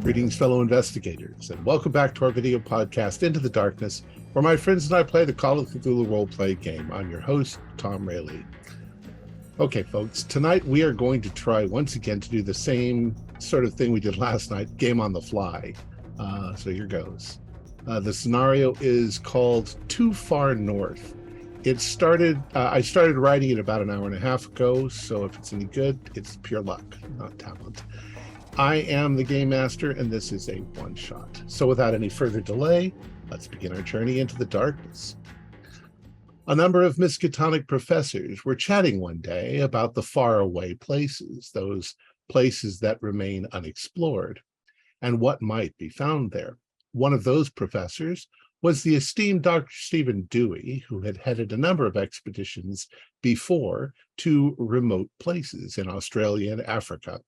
Greetings, fellow investigators, and welcome back to our video podcast, Into the Darkness, where my friends and I play the Call of Cthulhu role-play game. I'm your host, Thom Raley. Okay, folks, tonight we are going to try once again to do the same sort of thing we did last night, game on the fly. So here goes. The scenario is called Too Far North. I started writing it about an hour and a half ago, so if it's any good, it's pure luck, not talent. I am the Game Master, and this is a one-shot. So without any further delay, let's begin our journey into the darkness. A number of Miskatonic professors were chatting one day about the faraway places, those places that remain unexplored, and what might be found there. One of those professors was the esteemed Dr. Stephen Dewey, who had headed a number of expeditions before to remote places in Australia and Africa.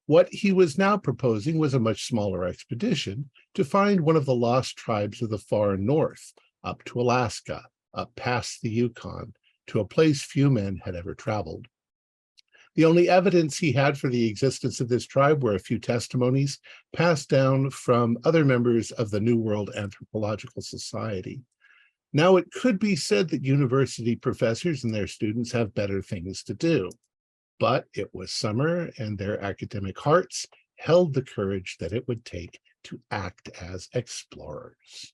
What he was now proposing was a much smaller expedition to find one of the lost tribes of the far north, up to Alaska, up past the Yukon, to a place few men had ever traveled. The only evidence he had for the existence of this tribe were a few testimonies passed down from other members of the New World Anthropological Society. Now, it could be said that university professors and their students have better things to do. But it was summer, and their academic hearts held the courage that it would take to act as explorers.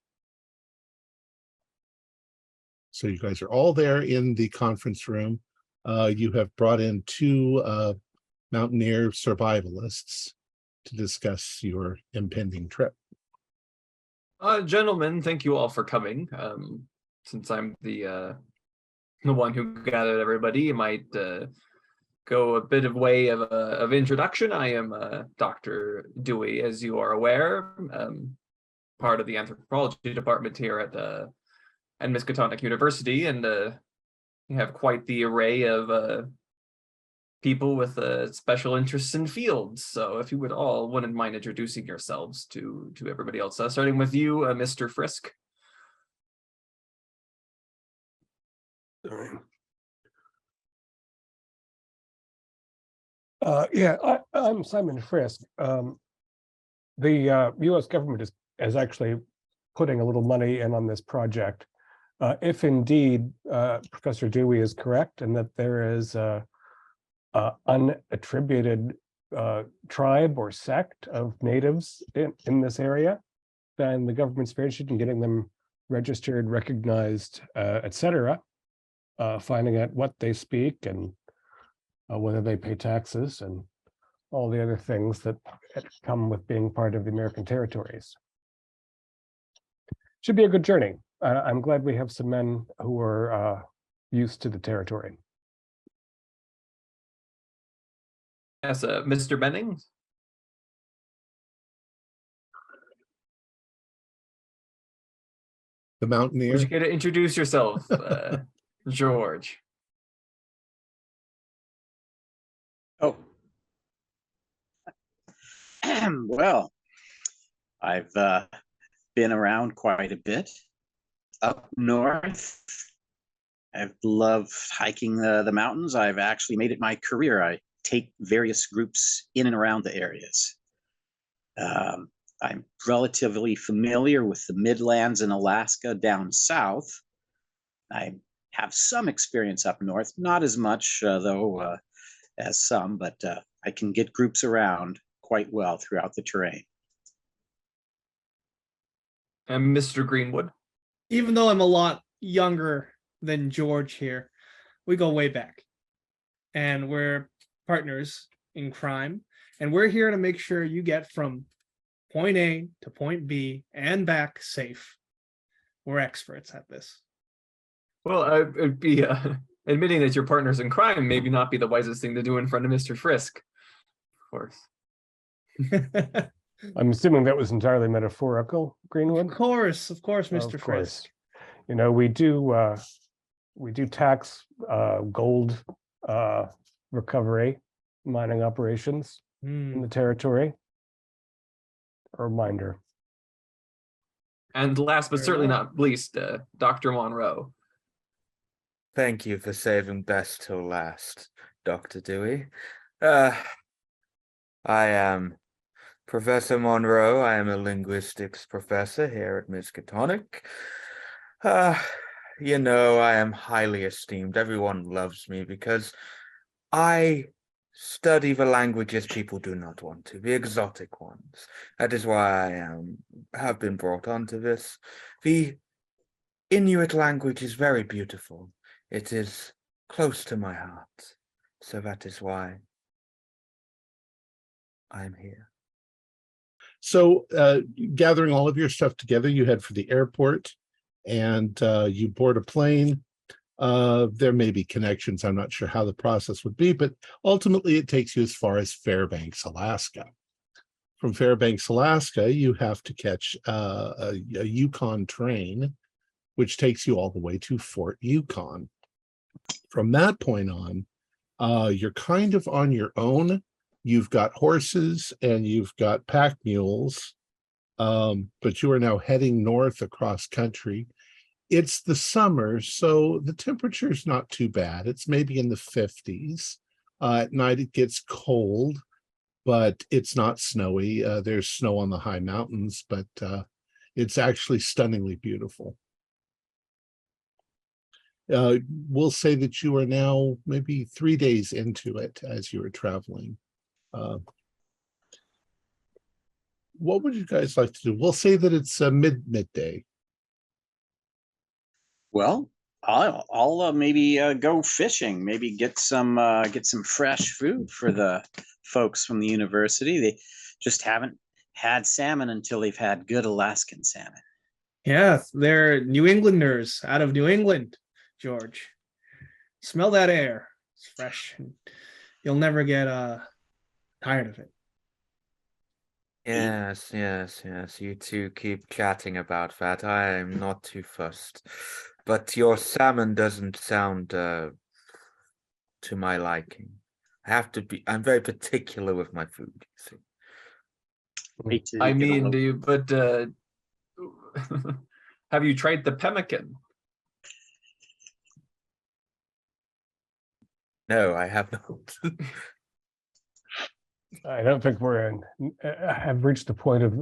So you guys are all there in the conference room. You have brought in two mountaineer survivalists to discuss your impending trip. Gentlemen, thank you all for coming. Since I'm the one who gathered everybody, you might go a bit of way of introduction. I am Dr. Dewey, as you are aware, part of the anthropology department here at Miskatonic University, and we have quite the array of people with special interests in fields. So if you would all wouldn't mind introducing yourselves to everybody else, starting with you, Mr. Frisk. All right. I'm Simon Frisk. The U.S. government is actually putting a little money in on this project. If indeed Professor Dewey is correct and that there is a unattributed tribe or sect of natives in this area, then the government's very interested in getting them registered, recognized, etc., finding out what they speak and whether they pay taxes and all the other things that come with being part of the American territories. Should be a good journey. I'm glad we have some men who are used to the territory. Yes, Mr. Benning. The mountaineer. Would you care to introduce yourself, George? Oh, well, I've been around quite a bit up north. I've loved hiking the mountains. I've actually made it my career. I take various groups in and around the areas. I'm relatively familiar with the Midlands and Alaska down south. I have some experience up north, not as much though as some, but I can get groups around quite well throughout the terrain. And Mr. Greenwood. Even though I'm a lot younger than George here, we go way back. And we're partners in crime. And we're here to make sure you get from point A to point B and back safe. We're experts at this. Well, it'd be admitting that your partners in crime maybe not be the wisest thing to do in front of Mr. Frisk. Of course. I'm assuming that was entirely metaphorical, Greenwood. Of course, Mr. Of Frisk. course. You know, we do tax gold recovery, mining operations in the territory. A reminder. And last but certainly not least, Dr. Monroe. Thank you for saving best till last, Dr. Dewey. I am Professor Monroe. I am a linguistics professor here at Miskatonic. I am highly esteemed. Everyone loves me because I study the languages people do not want to, the exotic ones. That is why have been brought onto this. The Inuit language is very beautiful. It is close to my heart. So that is why I'm here. So gathering all of your stuff together, you head for the airport and you board a plane. There may be connections. I'm not sure how the process would be, but ultimately it takes you as far as Fairbanks, Alaska. From Fairbanks, Alaska, you have to catch a Yukon train, which takes you all the way to Fort Yukon. From that point on, you're kind of on your own. You've got horses and you've got pack mules, but you are now heading north across country. It's the summer, so the temperature is not too bad. It's maybe in the 50s. At night it gets cold, but it's not snowy. There's snow on the high mountains, but it's actually stunningly beautiful. We'll say that you are now maybe 3 days into it as you are traveling. What would you guys like to do? We'll say that it's midday. Well, I'll maybe go fishing. Maybe get some fresh food for the folks from the university. They just haven't had salmon until they've had good Alaskan salmon. Yeah, they're New Englanders out of New England, George. Smell that air. It's fresh. You'll never get tired of it. Yes. You two keep chatting about that. I am not too fussed. But your salmon doesn't sound to my liking. I'm very particular with my food, you see. I mean, have you tried the pemmican? No, I have not. I don't think have reached the point of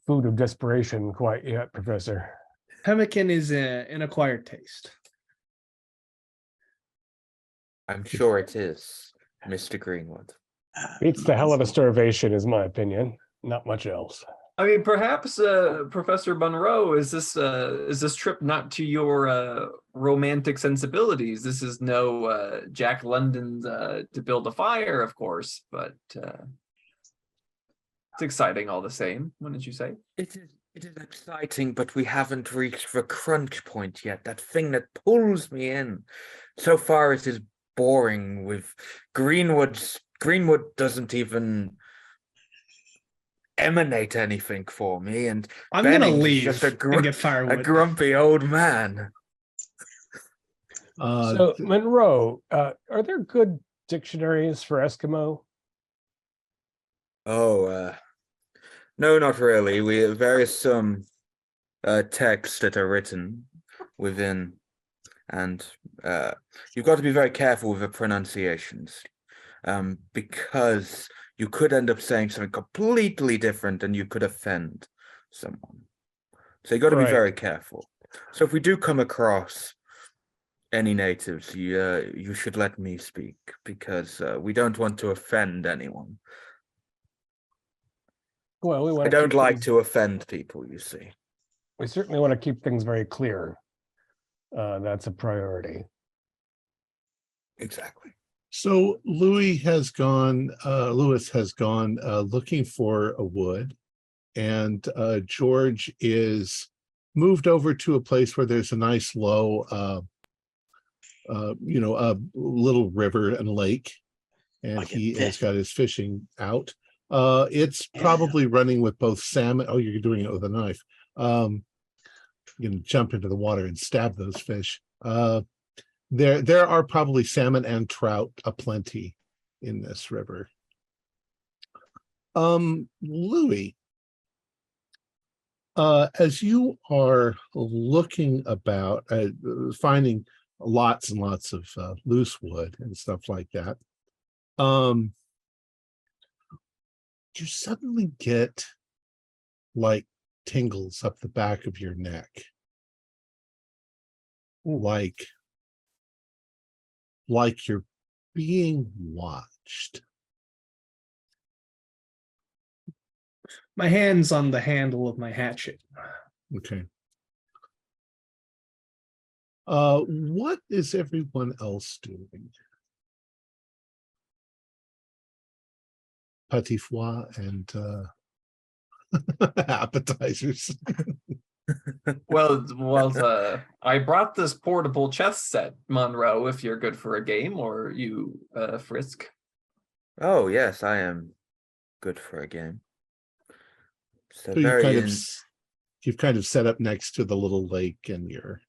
food of desperation quite yet, Professor. Pemmican is an acquired taste. I'm sure it is, Mr. Greenwood. Beats the hell out of starvation, is my opinion. Not much else. I mean, perhaps Professor Monroe, is this trip not to your romantic sensibilities? This is no Jack London's To Build a Fire, of course, but it's exciting all the same, wouldn't you say? It is exciting, but we haven't reached the crunch point yet. That thing that pulls me in. So far, it is boring. With Greenwood doesn't even emanate anything for me, and I'm gonna Benning's leave just and get firewood. a grumpy old man. So Monroe, are there good dictionaries for Eskimo? No, not really. There is some texts that are written within, and you've got to be very careful with the pronunciations, because you could end up saying something completely different and you could offend someone. So you got to be very careful. So if we do come across any natives, you should let me speak, because we don't want to offend anyone. Well, I don't like to offend people, you see. We certainly want to keep things very clear. That's a priority. Exactly. So Lewis has gone looking for a wood, and George is moved over to a place where there's a nice low, a little river and lake, and he has got his fishing out. It's probably running with both salmon. Oh, you're doing it with a knife. You can jump into the water and stab those fish. There are probably salmon and trout aplenty in this river. Louis, as you are looking about, finding lots and lots of loose wood and stuff like that, you suddenly get like tingles up the back of your neck. Like you're being watched. My hand's on the handle of my hatchet. Okay. What is everyone else doing? Petit foie and appetizers. Well, I brought this portable chess set, Monroe, if you're good for a game, or you, Frisk. Oh, yes, I am good for a game. So So very you've kind of set up next to the little lake, and you're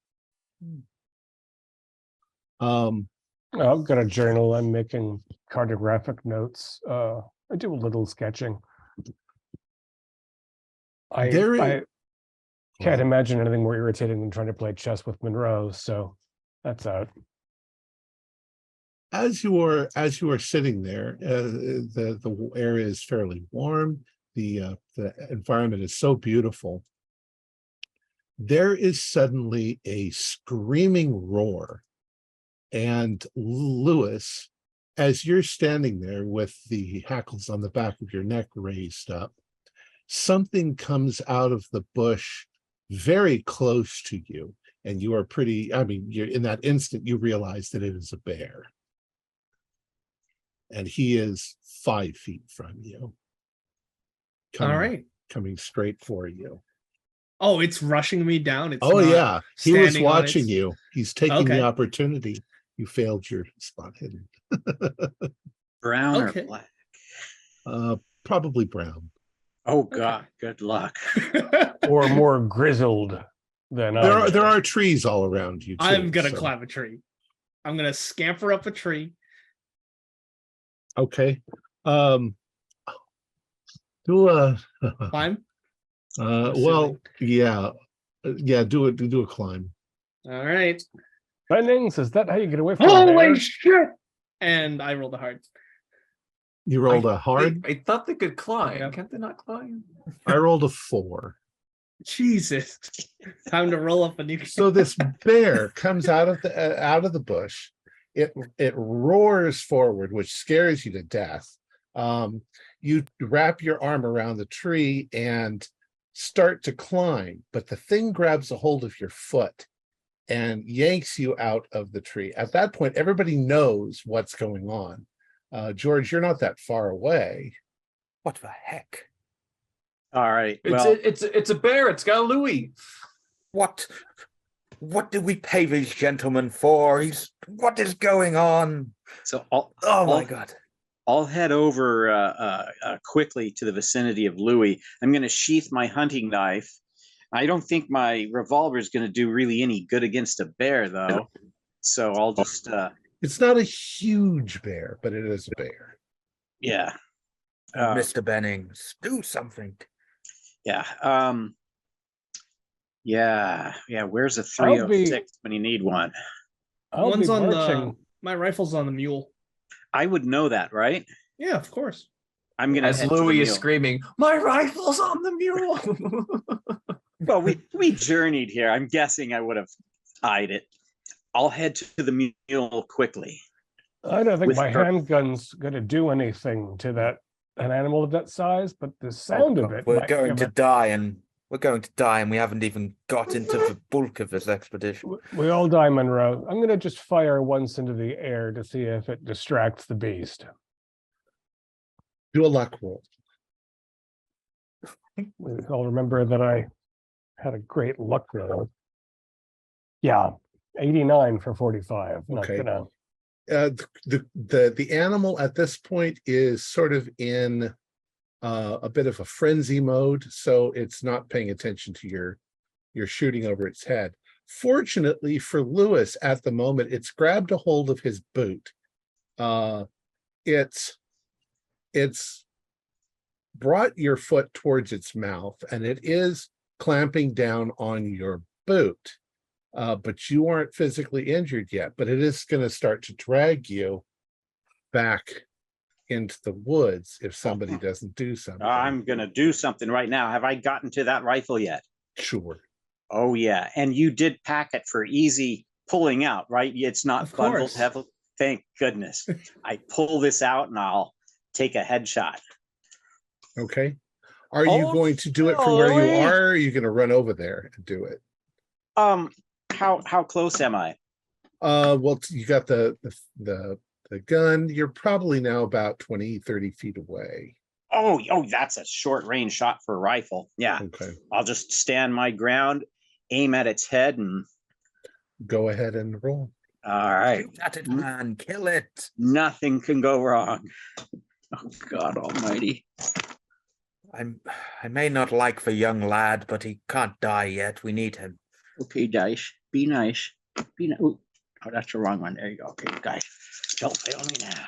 I've got a journal. I'm making cartographic notes. I do a little sketching. I can't imagine anything more irritating than trying to play chess with Monroe, so that's out. as you are sitting there, the area is fairly warm. The environment is so beautiful. There is suddenly a screaming roar, and Lewis, as you're standing there with the hackles on the back of your neck raised up, something comes out of the bush very close to you, and you are you're in that instant you realize that it is a bear, and he is 5 feet from you. All right. Coming straight for you. Oh, it's rushing me down. It's Oh not yeah, he was standing on watching its- you. He's taking Okay. the opportunity. You failed your spot hidden. Brown Okay. or black? Probably brown. Oh God, good luck. Or more grizzled than There are trees all around you too. I'm gonna so- climb a tree. I'm gonna scamper up a tree. Okay. Do a Climb. well, yeah. Do a climb. All right. Bennings, is that how you get away from a bear? Holy shit! And I rolled a hard. You rolled a hard. I thought they could climb. Yeah. Can't they not climb? I rolled a 4. Jesus. Time to roll up a new. So this bear comes out of the bush. It roars forward, which scares you to death. You wrap your arm around the tree and start to climb, but the thing grabs a hold of your foot and yanks you out of the tree. At that point, everybody knows what's going on. George, you're not that far away. What the heck? All right. It's Well, it's a bear. It's got a Louis. What did we pay these gentlemen for? What is going on? so Oh my I'll- God. I'll head over quickly to the vicinity of Louis. I'm going to sheath my hunting knife. I don't think my revolver is going to do really any good against a bear, though. So I'll just, It's not a huge bear, but it is a bear. yeah. Mr. Bennings, do something. Yeah. Yeah. Where's a I'll be- 306 when you need one? I'll One's be on marching. my rifle's on the mule. I would know that, right? Yeah, of course. I'm going to As head to the Louis is mule. screaming, "My rifle's on the mule!" Well, we journeyed here. I'm guessing I would have eyed it. I'll head to the mule quickly. I don't think with my her- handgun's going to do anything to an animal of that size, but the sound of it. We're might going give to it- die, and we haven't even got into the bulk of this expedition. We all die, Monroe. I'm going to just fire once into the air to see if it distracts the beast. Do a luck roll. We all remember that I had a great luck roll. Yeah, 89 for 45. Not Okay. gonna. The animal at this point is sort of in a bit of a frenzy mode, so it's not paying attention to your shooting over its head. Fortunately for Lewis, at the moment, it's grabbed a hold of his boot. It's brought your foot towards its mouth, and it is clamping down on your boot. But you aren't physically injured yet, but it is going to start to drag you back into the woods if somebody doesn't do something. I'm going to do something right now. Have I gotten to that rifle yet? Sure. Oh, yeah. And you did pack it for easy pulling out, right? It's not Of bundled course. heavily. Thank goodness. I pull this out and I'll take a headshot. Okay. Are you Hold going to do it from still, where you Louis. are, or are you going to run over there and do it? How close am I? Well, you got the gun. You're probably now about 20, 30 feet away. Oh, that's a short range shot for a rifle. Yeah. Okay. I'll just stand my ground, aim at its head, and Go ahead and roll. all right. Shoot at it, man. Kill it. Nothing can go wrong. Oh, God almighty. I may not like the young lad, but he can't die yet. We need him. Okay, dice. Be nice. Be nice. Oh, that's the wrong one. There you go. Okay, guys. Don't fail me now.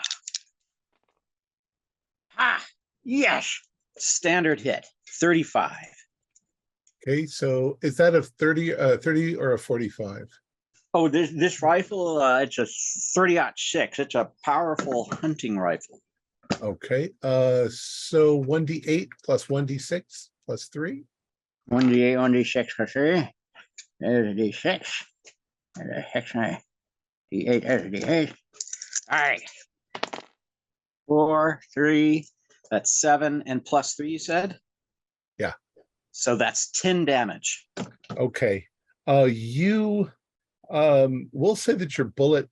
Ah, yes. Standard hit. 35. Okay, so is that a 30 or a 45? Oh, this rifle, it's a 30-06. It's a powerful hunting rifle. Okay, so 1d8 plus 1d6 plus 3. 1d8, 1d6 plus 3. There's a d6. There's a 6 and a d8. There's a d8. All right. 4, 3. That's 7 and plus 3, you said? Yeah. So that's 10 damage. Okay. You we'll say that your bullet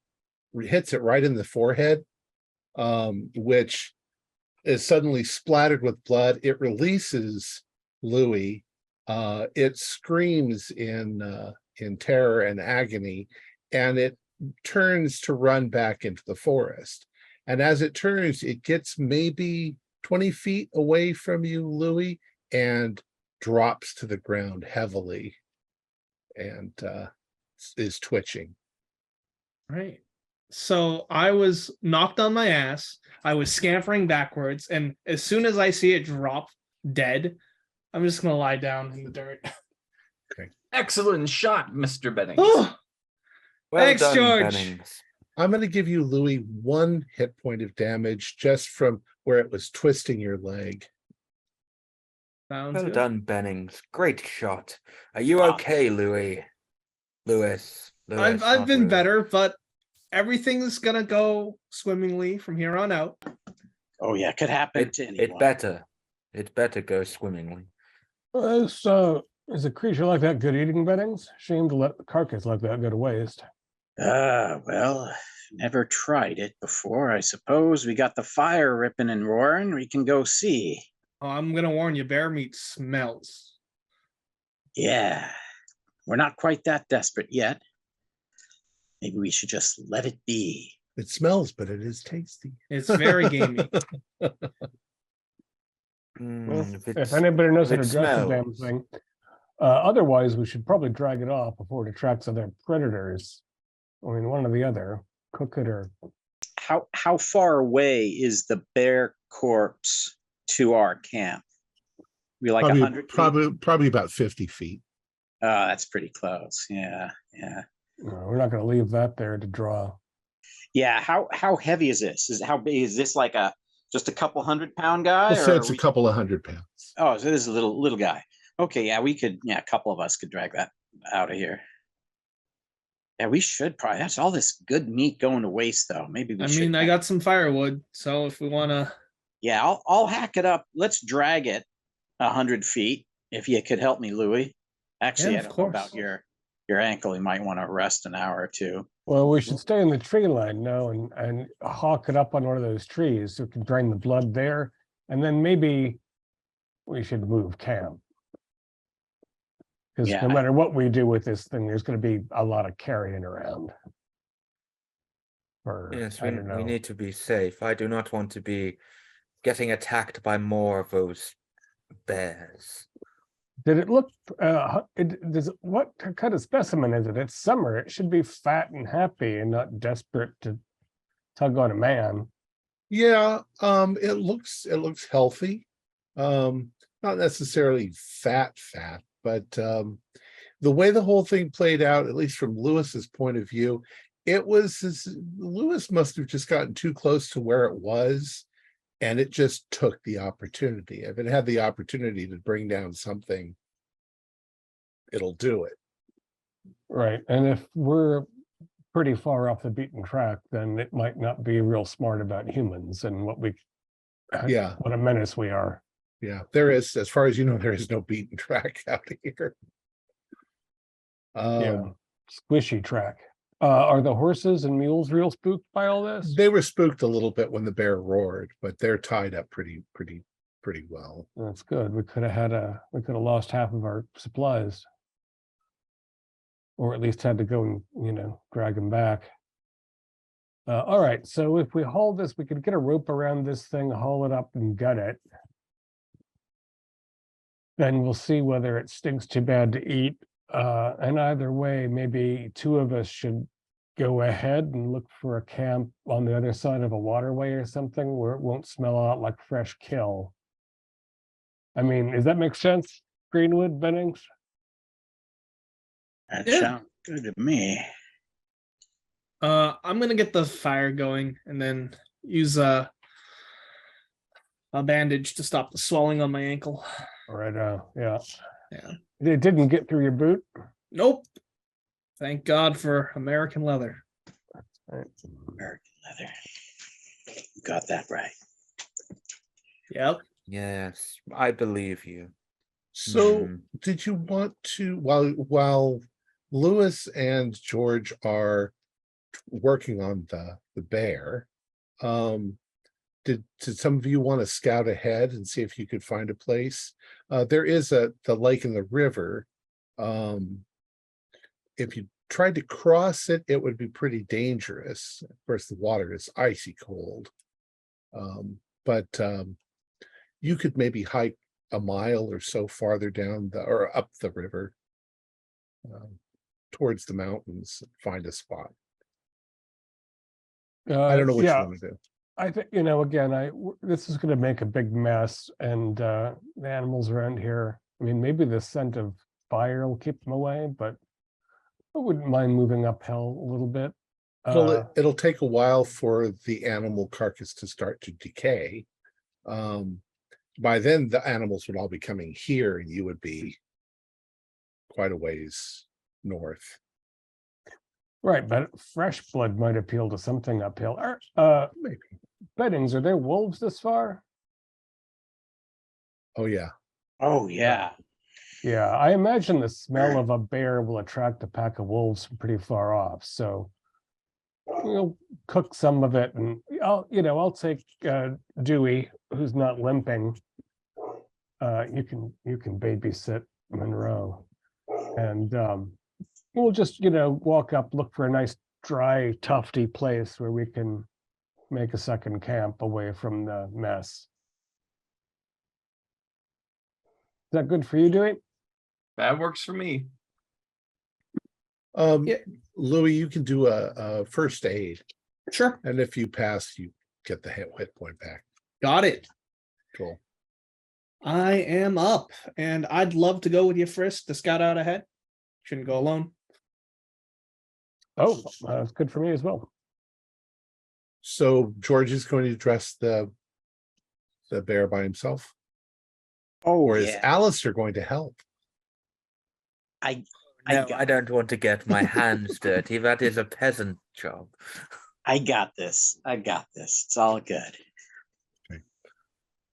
hits it right in the forehead, which is suddenly splattered with blood. It releases Louis. It screams in terror and agony, and it turns to run back into the forest. And as it turns, it gets maybe 20 feet away from you, Louis, and drops to the ground heavily and is twitching. Right. So I was knocked on my ass. I was scampering backwards, and as soon as I see it drop dead, I'm just gonna lie down in the dirt. Excellent shot, Mr. Bennings. Oh, Well Thanks, done, George. Bennings. I'm going to give you, Louis, 1 hit point of damage just from where it was twisting your leg. sounds Well good. done, Bennings. Great shot. Are you okay, Louis? Lewis. I've not been Louis. better, but everything's gonna go swimmingly from here on out. Oh, yeah, could happen to anyone. It better go swimmingly. Is a creature like that good eating, Bennings? Shame to let a carcass like that go to waste. Well, never tried it before. I suppose we got the fire ripping and roaring. We can go see. Oh, I'm gonna warn you, bear meat smells. Yeah, we're not quite that desperate yet. Maybe we should just let it be. It smells, but it is tasty. It's very gamey. Well, If if it's- anybody knows how if to it dress the damn smells. thing. Otherwise, we should probably drag it off before it attracts other predators. I mean, one or the other. Cook it or How far away is the bear corpse to our camp? We like 100 feet? Probably about 50 feet. That's pretty close. Yeah. we're not going to leave that there to draw. Yeah. How heavy is this? How big is this? Like just a couple 100-pound guy? We'll say or it's are a couple of 100 pounds. Oh, so this is a little guy. Okay, yeah, we could. Yeah, a couple of us could drag that out of here. Yeah, we should probably. That's all this good meat going to waste, though. Maybe we I should. mean, I got some firewood, so if we wanna, Yeah, I'll hack it up. Let's drag it 100 feet. If you could help me, Louis. Actually, Yeah, I of don't know about course. your ankle. You might want to rest an hour or two. Well, we should stay in the tree line now and hawk it up on one of those trees so it can drain the blood there. And then maybe we should move camp. Because Yeah. no matter what we do with this thing, there's going to be a lot of carrying around. Or Yes, I don't know. we need to be safe. I do not want to be getting attacked by more of those bears. Did it look? What kind of specimen is it? It's summer. It should be fat and happy and not desperate to tug on a man. Yeah, it looks healthy. Not necessarily fat, but the way the whole thing played out, at least from Lewis's point of view, Lewis must have just gotten too close to where it was, and it just took the opportunity. If it had the opportunity to bring down something, it'll do it. Right. And if we're pretty far off the beaten track, then it might not be real smart about humans and Yeah. what a menace we are. Yeah, there is, as far as you know, there is no beaten track out here. Yeah. Squishy track. Are the horses and mules real spooked by all this? They were spooked a little bit when the bear roared, but they're tied up pretty well. That's good. We could have lost half of our supplies. Or at least had to go and, drag them back. All right, so if we haul this, we could get a rope around this thing, haul it up and gut it. Then we'll see whether it stinks too bad to eat. And either way, maybe two of us should go ahead and look for a camp on the other side of a waterway or something where it won't smell out like fresh kill. I mean, does that make sense, Greenwood, Bennings? That Yeah. sounds good to me. I'm gonna get the fire going and then use a bandage to stop the swelling on my ankle. All right, yeah. Yeah. It didn't get through your boot? Nope. Thank God for American leather. All right. American leather. You got that right. Yep. Yes, I believe you. So did you want to, while Lewis and George are working on the bear, did some of you want to scout ahead and see if you could find a place? There is the lake and the river. If you tried to cross it, it would be pretty dangerous. Of course, the water is icy cold. But you could maybe hike a mile or so farther down or up the river towards the mountains and find a spot. I don't know what you want to do. I think, again, this is going to make a big mess, and the animals around here, I mean, maybe the scent of fire will keep them away, but I wouldn't mind moving uphill a little bit. It'll take a while for the animal carcass to start to decay. By then, the animals would all be coming here, and you would be quite a ways north. Right, but fresh blood might appeal to something uphill. Maybe. Beddings, are there wolves this far? Oh, yeah. Oh, yeah. Yeah, I imagine the smell of a bear will attract a pack of wolves from pretty far off. So we'll cook some of it, and I'll take Dewey, who's not limping. You can babysit Monroe, and we'll just walk up, look for a nice dry, tufty place where we can make a second camp away from the mess. Is that good for you, Dewey? That works for me. Yeah. Louis, you can do a first aid, Sure. and if you pass, you get the hit point back. Got it. Cool. I am up, and I'd love to go with you, Frisk, to scout out ahead. Shouldn't go alone. Oh, that's good for me as well. So George is going to dress the bear by himself, Oh, or is yeah. Alistair going to help? No, I don't want to get my hands dirty. That is a peasant job. I got this. It's all good.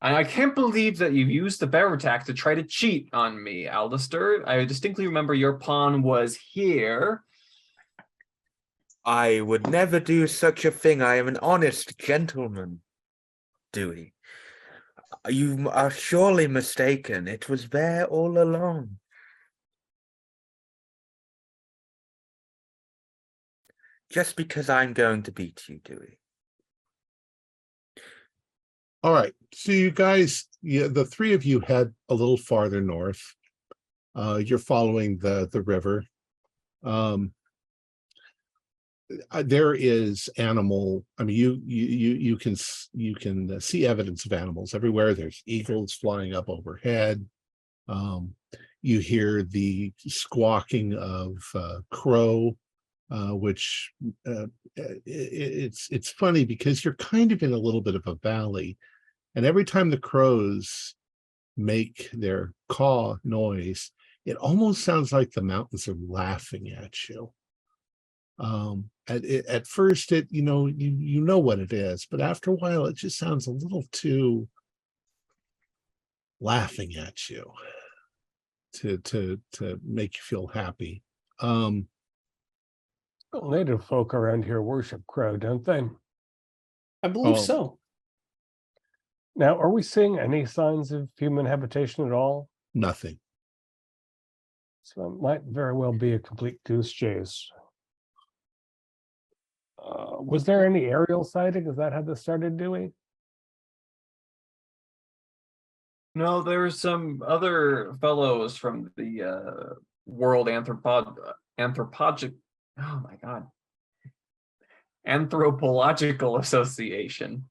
I can't believe that you used the bear attack to try to cheat on me, Alistair. I distinctly remember your pawn was here. I would never do such a thing. I am an honest gentleman, Dewey. You are surely mistaken. It was there all along. Just because I'm going to beat you, Dewey. All right. So you guys, the three of you head a little farther north. You're following the river. There is animal. I mean, you can see evidence of animals everywhere. There's eagles flying up overhead. You hear the squawking of crow, which it's funny because you're kind of in a little bit of a valley. And every time the crows make their caw noise, it almost sounds like the mountains are laughing at you. At first, you know what it is, but after a while, it just sounds a little too laughing at you to make you feel happy. Well, native folk around here worship crow, don't they? I believe Oh. so. Now, are we seeing any signs of human habitation at all? Nothing. So it might very well be a complete goose chase. Was there any aerial sighting? Is that how this started, Dewey? No, there's some other fellows from the World Anthropological. Oh my God. Anthropological Association,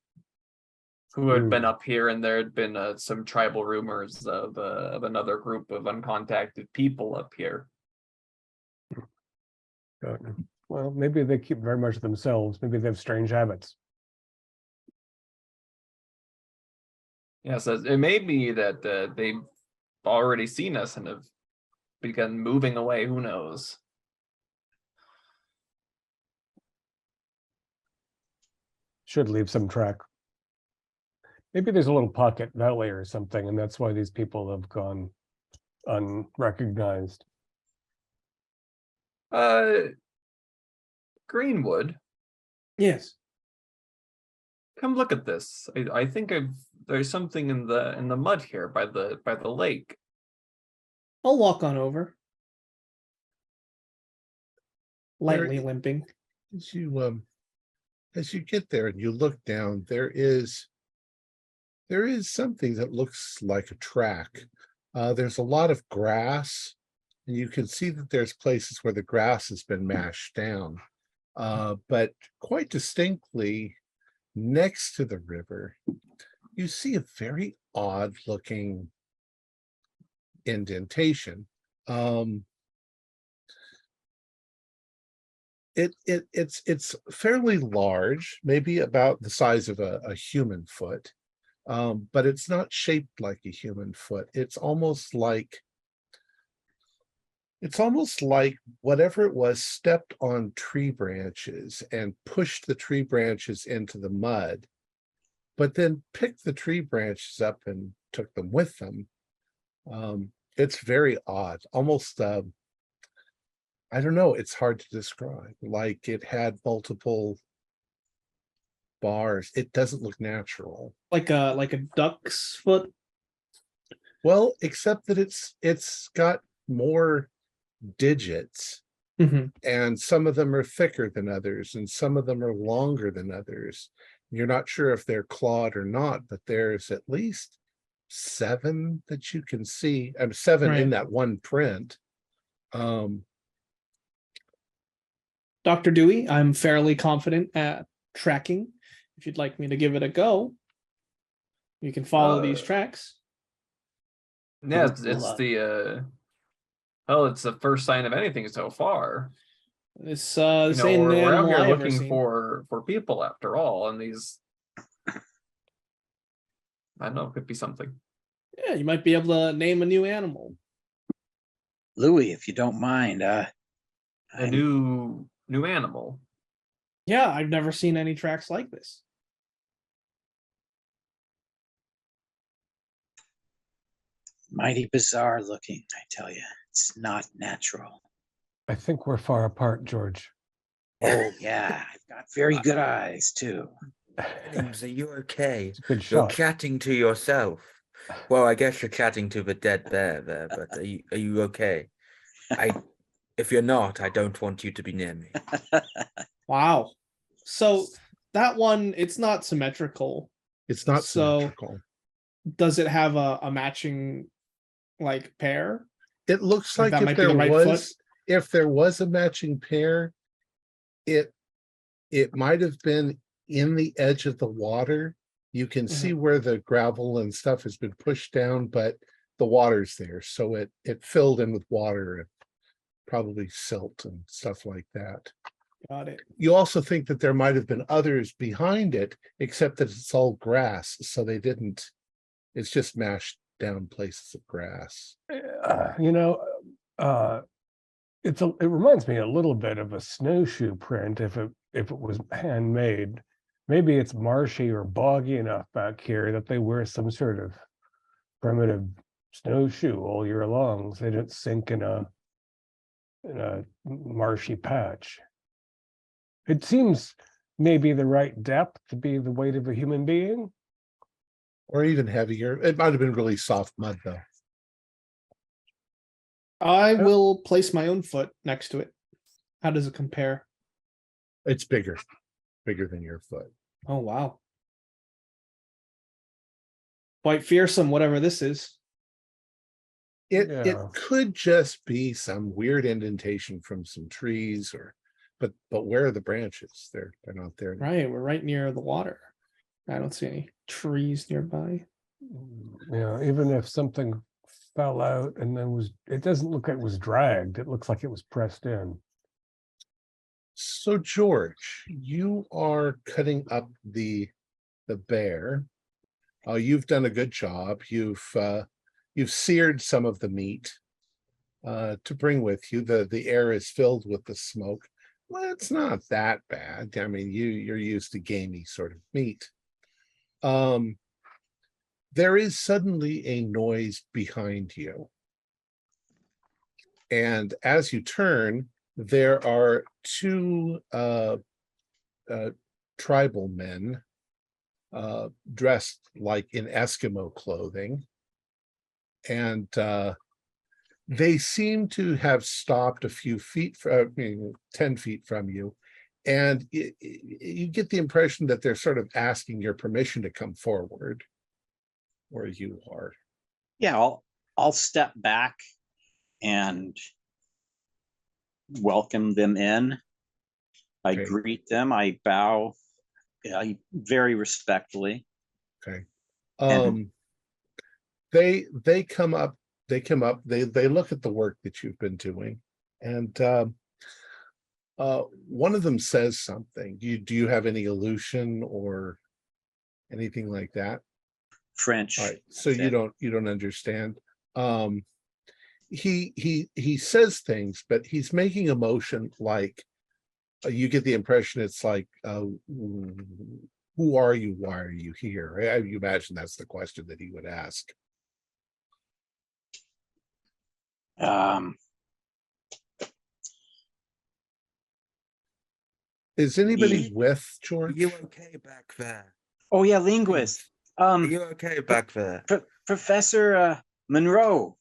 who had been up here, and there had been some tribal rumors of another group of uncontacted people up here. Well, maybe they keep very much to themselves. Maybe they have strange habits. Yes, it may be that they've already seen us and have begun moving away. Who knows? Should leave some track. Maybe there's a little pocket valley or something, and that's why these people have gone unrecognized. Greenwood, Yes. come look at this. I think there's something in the mud here by the lake. I'll walk on over. Lightly Very- limping. As you get there and you look down, there is something that looks like a track. There's a lot of grass, and you can see that there's places where the grass has been mashed down. But quite distinctly, next to the river, you see a very odd looking indentation. It's fairly large, maybe about the size of a human foot, but it's not shaped like a human foot. It's almost like whatever it was stepped on tree branches and pushed the tree branches into the mud, but then picked the tree branches up and took them with them. It's very odd, almost I don't know, it's hard to describe. Like it had multiple bars. It doesn't look natural. Like a duck's foot. Well, except that it's got more digits, Mhm. and some of them are thicker than others, and some of them are longer than others. You're not sure if they're clawed or not, but there's at least 7 that you can see. 7 in Right. that one print. Dr. Dewey, I'm fairly confident at tracking. If you'd like me to give it a go, you can follow these tracks. Yeah, it's Well, it's the first sign of anything so far. This You ain't know, an we're out animal here I ever looking seen. for people after all, and these, I don't know, could be something. Yeah, you might be able to name a new animal. Louis, if you don't mind, A new animal. Yeah, I've never seen any tracks like this. mighty bizarre looking, I tell you. It's not natural. I think we're far apart, George. Oh yeah, I've got very good eyes too. James, are you okay? It's a good You're shot. chatting to yourself. Well, I guess you're chatting to the dead bear there, but are you okay? If you're not, I don't want you to be near me. Wow. So that one, it's not symmetrical. It's not So- symmetrical. Does it have a matching like pair? It looks Like like that might be the right foot? if there was a matching pair, it might have been in the edge of the water. You can see where the gravel and stuff has been pushed down, but the water's there, so it filled in with water and probably silt and stuff like that. Got it. You also think that there might have been others behind it, except that it's all grass, so they didn't. It's just mashed down places of grass. You know, it reminds me a little bit of a snowshoe print if it was handmade. Maybe it's marshy or boggy enough back here that they wear some sort of primitive snowshoe all year long, so they don't sink in a marshy patch. It seems maybe the right depth to be the weight of a human being. Or even heavier. It might have been really soft mud, though. I will place my own foot next to it. How does it compare? It's bigger than your foot. Oh, wow. Quite fearsome, whatever this is. It Yeah. could just be some weird indentation from some trees, but where are the branches? They're not there. Right, we're right near the water. I don't see any trees nearby. Yeah, even if something fell out and then it doesn't look like it was dragged. It looks like it was pressed in. So George, you are cutting up the bear. You've done a good job. You've seared some of the meat to bring with you. The air is filled with the smoke. Well, it's not that bad. I mean, you're used to gamey sort of meat. There is suddenly a noise behind you. And as you turn, there are two tribal men dressed like in Eskimo clothing. And they seem to have stopped a few feet, 10 feet from you. And you get the impression that they're sort of asking your permission to come forward where you are. Yeah, I'll step back and welcome them in. I Okay. greet them. I bow very respectfully. Okay. And- They come up. They look at the work that you've been doing, and one of them says something. Do you have any illusion or anything like that? French. All right, so you don't understand. He says things, but he's making a motion like you get the impression it's like, who are you? Why are you here? I imagine that's the question that he would ask. Is anybody with George? You okay back there? Oh yeah, linguist. Are you okay back there? Professor Monroe,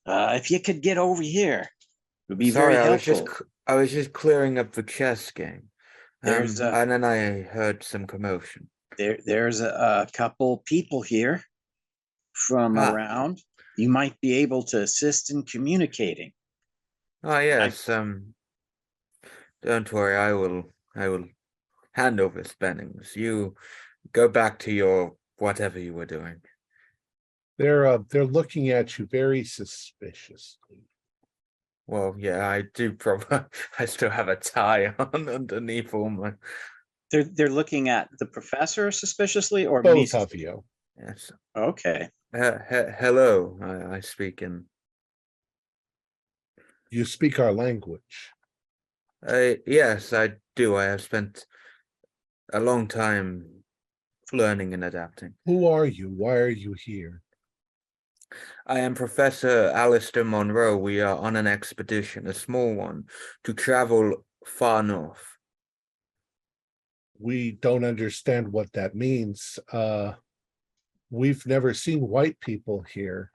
if you could get over here, it would be Sorry, very helpful. I was just clearing up the chess game. There's and then I heard some commotion. There's a couple people here from around. You might be able to assist in communicating. Oh yes. Don't worry, I will hand over Spennings. You go back to your whatever you were doing. They're looking at you very suspiciously. Well, yeah, I do probably. I still have a tie on underneath all my. They're looking at the professor suspiciously, or Both me? of you. Yes. Okay. Hello. I speak in. You speak our language. Yes, I do. I have spent a long time learning and adapting. Who are you? Why are you here? I am Professor Alistair Monroe. We are on an expedition, a small one, to travel far north. We don't understand what that means. We've never seen white people here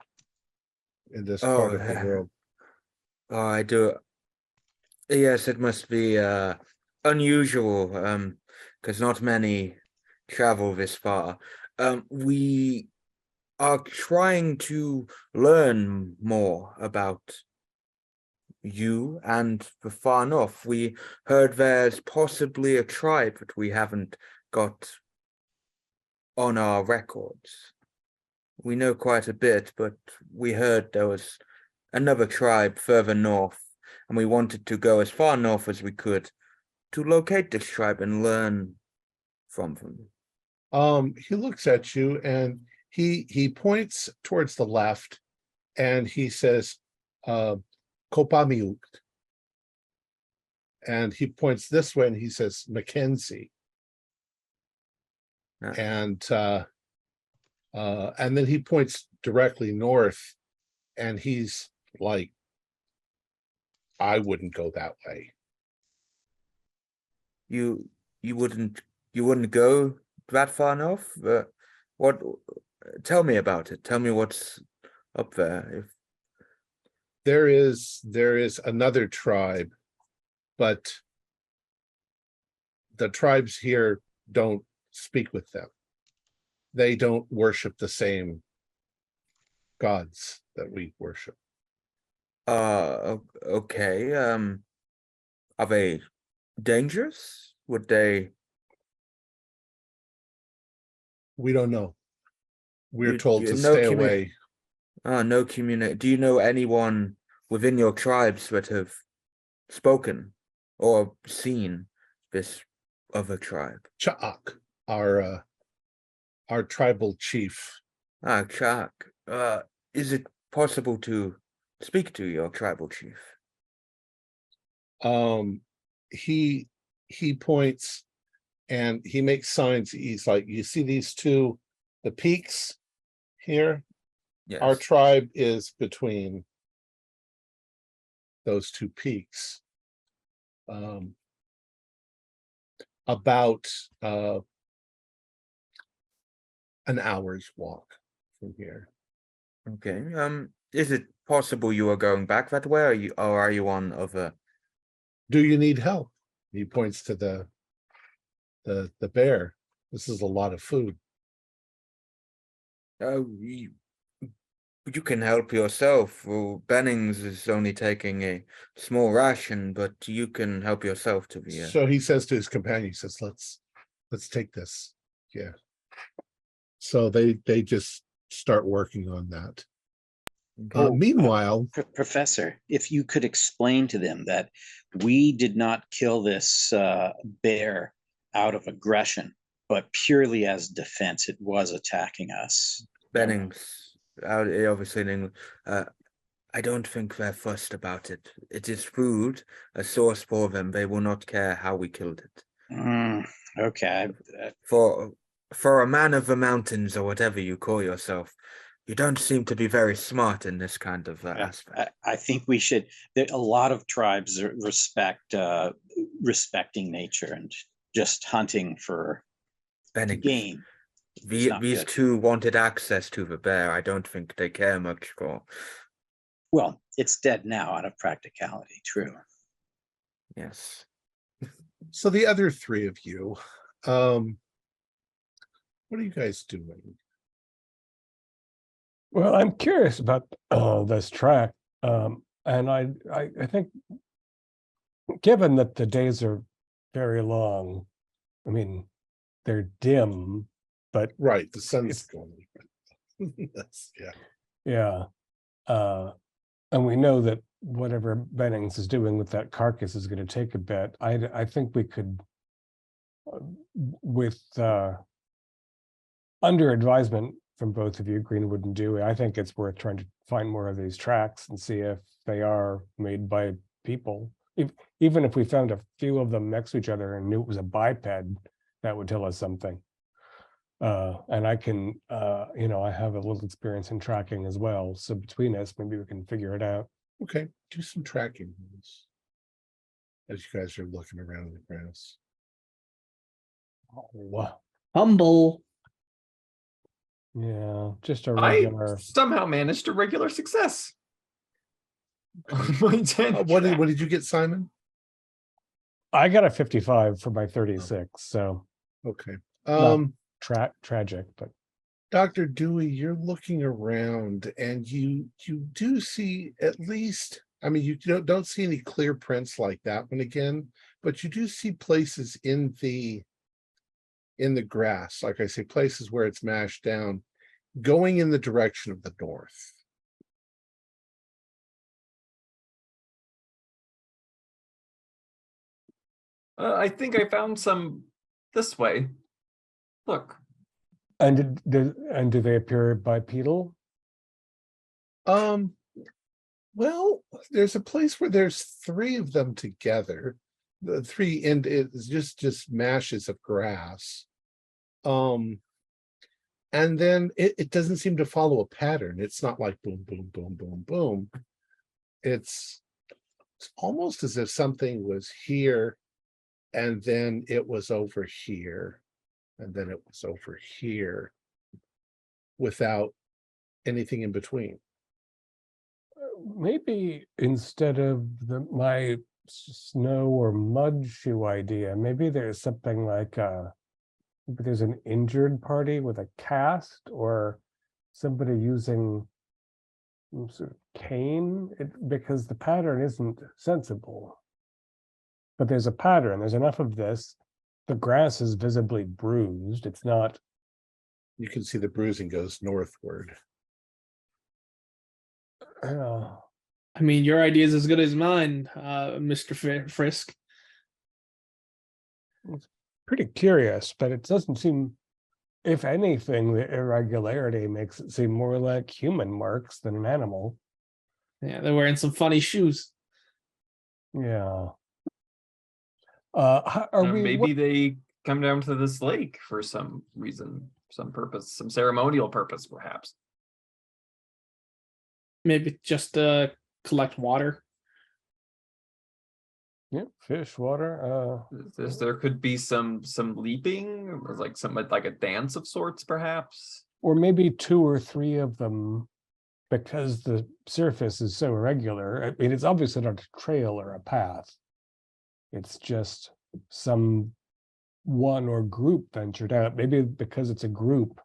in this part of the world. Oh, I do. Yes, it must be unusual, because not many travel this far. We are trying to learn more about you and the far north. We heard there's possibly a tribe that we haven't got on our records. We know quite a bit, but we heard there was another tribe further north, and we wanted to go as far north as we could locate this tribe and learn from them? He looks at you and he points towards the left and he says, Kopamiuk. And he points this way and he says, Mackenzie. And then he points directly north and he's like, I wouldn't go that way. You wouldn't go that far north? What? Tell me about it. Tell me what's up there. There is another tribe, but the tribes here don't speak with them. They don't worship the same gods that we worship. Okay. Are they dangerous? Would they? We don't know. We're You- told you- to no stay commu- away. No community. Do you know anyone within your tribes that have spoken or seen this other tribe? Cha'ak, our tribal chief. Chak. Is it possible to speak to your tribal chief? He points and he makes signs. He's like, you see these two, the peaks here? Yes. Our tribe is between those two peaks. About an hour's walk from here. Okay. Is it possible you are going back that way, or are you on other? Do you need help? He points to the bear. This is a lot of food. You can help yourself. Well, Bennings is only taking a small ration, but you can help yourself to be. So he says to his companion, he says, let's take this. Yeah. So they just start working on that. Meanwhile, Professor, if you could explain to them that we did not kill this bear out of aggression, but purely as defense, it was attacking us. Bennings, obviously in England, I don't think they're fussed about it. It is food, a source for them. They will not care how we killed it. Okay. For a man of the mountains, or whatever you call yourself, you don't seem to be very smart in this kind of aspect. I think we should. A lot of tribes respecting nature and just hunting for game. These two wanted access to the bear. I don't think they care much for. Well, it's dead now out of practicality. True. Yes. So the other three of you, what are you guys doing? Well, I'm curious about this track, and I think, given that the days are very long, I mean, they're dim, but Right, the sun's going. Yes, yeah. And we know that whatever Bennings is doing with that carcass is going to take a bit. I think we could, with under advisement from both of you, Greenwood and Dewey, I think it's worth trying to find more of these tracks and see if they are made by people. Even if we found a few of them next to each other and knew it was a biped, that would tell us something. And I can, I have a little experience in tracking as well. So between us, maybe we can figure it out. Okay, do some tracking as you guys are looking around the grass. Wow. Humble. Yeah, just a I regular. somehow managed a regular success. On my 10 What did you get, Simon? I got a 55 for my 36, so Okay. tragic, but Dr. Dewey, you're looking around and you do see at least, I mean, you don't see any clear prints like that one again, but you do see places in the grass, like I say, places where it's mashed down, going in the direction of the north. I think I found some this way. Look. And do they appear bipedal? Well, there's a place where there's 3 of them together. The 3 and it's just mashes of grass. And then it doesn't seem to follow a pattern. It's not like boom, boom, boom, boom, boom. It's almost as if something was here and then it was over here and then it was over here without anything in between. Maybe instead of my snow or mud shoe idea, maybe there's something like maybe there's an injured party with a cast, or somebody using some sort of cane, because the pattern isn't sensible. But there's a pattern. There's enough of this. The grass is visibly bruised. It's not. You can see the bruising goes northward. I mean, your idea is as good as mine, Mr. Frisk. It's pretty curious, but it doesn't seem, if anything, the irregularity makes it seem more like human marks than an animal. Yeah, they're wearing some funny shoes. Yeah. Are we? Maybe they come down to this lake for some reason, some purpose, some ceremonial purpose, perhaps. Maybe just collect water. Yeah, fish, water. There could be some leaping, like like a dance of sorts, perhaps. Or maybe 2 or 3 of them, because the surface is so irregular. I mean, it's obviously not a trail or a path. It's just some one or group ventured out. Maybe because it's a group,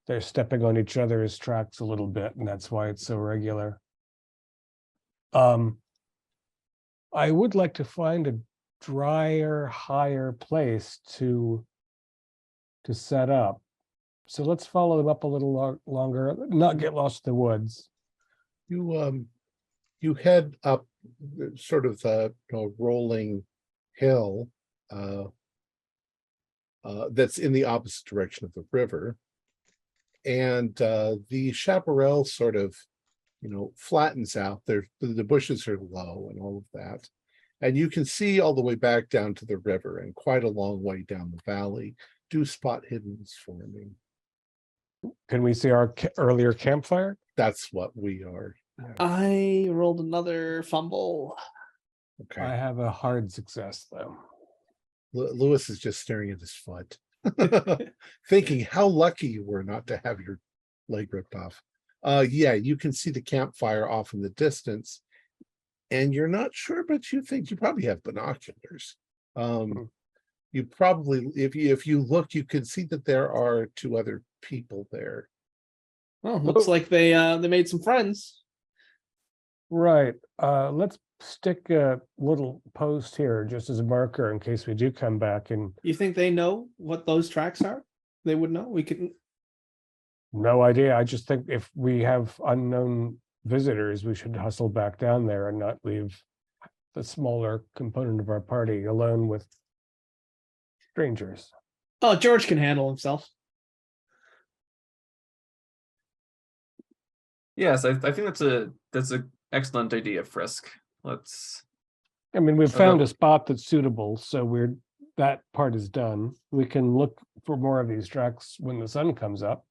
they're stepping on each other's tracks a little bit, and that's why it's so regular. I would like to find a drier, higher place to set up. So let's follow them up a little longer, not get lost in the woods. You head up sort of the rolling hill that's in the opposite direction of the river, and the chaparral sort of flattens out. There, the bushes are low and all of that, and you can see all the way back down to the river and quite a long way down the valley. Do spot hiddens forming. Can we see our earlier campfire? That's what we are. Yeah. I rolled another fumble. Okay. I have a hard success though. Lewis is just staring at his foot, thinking how lucky you were not to have your leg ripped off. Yeah, you can see the campfire off in the distance, and you're not sure, but you think you probably have binoculars. You probably, if you look, you can see that there are 2 other people there. Well, looks like they made some friends. Right. Let's stick a little post here just as a marker in case we do come back. And You think they know what those tracks are? They would know. We could. no idea. I just think if we have unknown visitors, we should hustle back down there and not leave the smaller component of our party alone with strangers. Oh, George can handle himself. Yes, I think that's a excellent idea, Frisk. Let's. I mean, we've found a spot that's suitable, so that part is done. We can look for more of these tracks when the sun comes up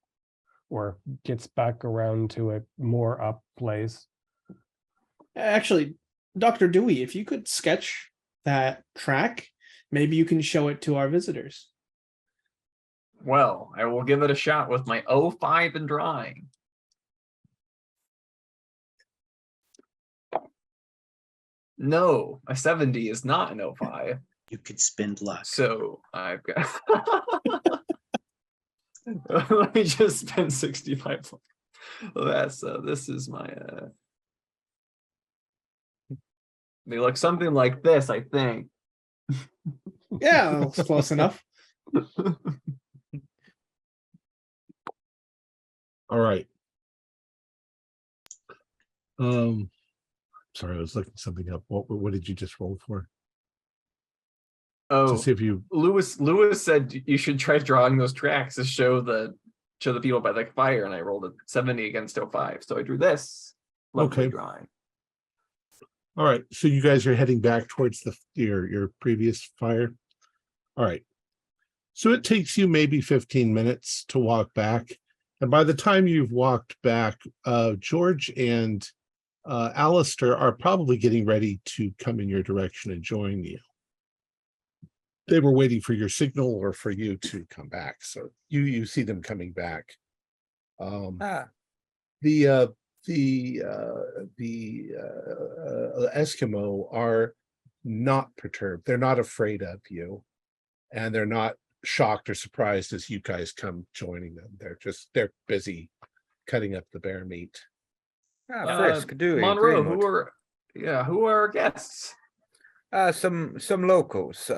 or gets back around to a more up place. Actually, Dr. Dewey, if you could sketch that track, maybe you can show it to our visitors. Well, I will give it a shot with my 05 in drawing. No, a 70 is not an 05. You could spend luck. So I've got. Let me just spend 65. That's this is my. They look something like this, I think. Yeah, that's close enough. All right. Sorry, I was looking something up. What did you just roll for? Oh, see if you. Lewis said you should try drawing those tracks to show the people by the fire, and I rolled a 70 against 05. So I drew this. Lovely Okay. drawing. All right, so you guys are heading back towards your previous fire. All right, so it takes you maybe 15 minutes to walk back, and by the time you've walked back, George and Alistair are probably getting ready to come in your direction and join you. They were waiting for your signal or for you to come back, so you see them coming back. The Eskimo are not perturbed. They're not afraid of you, and they're not shocked or surprised as you guys come joining them. They're busy cutting up the bear meat. Frisk, Monroe, who are our guests? Some locals.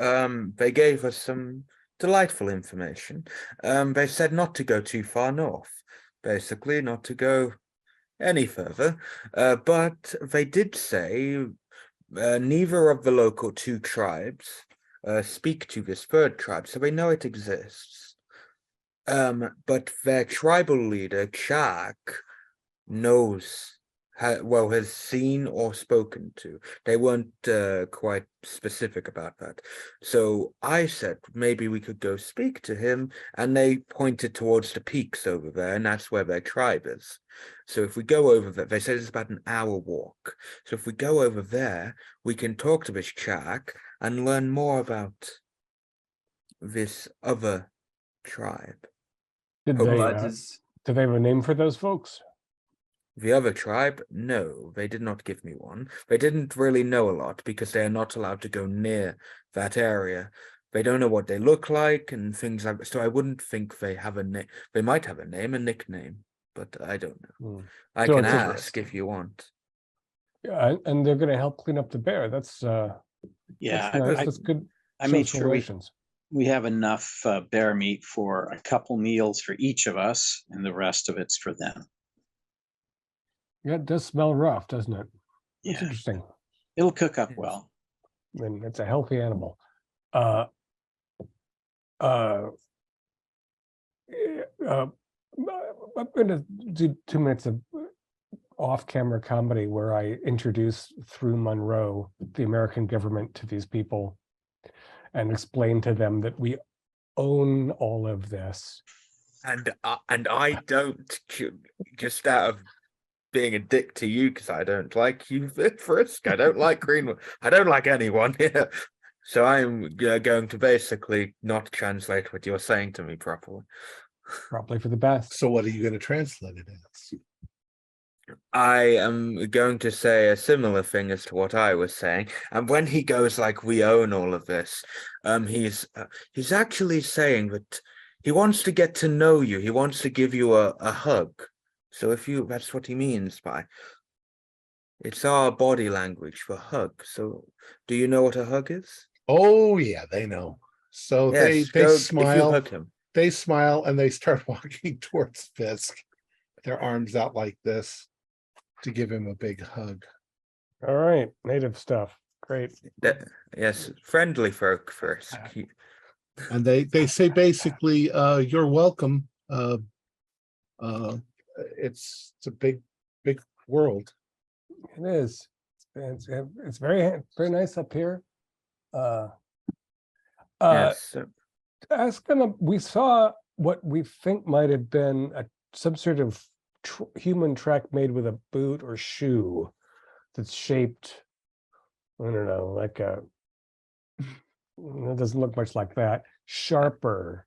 They gave us some delightful information. They said not to go too far north, basically not to go any further. But they did say neither of the local two tribes speak to this third tribe, so they know it exists. But their tribal leader, Chak, knows, has seen or spoken to. They weren't quite specific about that. So I said maybe we could go speak to him, and they pointed towards the peaks over there, and that's where their tribe is. So if we go over there, they said it's about an hour walk. So if we go over there, we can talk to this Chak and learn more about this other tribe. Did they have a name for those folks? The other tribe? No, they did not give me one. They didn't really know a lot because they are not allowed to go near that area. They don't know what they look like and things like that. So I wouldn't think they have a name. They might have a name, a nickname, but I don't know. I can ask if you want. Yeah, and they're going to help clean up the bear. That's that's nice. That's good. I made sure relations. we have enough bear meat for a couple meals for each of us, and the rest of it's for them. Yeah, it does smell rough, doesn't it? It's Yeah. interesting. It'll cook up well. And it's a healthy animal. I'm going to do 2 minutes of off-camera comedy where I introduce through Monroe the American government to these people and explain to them that we own all of this. And I don't, just out of being a dick to you because I don't like you, Frisk. I don't like Greenwood. I don't like anyone here. So I'm going to basically not translate what you're saying to me properly. Probably for the best. So what are you going to translate it as? I am going to say a similar thing as to what I was saying. And when he goes like, we own all of this, he's actually saying that he wants to get to know you. He wants to give you a hug. So that's what he means by, it's our body language for hug. So do you know what a hug is? Oh yeah, they know. So yes, they smile. If you hug him. They smile and they start walking towards Fisk, their arms out like this to give him a big hug. All right, native stuff. Great. Yes, friendly folk first. And they say basically, you're welcome. It's a big world. It is. It's very nice up here. Yes. Ask them. We saw what we think might have been some sort of human track made with a boot or shoe that's shaped, I don't know, like a. It doesn't look much like that. Sharper.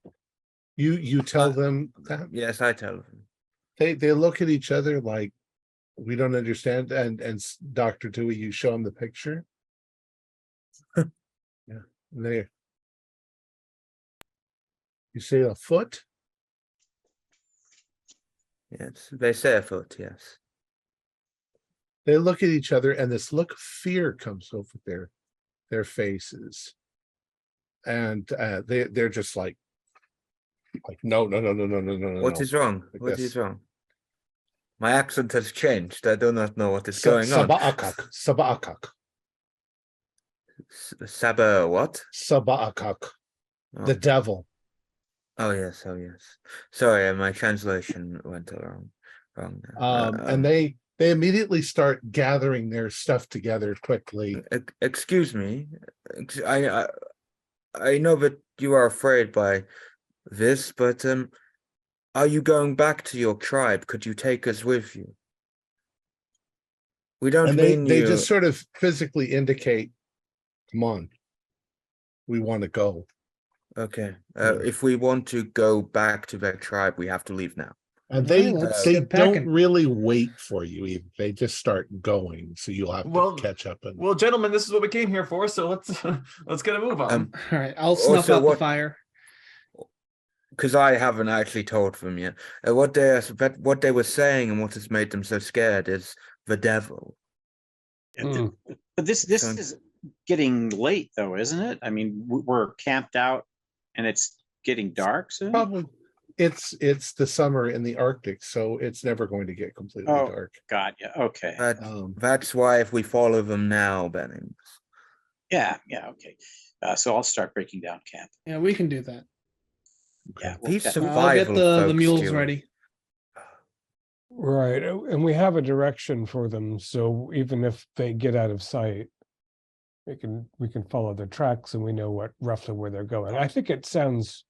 You tell them that? Yes, I tell them. They look at each other like we don't understand. And Dr. Dewey, you show them the picture. Yeah, there. You say a foot? Yes, they say a foot, yes. They look at each other and this look of fear comes over their faces. And they're just like no. What is wrong? What is wrong? My accent has changed. I do not know what is going on. Saba'akak. Saba what? Saba'akak, Oh. the devil. Oh yes, oh yes. Sorry, my translation went wrong there. And they immediately start gathering their stuff together quickly. Excuse me. I know that you are afraid by this, but are you going back to your tribe? Could you take us with you? We don't And mean they you. just sort of physically indicate, come on, we want to go. Okay. Yeah. If we want to go back to their tribe, we have to leave now. And All right, they let's they get don't packing. really wait for you even. They just start going, so you'll have Well, to catch up. And Well, gentlemen, this is what we came here for, so let's let's get a move on. All right, I'll snuff Also, out the what- fire. Because I haven't actually told them yet. What they were saying and what has made them so scared is the devil. Mm. But this So- is getting late, though, isn't it? I mean, we're camped out, and it's getting dark soon. probably it's the summer in the Arctic, so it's never going to get completely Oh. dark. God, yeah, okay, That's why if we follow them now, Bennings. yeah, okay. So I'll start breaking down camp. Yeah, we can do that. Yeah, These we'll get- I'll get survival the folks, mules Stewie. ready. Right, and we have a direction for them, so even if they get out of sight, we can follow their tracks, and we know roughly where they're going. I think it sounds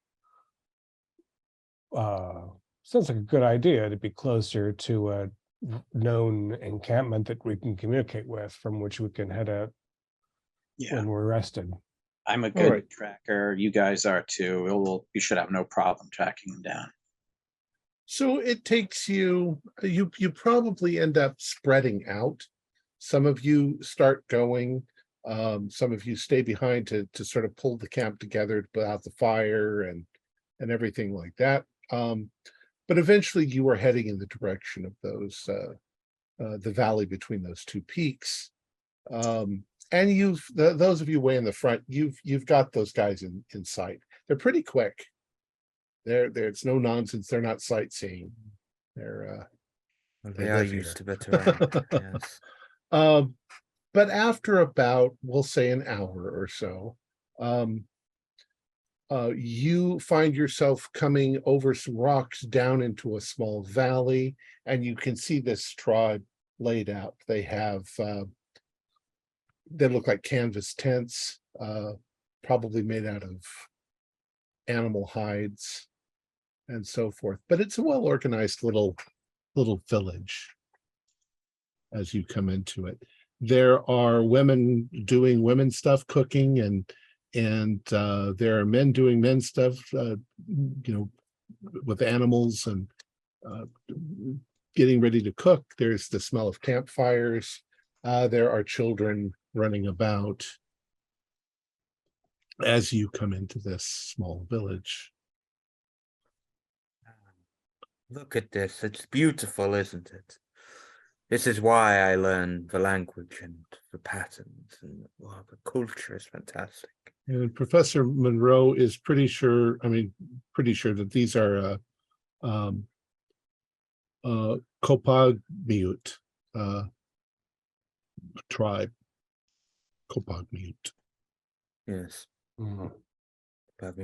like a good idea to be closer to a known encampment that we can communicate with, from which we can head out yeah, when we're rested. I'm a good right. tracker. You guys are too. You should have no problem tracking them down. So it takes you probably end up spreading out. Some of you start going, some of you stay behind to sort of pull the camp together to put out the fire and everything like that. But eventually you are heading in the direction of those the valley between those two peaks. And those of you way in the front, you've got those guys in sight. They're pretty quick. It's no nonsense. They're not sightseeing. They're They are live used here. to the terrain. Yes. But after about, we'll say, an hour or so, you find yourself coming over some rocks down into a small valley, and you can see this tribe laid out. They have they look like canvas tents, probably made out of animal hides and so forth. But it's a well-organized little village as you come into it. There are women doing women stuff, cooking, and there are men doing men stuff, with animals and getting ready to cook. There's the smell of campfires. There are children running about as you come into this small village. Look at this. It's beautiful, isn't it? This is why I learn the language and the patterns, and the culture is fantastic. And Professor Monroe is pretty sure that these are Kopagmiut tribe. Kopagmiut. Yes. Mhm. But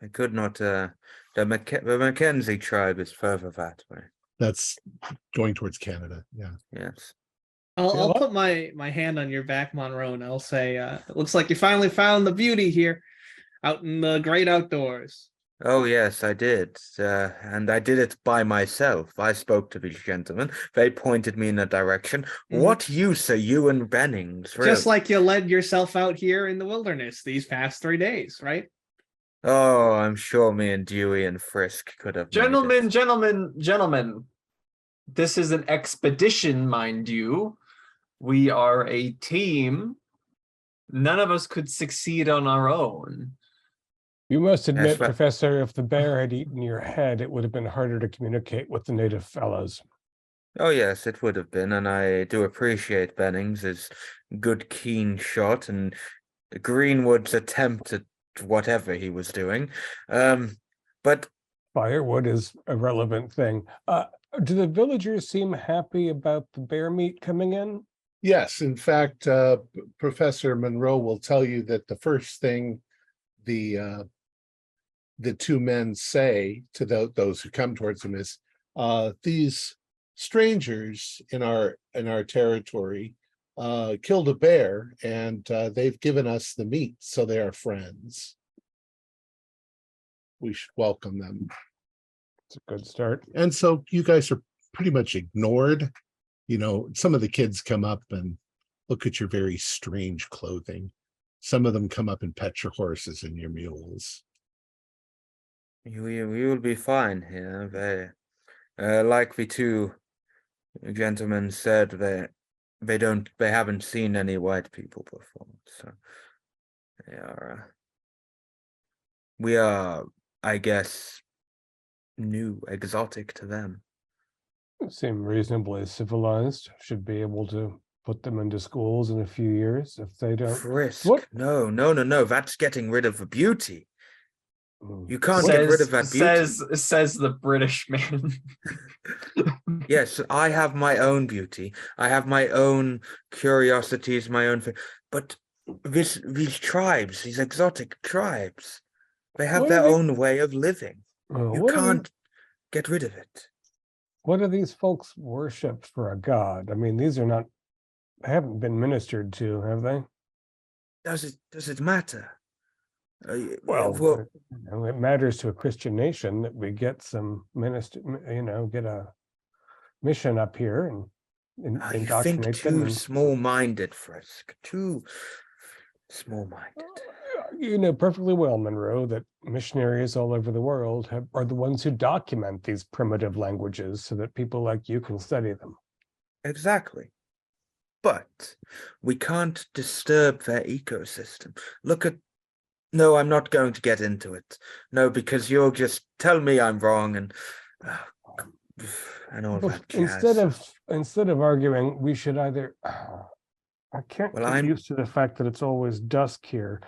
I could not. The Mackenzie tribe is further that way. That's going towards Canada. Yeah. Yes. I'll put my hand on your back, Monroe, and I'll say, it looks like you finally found the beauty here out in the great outdoors. Oh yes, I did, and I did it by myself. I spoke to these gentlemen. They pointed me in a direction. What use are you and Bennings? Really? Just like you led yourself out here in the wilderness these past 3 days, right? Oh, I'm sure me and Dewey and Frisk could have. made it. Gentlemen, this is an expedition, mind you. We are a team. None of us could succeed on our own. You must admit, That's right. Professor, if the bear had eaten your head, it would have been harder to communicate with the native fellows. Oh yes, it would have been, and I do appreciate Bennings' good keen shot and Greenwood's attempt at whatever he was doing. But Firewood is a relevant thing. Do the villagers seem happy about the bear meat coming in? Yes, in fact, Professor Monroe will tell you that the first thing the two men say to those who come towards them is, these strangers in our territory killed a bear, and they've given us the meat, so they are friends. We should welcome them. It's a good start. And so you guys are pretty much ignored. You know, some of the kids come up and look at your very strange clothing. Some of them come up and pet your horses and your mules. We will be fine here. Like the two gentlemen said, they haven't seen any white people before, so we are, I guess, new, exotic to them. Seem reasonably civilized. Should be able to put them into schools in a few years if they don't. Frisk? What? No. That's getting rid of the beauty. You can't says, get rid of that beauty. Says the British man. Yes, I have my own beauty. I have my own curiosities, my own thing. But these tribes, these exotic tribes, they have their own way of living. You can't get rid of it. What do these folks worship for a god? I mean, they haven't been ministered to, have they? Does it matter? Well, it matters to a Christian nation that we get some get a mission up here and you indoctrinate think them. Too small-minded, Frisk. Too small-minded. You know perfectly well, Monroe, that missionaries all over the world are the ones who document these primitive languages so that people like you can study them. Exactly. But we can't disturb their ecosystem. No, I'm not going to get into it. No, because you'll just tell me I'm wrong and all that jazz. Instead of arguing, we should either. I can't get used to the fact that it's always dusk here.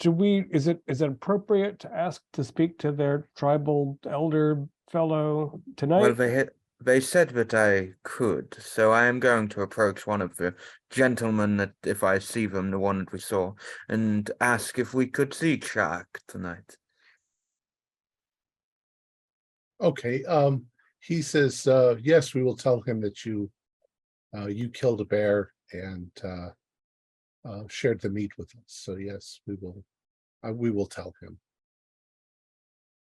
Is it appropriate to ask to speak to their tribal elder fellow tonight? Well, they said that I could, so I am going to approach one of the gentlemen that, if I see them, the one that we saw, and ask if we could see Chak tonight. Okay. He says, yes, we will tell him that you killed a bear and shared the meat with us. So yes, we will tell him.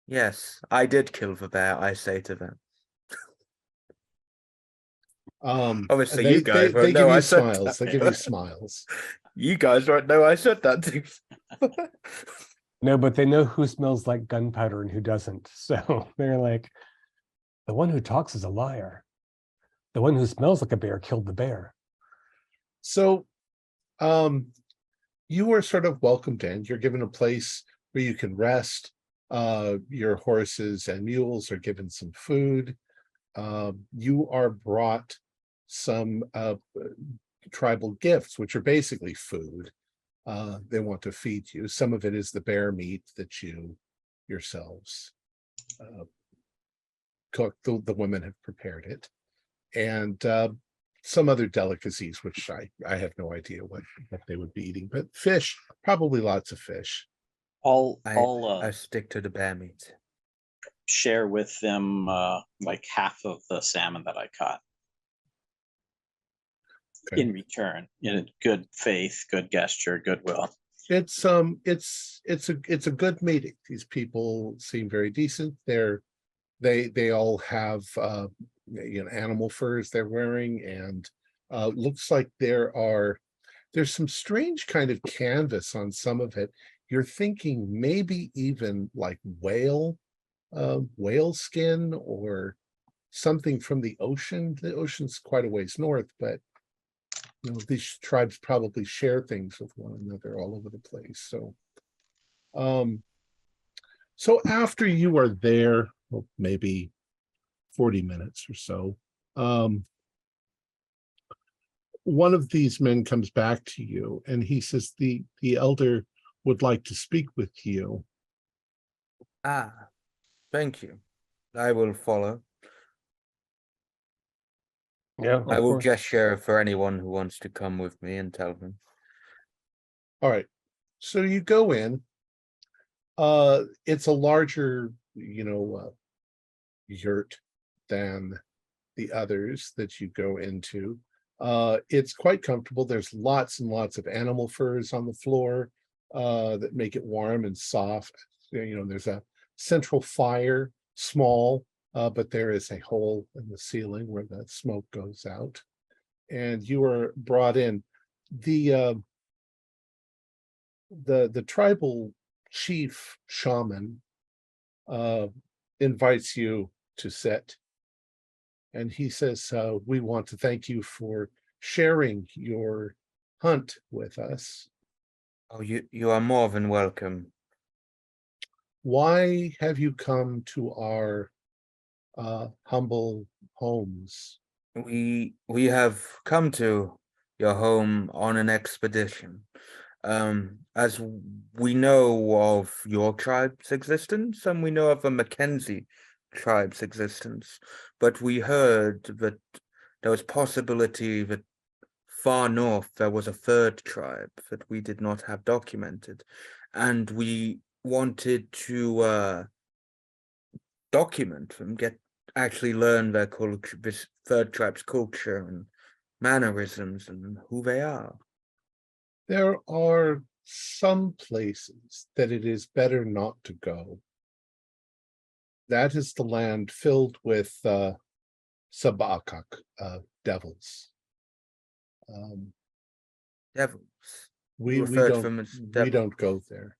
Yes, I did kill the bear, I say to them. Obviously, you guys they know I said smiles. that. They give you smiles. You guys don't know I said that too. No, but they know who smells like gunpowder and who doesn't. So they're like, the one who talks is a liar. The one who smells like a bear killed the bear. So you are sort of welcomed in. You're given a place where you can rest. Your horses and mules are given some food. You are brought some tribal gifts, which are basically food. They want to feed you. Some of it is the bear meat that you yourselves cooked. The women have prepared it, and some other delicacies, which I have no idea what they would be eating. But fish, probably lots of fish. I stick to the bear meat. Share with them like half of the salmon that I caught. Okay. In return, in good faith, good gesture, goodwill. It's a good meeting. These people seem very decent. They all have animal furs they're wearing, and looks like there's some strange kind of canvas on some of it. You're thinking maybe even like whale skin or something from the ocean. The ocean's quite a ways north, but these tribes probably share things with one another all over the place. So after you are there, well, maybe 40 minutes or so, one of these men comes back to you and he says the elder would like to speak with you. Ah, thank you. I will follow. Yeah, I of will course. gesture for anyone who wants to come with me and tell them. All right. So you go in. It's a larger, yurt than the others that you go into. It's quite comfortable. There's lots and lots of animal furs on the floor that make it warm and soft. There's a central fire, small, but there is a hole in the ceiling where the smoke goes out. And you are brought in. The tribal chief shaman invites you to sit, and he says, we want to thank you for sharing your hunt with us. Oh, you are more than welcome. Why have you come to our humble homes? We have come to your home on an expedition. As we know of your tribe's existence, and we know of the Mackenzie tribe's existence, but we heard that there was possibility that far north there was a third tribe that we did not have documented, and we wanted to document them, actually learn their culture, this third tribe's culture and mannerisms and who they are. There are some places that it is better not to go. That is the land filled with Sabakak, devils. Devils. We You refer to don't them as we devils. don't go there.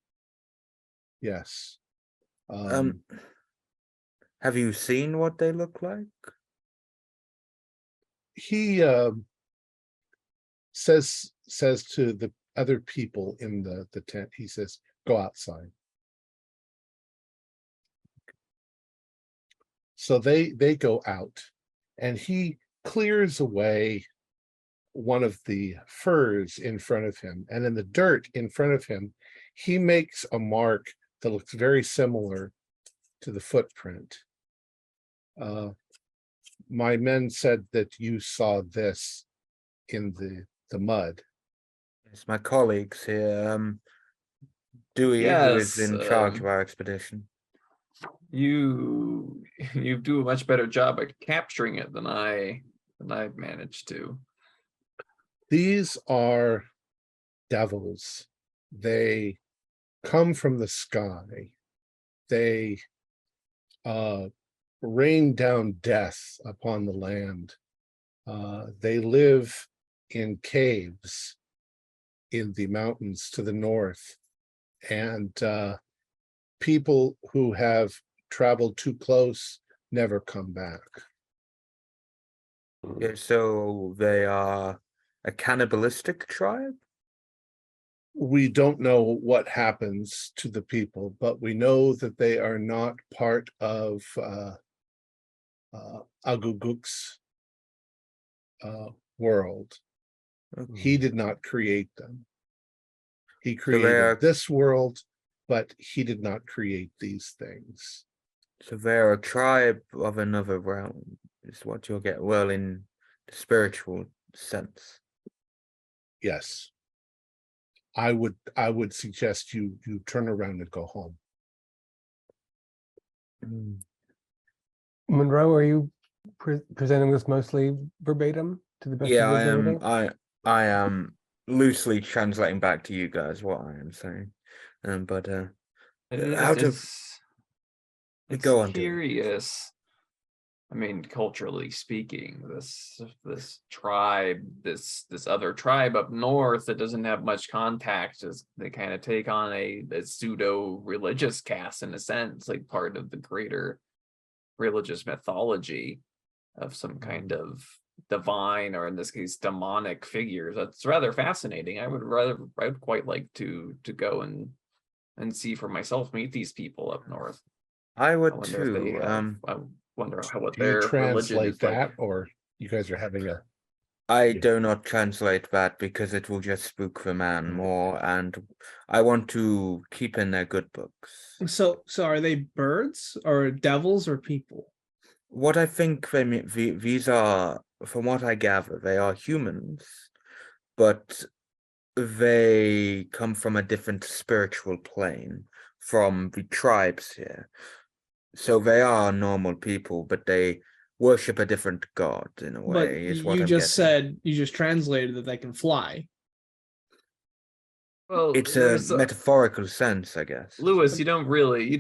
Yes. Have you seen what they look like? He says to the other people in the tent, he says, go outside. So they go out, and he clears away one of the furs in front of him, and in the dirt in front of him, he makes a mark that looks very similar to the footprint. My men said that you saw this in the mud. Yes, my colleagues here, Dewey, who is Yes, in charge of our expedition. You do a much better job at capturing it than I've managed to. These are devils. They come from the sky. They rain down death upon the land. They live in caves in the mountains to the north, and people who have traveled too close never come back. Yeah, so they are a cannibalistic tribe? We don't know what happens to the people, but we know that they are not part of Aguguk's world. He did not create them. He created this world, but he did not create these things. So they're a tribe of another realm, is what you'll get, well, in the spiritual sense. Yes. I would suggest you turn around and go home. Monroe, are you presenting this mostly verbatim to the best Yeah, of your ability? I am loosely translating back to you guys what I am saying. But It's go on, curious. I mean, culturally speaking, this tribe, this other tribe up north that doesn't have much contact, they kind of take on a pseudo religious caste in a sense, like part of the greater religious mythology of some kind of divine, or in this case demonic figures. That's rather fascinating. I would quite like to go and see for myself, meet these people up north. I would wonder if they too. I wonder what Do you their religion translate is that, like. or you guys are having a... I do not translate that because it will just spook the man more, and I want to keep in their good books. So are they birds or devils or people? What I think they mean, these are from what I gather, they are humans, but they come from a different spiritual plane from the tribes here. So they are normal people, but they worship a different god in a But way, is what you I'm just getting. said, you just translated that they can fly. Well, It's a there's metaphorical sense, I guess. Lewis, you don't really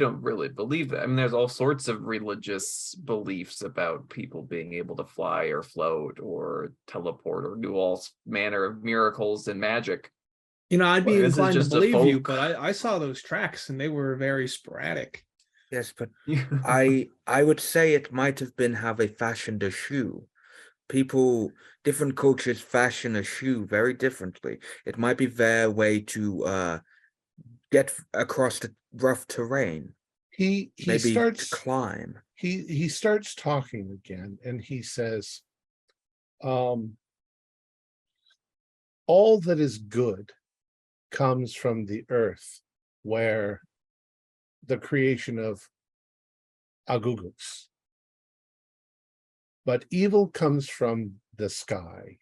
believe that. I mean, there's all sorts of religious beliefs about people being able to fly or float or teleport or do all manner of miracles and magic. You know, I'd be This is inclined to just a believe you, folk. but I saw those tracks and they were very sporadic. Yes, but I would say it might have been how they fashioned a shoe. People, different cultures fashion a shoe very differently. It might be their way to get across the rough terrain, He maybe to starts climb. he starts talking again, and he says, all that is good comes from the earth, where the creation of Agugus. But evil comes from the sky.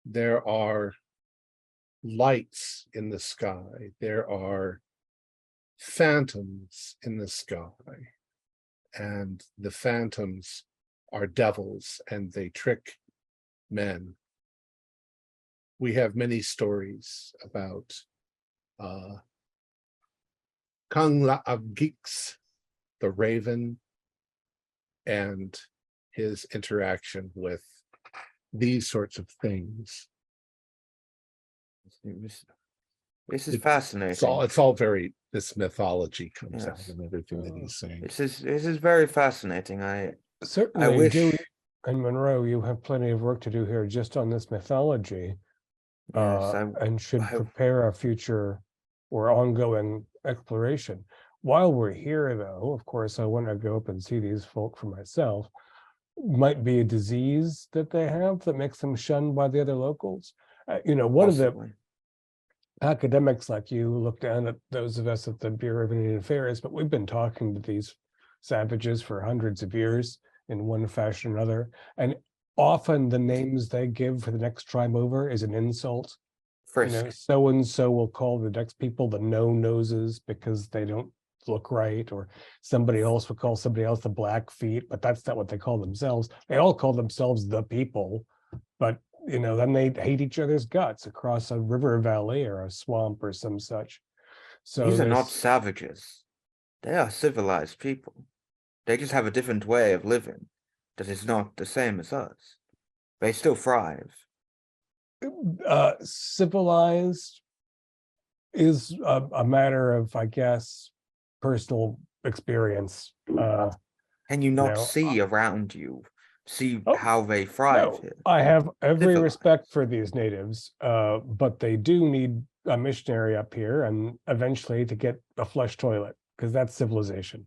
There are lights in the sky. There are phantoms in the sky. And the phantoms are devils, and they trick men. We have many stories about Kangla-Agix, the raven, and his interaction with these sorts of things. This is fascinating. It's all very, this mythology comes out Yes. in everything that he's saying. This is very fascinating. Certainly, wish- Dewey and Monroe, you have plenty of work to do here just on this mythology, Yes, and should I- prepare a future or ongoing exploration. While we're here, though, of course, I want to go up and see these folk for myself. Might be a disease that they have that makes them shunned by the other locals. One of the possibly. academics like you look down at those of us at the Bureau of Indian Affairs, but we've been talking to these savages for hundreds of years in one fashion or another. And often the names they give for the next tribe over is an insult. Frisk. So and so will call the next people the no noses because they don't look right, or somebody else will call somebody else the Blackfeet, but that's not what they call themselves. They all call themselves the people, but then they hate each other's guts across a river valley or a swamp or some such. So These are not there's- savages. They are civilized people. They just have a different way of living that is not the same as us. They still thrive. Civilized is a matter of, I guess, personal experience. Can you not No, see around you? See Oh, how they thrive No, here. I have every Civilized. respect for these natives, but they do need a missionary up here and eventually to get a flush toilet, because that's civilization.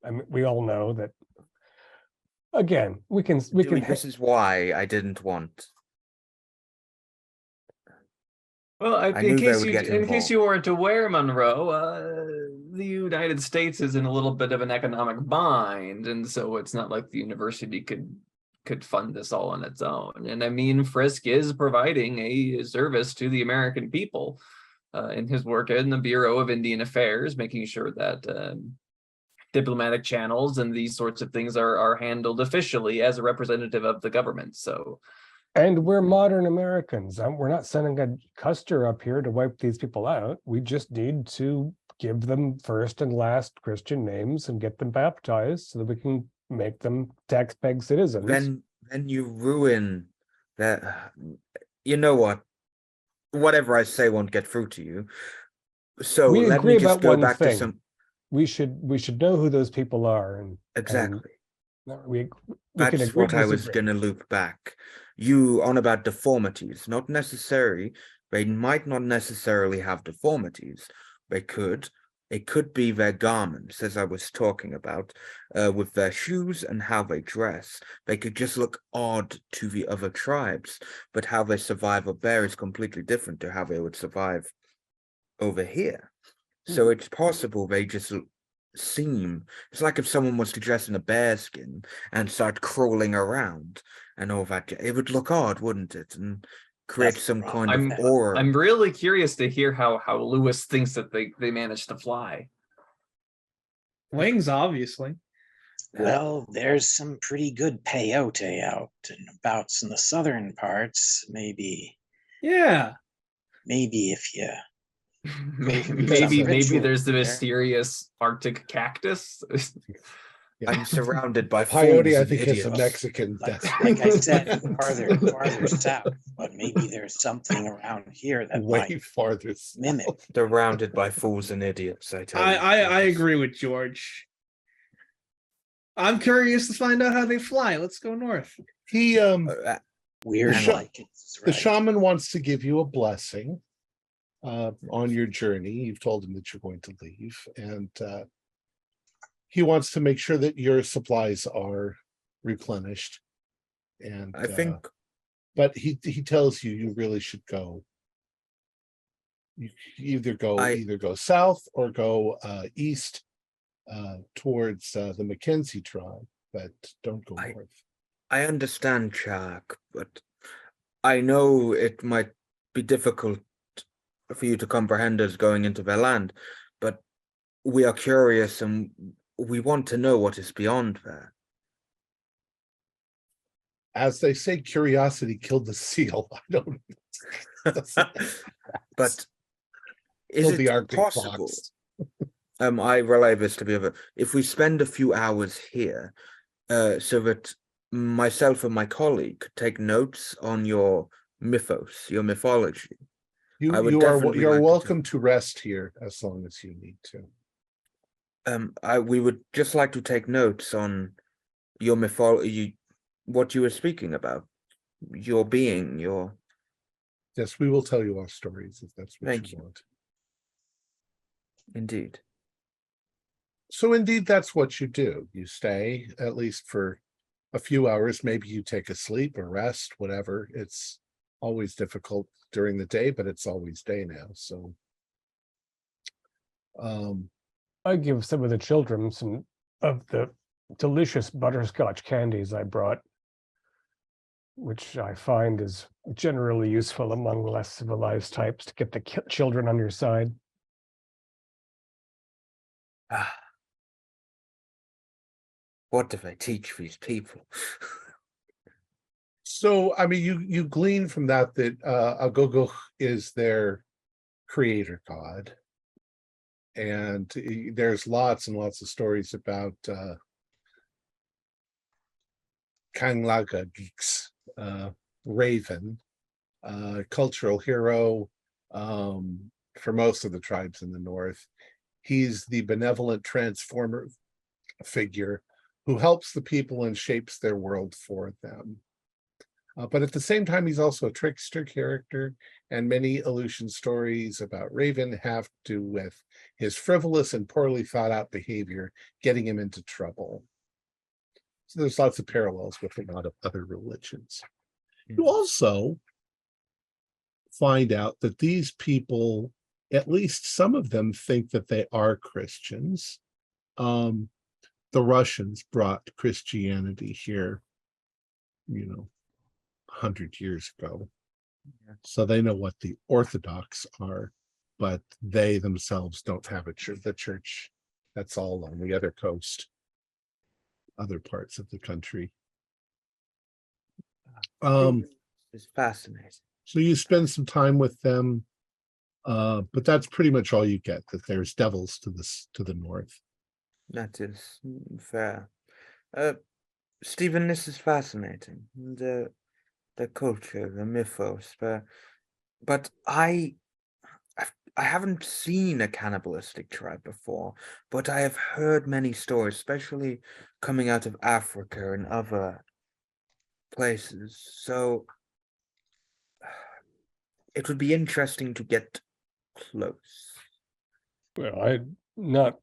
I mean, we all know that. Again, we can This is why I didn't want. Well, I knew they would get in case involved. you weren't aware, Monroe, the United States is in a little bit of an economic bind, and so it's not like the university could fund this all on its own. And I mean, Frisk is providing a service to the American people in his work in the Bureau of Indian Affairs, making sure that diplomatic channels and these sorts of things are handled officially as a representative of the government. So. And we're modern Americans. We're not sending a Custer up here to wipe these people out. We just need to give them first and last Christian names and get them baptized so that we can make them tax-paying citizens. Then you ruin that. You know what? Whatever I say won't get through to you. So we let agree me just about go one back thing. to some. We should know who those people are, and Exactly. we can That's agree what to I was disagree. going to loop back. You on about deformities, not necessary. They might not necessarily have deformities. They could. It could be their garments, as I was talking about, with their shoes and how they dress. They could just look odd to the other tribes, but how they survive up there is completely different to how they would survive over here. So it's possible they just seem, it's like if someone was to dress in a bear skin and start crawling around and all that. It would look odd, wouldn't it? And create Nothing some wrong kind with of that. aura. I'm really curious to hear how Lewis thinks that they managed to fly. Wings, obviously. Well, there's some pretty good peyote out and abouts in the southern parts. Maybe Yeah. if you Maybe ritual there's the there. mysterious Arctic cactus. I'm surrounded by Peyote, fools I and think, is a idiots. Mexican like, death. like I said, farther south. But maybe there's something around here that Way might farther south. mimic. Surrounded by fools and idiots, I tell you. I agree with George. I'm curious to find out how they fly. Let's go north. He Weird The like it's the right. shaman wants to give you a blessing on your journey. You've told him that you're going to leave, and he wants to make sure that your supplies are replenished. And I think but he tells you really should go. You either go south or go east towards the Mackenzie tribe, but don't go north. I understand, Chuck, but I know it might be difficult for you to comprehend us going into their land, but we are curious and we want to know what is beyond there. As they say, curiosity killed the seal. I don't. But is Killed the it Arctic possible? fox. I relay this to be over. If we spend a few hours here, so that myself and my colleague could take notes on your mythos, your mythology. I would You're definitely like to welcome to rest here as long as you need to. We would just like to take notes on your mythology, what you were speaking about, your being, your. Yes, we will tell you our stories if that's what Thank you you. want. Indeed. So indeed, that's what you do. You stay at least for a few hours. Maybe you take a sleep or rest, whatever. It's always difficult during the day, but it's always day now. So I give some of the children some of the delicious butterscotch candies I brought, which I find is generally useful among less civilized types to get the children on your side. What do they teach these people? So, I mean, you glean from that Agogo is their creator god, and there's lots and lots of stories about Kanglaga geeks, Raven, cultural hero for most of the tribes in the north. He's the benevolent transformer figure who helps the people and shapes their world for them. But at the same time, he's also a trickster character, and many illusion stories about Raven have to do with his frivolous and poorly thought out behavior, getting him into trouble. So there's lots of parallels with a lot of other religions. You also find out that these people, at least some of them, think that they are Christians. The Russians brought Christianity here, 100 years ago. So they know what the Orthodox are, but they themselves don't have a church. The church, that's all on the other coast, other parts of the country. It's fascinating. So you spend some time with them, but that's pretty much all you get, that there's devils to the north. That is fair. Stephen, this is fascinating. The culture, the mythos, but I haven't seen a cannibalistic tribe before, but I have heard many stories, especially coming out of Africa and other places. So it would be interesting to get close. Well, I'm not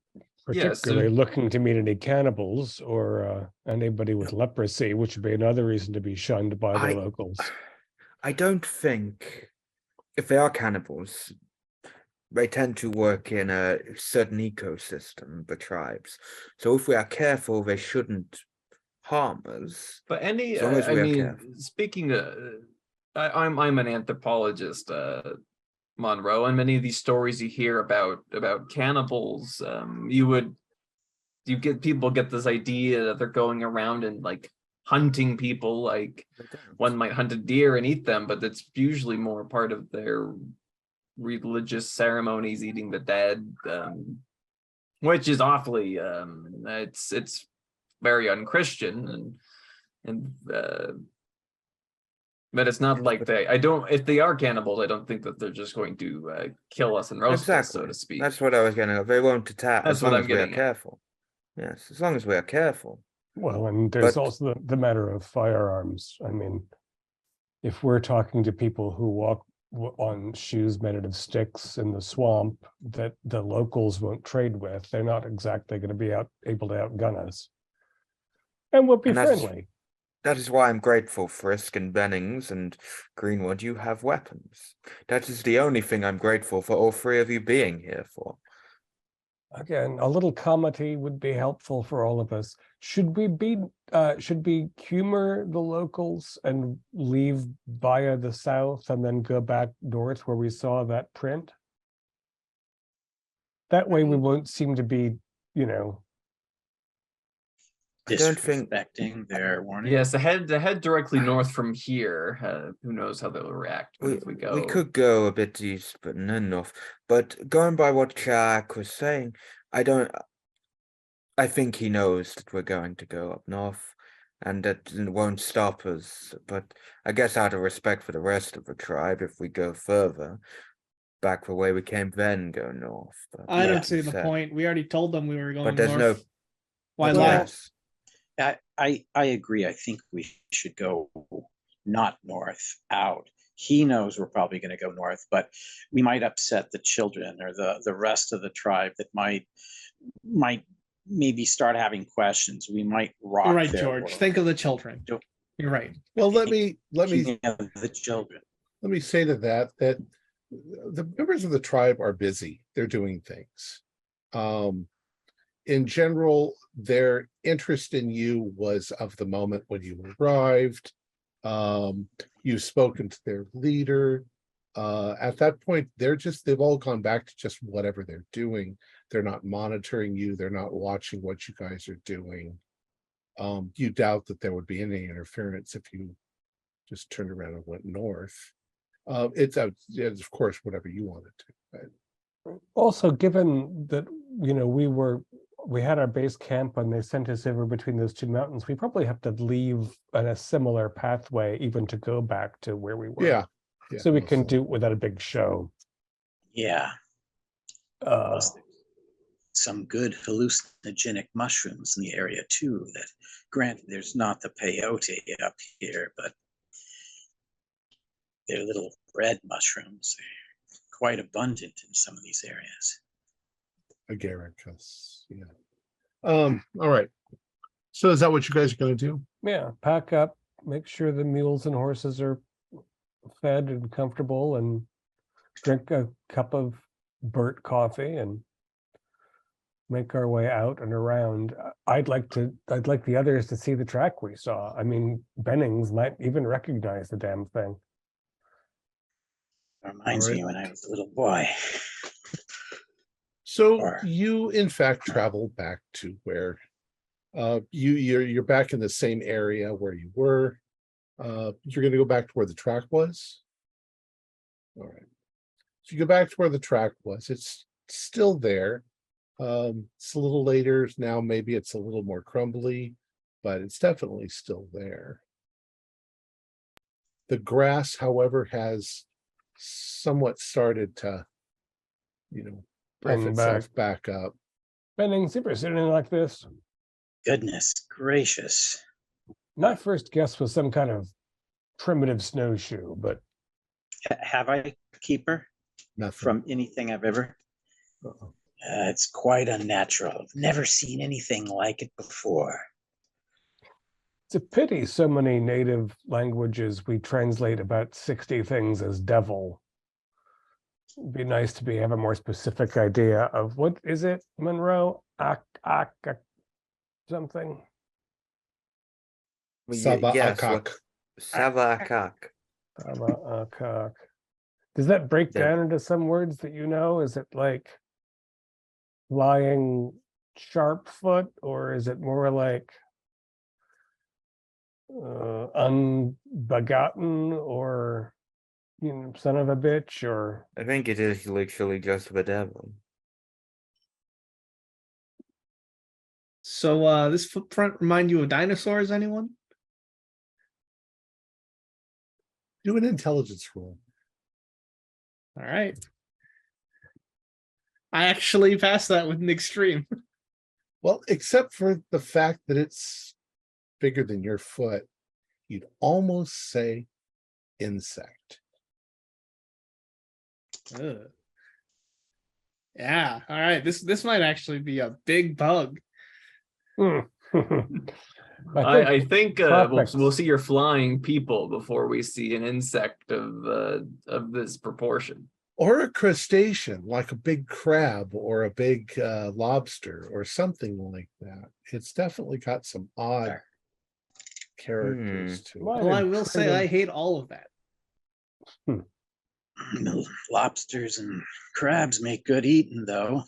particularly looking to meet any cannibals or anybody with leprosy, which would be another reason to be shunned by the locals. I don't think, if they are cannibals, they tend to work in a certain ecosystem, the tribes. So if we are careful, they shouldn't harm us. But any, As long as I we are mean, careful. speaking, I'm an anthropologist, Monroe, and many of these stories you hear about cannibals, you get people get this idea that they're going around and like hunting people, like They don't. one might hunt a deer and eat them, but it's usually more part of their religious ceremonies, eating the dead, which is awfully, it's very unchristian, and but it's not like if they are cannibals, I don't think that they're just going to kill us and roast us, so Exactly. to speak. That's what I was getting at. They won't attack That's as what long I'm as we are getting at. careful. Yes, as long as we are careful. Well, and there's But- also the matter of firearms. I mean, if we're talking to people who walk on shoes made out of sticks in the swamp that the locals won't trade with, they're not exactly going to be able to outgun us. And we'll be And that's- friendly. That is why I'm grateful, Frisk and Bennings and Greenwood. You have weapons. That is the only thing I'm grateful for all three of you being here for. Again, a little comedy would be helpful for all of us. Should we humor the locals and leave via the south and then go back north where we saw that print? That way we won't seem to be, I don't think- Disrespecting their warning. Yes, the head directly north from here. Who knows how they'll react if we go. We could go a bit east, but no north. But going by what Jack was saying, I think he knows that we're going to go up north, and that it won't stop us. But I guess out of respect for the rest of the tribe, if we go further, back the way we came, then go north. But I like don't see you the said- point. We already told them we were going But there's north. no. Why but lie? yes. I agree. I think we should go not north, out. He knows we're probably going to go north, but we might upset the children or the rest of the tribe that might maybe start having questions. We might rock You're right, their George. world. Think of the children. Don't- You're right. Well, let me Thinking of the children. let me say to that the members of the tribe are busy. They're doing things. In general, their interest in you was of the moment when you arrived. You've spoken to their leader. At that point, they've all gone back to just whatever they're doing. They're not monitoring you. They're not watching what you guys are doing. You doubt that there would be any interference if you just turned around and went north. It's of course whatever you wanted to. But also given that, we had our base camp and they sent us over between those two mountains, we probably have to leave on a similar pathway even to go back to where we were. yeah. So we most can likely. do it without a big show. Yeah. Plus, there's some good hallucinogenic mushrooms in the area too. That, granted, there's not the peyote up here, but they're little red mushrooms. They're quite abundant in some of these areas. Agaricus. Yeah. All right. So is that what you guys are going to do? Yeah, pack up, make sure the mules and horses are fed and comfortable, and drink a cup of burnt coffee and make our way out and around. I'd like the others to see the track we saw. I mean, Bennings might even recognize the damn thing. Reminds All right. me when I was a little boy. So Or- you in fact travel back to where you're back in the same area where you were. You're going to go back to where the track was. All right. So you go back to where the track was. It's still there. It's a little later now. Maybe it's a little more crumbly, but it's definitely still there. The grass, however, has somewhat started to, puff Bend itself back up. Bennings, you ever seen anything like this? Goodness gracious. My first guess was some kind of primitive snowshoe, but Have I keeper Nothing. from anything I've ever? Uh-oh. It's quite unnatural. I've never seen anything like it before. it's a pity so many native languages we translate about 60 things as devil. It'd be nice to have a more specific idea of what is it, Monroe? Something. Saba yes, Akak. Savakak. Cock. Does that break Yeah. down into some words that you know? Is it like flying sharp foot, or is it more like unbegotten, or son of a bitch, or I think it is literally just the devil. So this footprint remind you of dinosaurs, anyone? Do an intelligence roll. All right. I actually passed that with an extreme. Well, except for the fact that it's bigger than your foot, you'd almost say insect. Ugh. Yeah. All right. This might actually be a big bug. I think tropics- we'll see your flying people before we see an insect of this proportion. Or a crustacean, like a big crab or a big lobster or something like that. It's definitely got some odd characters to it. Well, Well, I will say Trigger- I hate all of that. Lobsters and crabs make good eating, though.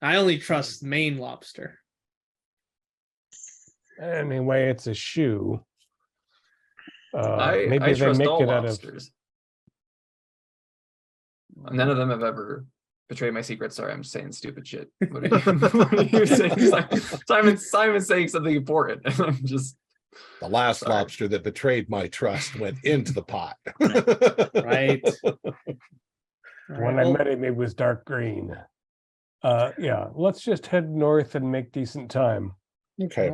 I only trust Maine lobster. Anyway, it's a shoe. I Maybe they trust make all it out of. lobsters. None of them have ever betrayed my secret. Sorry, I'm saying stupid shit. What are you saying? Simon's saying something important. I'm just The last Sorry. lobster that betrayed my trust went into the pot. Right. When I met him, it was dark green. Yeah, let's just head north and make decent time. Okay.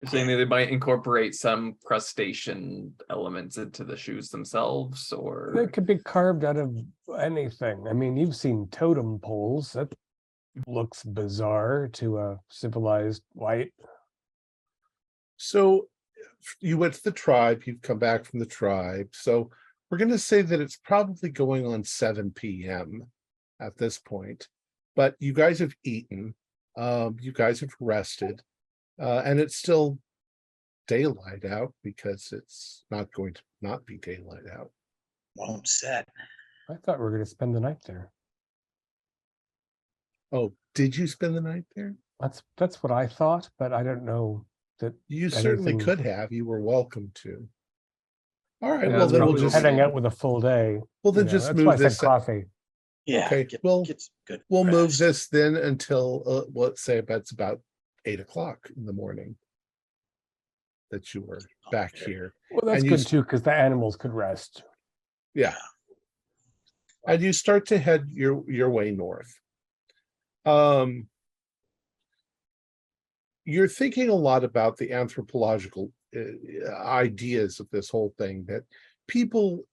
you're saying that they might incorporate some crustacean elements into the shoes themselves, They or could be carved out of anything. I mean, you've seen totem poles. That looks bizarre to a civilized white. So you went to the tribe, you've come back from the tribe. So we're going to say that it's probably going on 7 p.m. at this point. But you guys have eaten, you guys have rested, and it's still daylight out because it's not going to not be daylight out. Won't set. I thought we were going to spend the night there. Oh, did you spend the night there? That's what I thought, but I don't know that. You certainly anything- could have. You were welcome to. All right. Yeah, well, that's then we'll probably just what Heading out with a full day. well then you know, just that's move why I this. said coffee. Yeah. Okay, Get well, some good We'll move rest. this then until let's say it's about 8 o'clock in the morning that you were back here. Well, that's And you good s- too, because the animals could rest. Yeah. And you start to head your way north. You're thinking a lot about the anthropological ideas of this whole thing, that people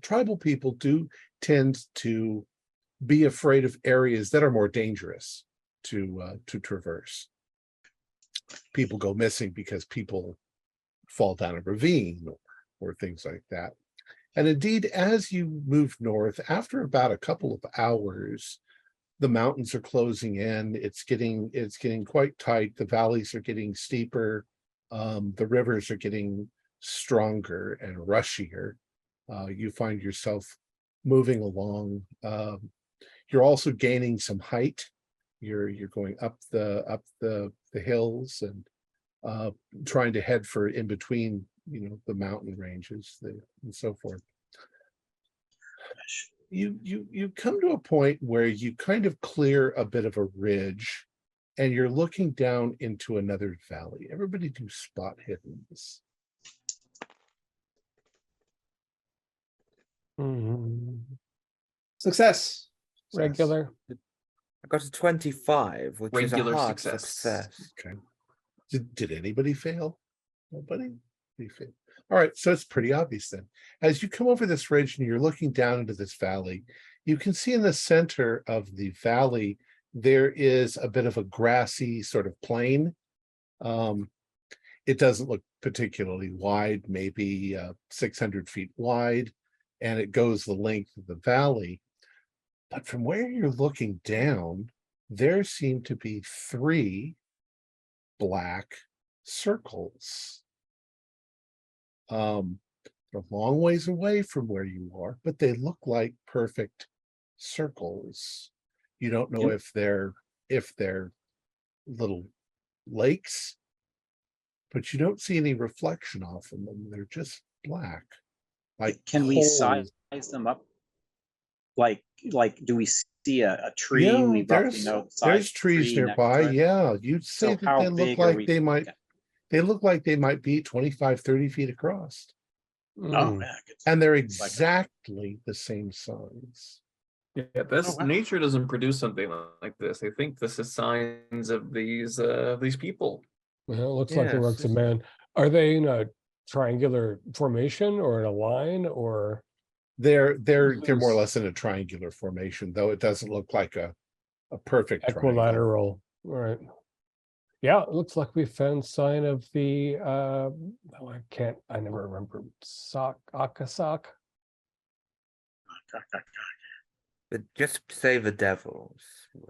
tribal people do tend to be afraid of areas that are more dangerous to traverse. People go missing because people fall down a ravine or things like that. And indeed, as you move north, after about a couple of hours, the mountains are closing in. It's getting quite tight. The valleys are getting steeper. The rivers are getting stronger and rushier. You find yourself moving along. You're also gaining some height. You're going up the hills and trying to head for in between, the mountain ranges and so forth. You come to a point where you kind of clear a bit of a ridge and you're looking down into another valley. Everybody do spot hiddens. Mhm. Success. Regular. I got a 25, which Regular is a hard success. success. Okay. Did anybody fail? Nobody? You failed. All right, so it's pretty obvious then. As you come over this ridge and you're looking down into this valley, you can see in the center of the valley, there is a bit of a grassy sort of plain. It doesn't look particularly wide, maybe 600 feet wide, and it goes the length of the valley. But from where you're looking down, there seem to be 3 black circles. They're a long ways away from where you are, but they look like perfect circles. You don't know if they're little lakes, but you don't see any reflection off of them. They're just black. Like, can we size them up? Like, do we see a tree? Yeah, We roughly know the size there's of the trees tree nearby. next to it? Yeah, you'd say So that how they look big are like we they look like they might be 25, 30 feet across. Oh, Mm. yeah, good. And they're exactly the same size. Yeah, this Oh, wow. nature doesn't produce something like this. I think this is signs of these people. Well, it looks like the Yes, works of it's- man. Are they in a triangular formation or in a line or? They're more or Loose. less in a triangular formation, though it doesn't look like a perfect triangle. Equilateral, right? Yeah, it looks like we found sign of the I never remember Akasak. But just say the devils.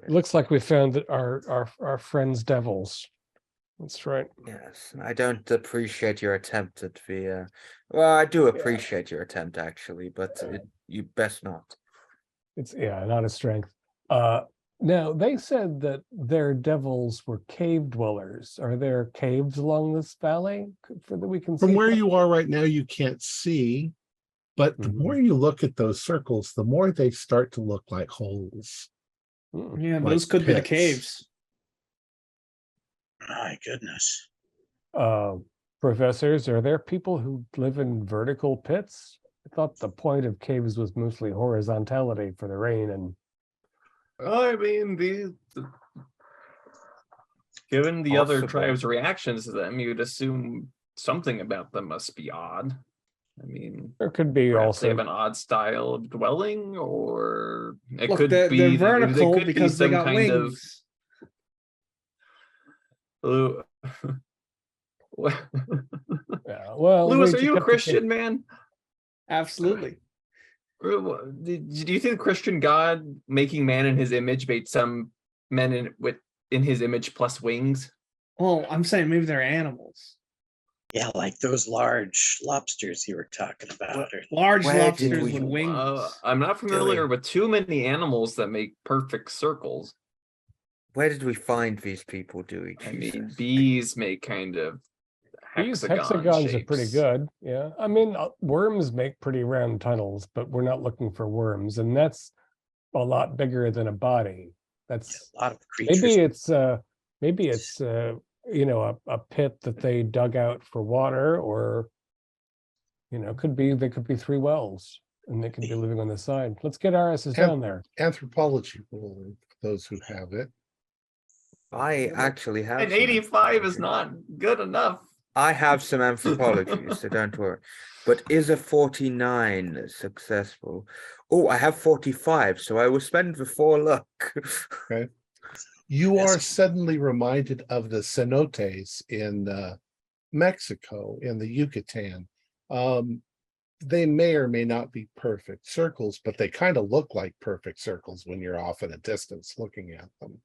It looks like we found that our friends devils. That's right. Yes, I don't appreciate your attempt at the. Well, I do appreciate your attempt actually, but you best not. It's not a strength. Now they said that their devils were cave dwellers. Are there caves along this valley that we can see? From where you are right now, you can't see, but the Mhm. more you look at those circles, the more they start to look like holes. Mm. Yeah, Like those could be the pits. caves. My goodness. Professors, are there people who live in vertical pits? I thought the point of caves was mostly horizontality for the rain and I mean, given the other Possible. tribes' reactions to them, you'd assume something about them must be odd. I mean, there could be perhaps they have also an odd style of dwelling, or it Look, could they're be vertical could be because they some got kind wings. of. well, Lewis, we are you a just have to Christian, man? Absolutely. Do you think the Christian God making man in his image made some men in his image plus wings? Well, I'm saying maybe they're animals. Yeah, like those large lobsters you were talking about. Or Large Where did lobsters we- with wings. I'm not familiar with too many animals that make perfect circles. Where did we find these people, Dewey? I mean, Jesus? bees make kind of These hexagon hexagons are pretty shapes. good. Yeah. I mean, worms make pretty round tunnels, but we're not looking for worms. And that's a lot bigger than a body. That's a lot of creatures. maybe it's a pit that they dug out for water, or they could be three wells and they could be living on the side. Let's get our asses And- down there. Anthropology rule, for those who have it. I actually have. And some 85 is anthropology. not good enough. I have some anthropology, so don't worry. But is a 49 successful? Oh, I have 45, so I will spend the 4 luck. You Yes. are suddenly reminded of the cenotes in Mexico, in the Yucatan. They may or may not be perfect circles, but they kind of look like perfect circles when you're off at a distance looking at them.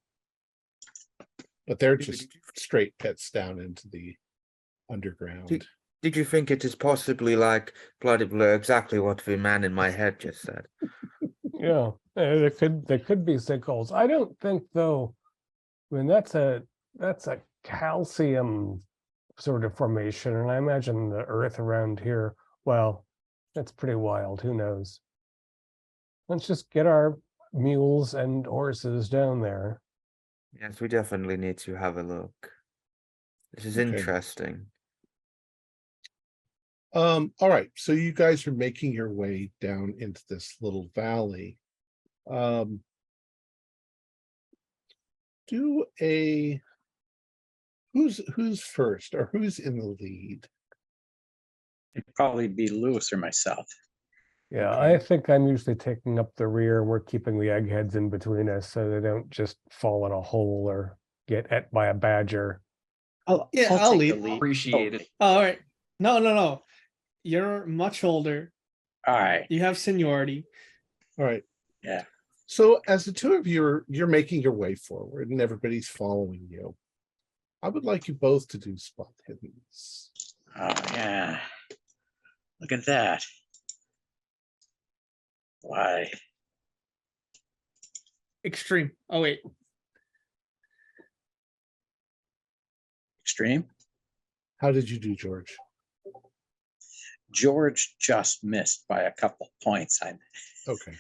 But they're just straight pits down into the underground. Did you think it is possibly like bloody blur? Exactly what the man in my head just said. Yeah, there could be sinkholes. I don't think though. I mean, that's a calcium sort of formation, and I imagine the earth around here. Well, that's pretty wild. Who knows? Let's just get our mules and horses down there. Yes, we definitely need to have a look. This is Okay. interesting. All right, so you guys are making your way down into this little valley. Who's first, or who's in the lead? It'd probably be Lewis or myself. Yeah, Okay. I think I'm usually taking up the rear. We're keeping the eggheads in between us so they don't just fall in a hole or get et by a badger. I'll Yeah, take I'll the lead. lead. Appreciate it. All right. No. You're much older. All right. You have seniority. All right. Yeah. So as the two of you you're making your way forward and everybody's following you. I would like you both to do spot hiddens. Oh yeah. Look at that. Why? Extreme. Oh wait. Extreme? How did you do, George? George just missed by a couple points. Okay.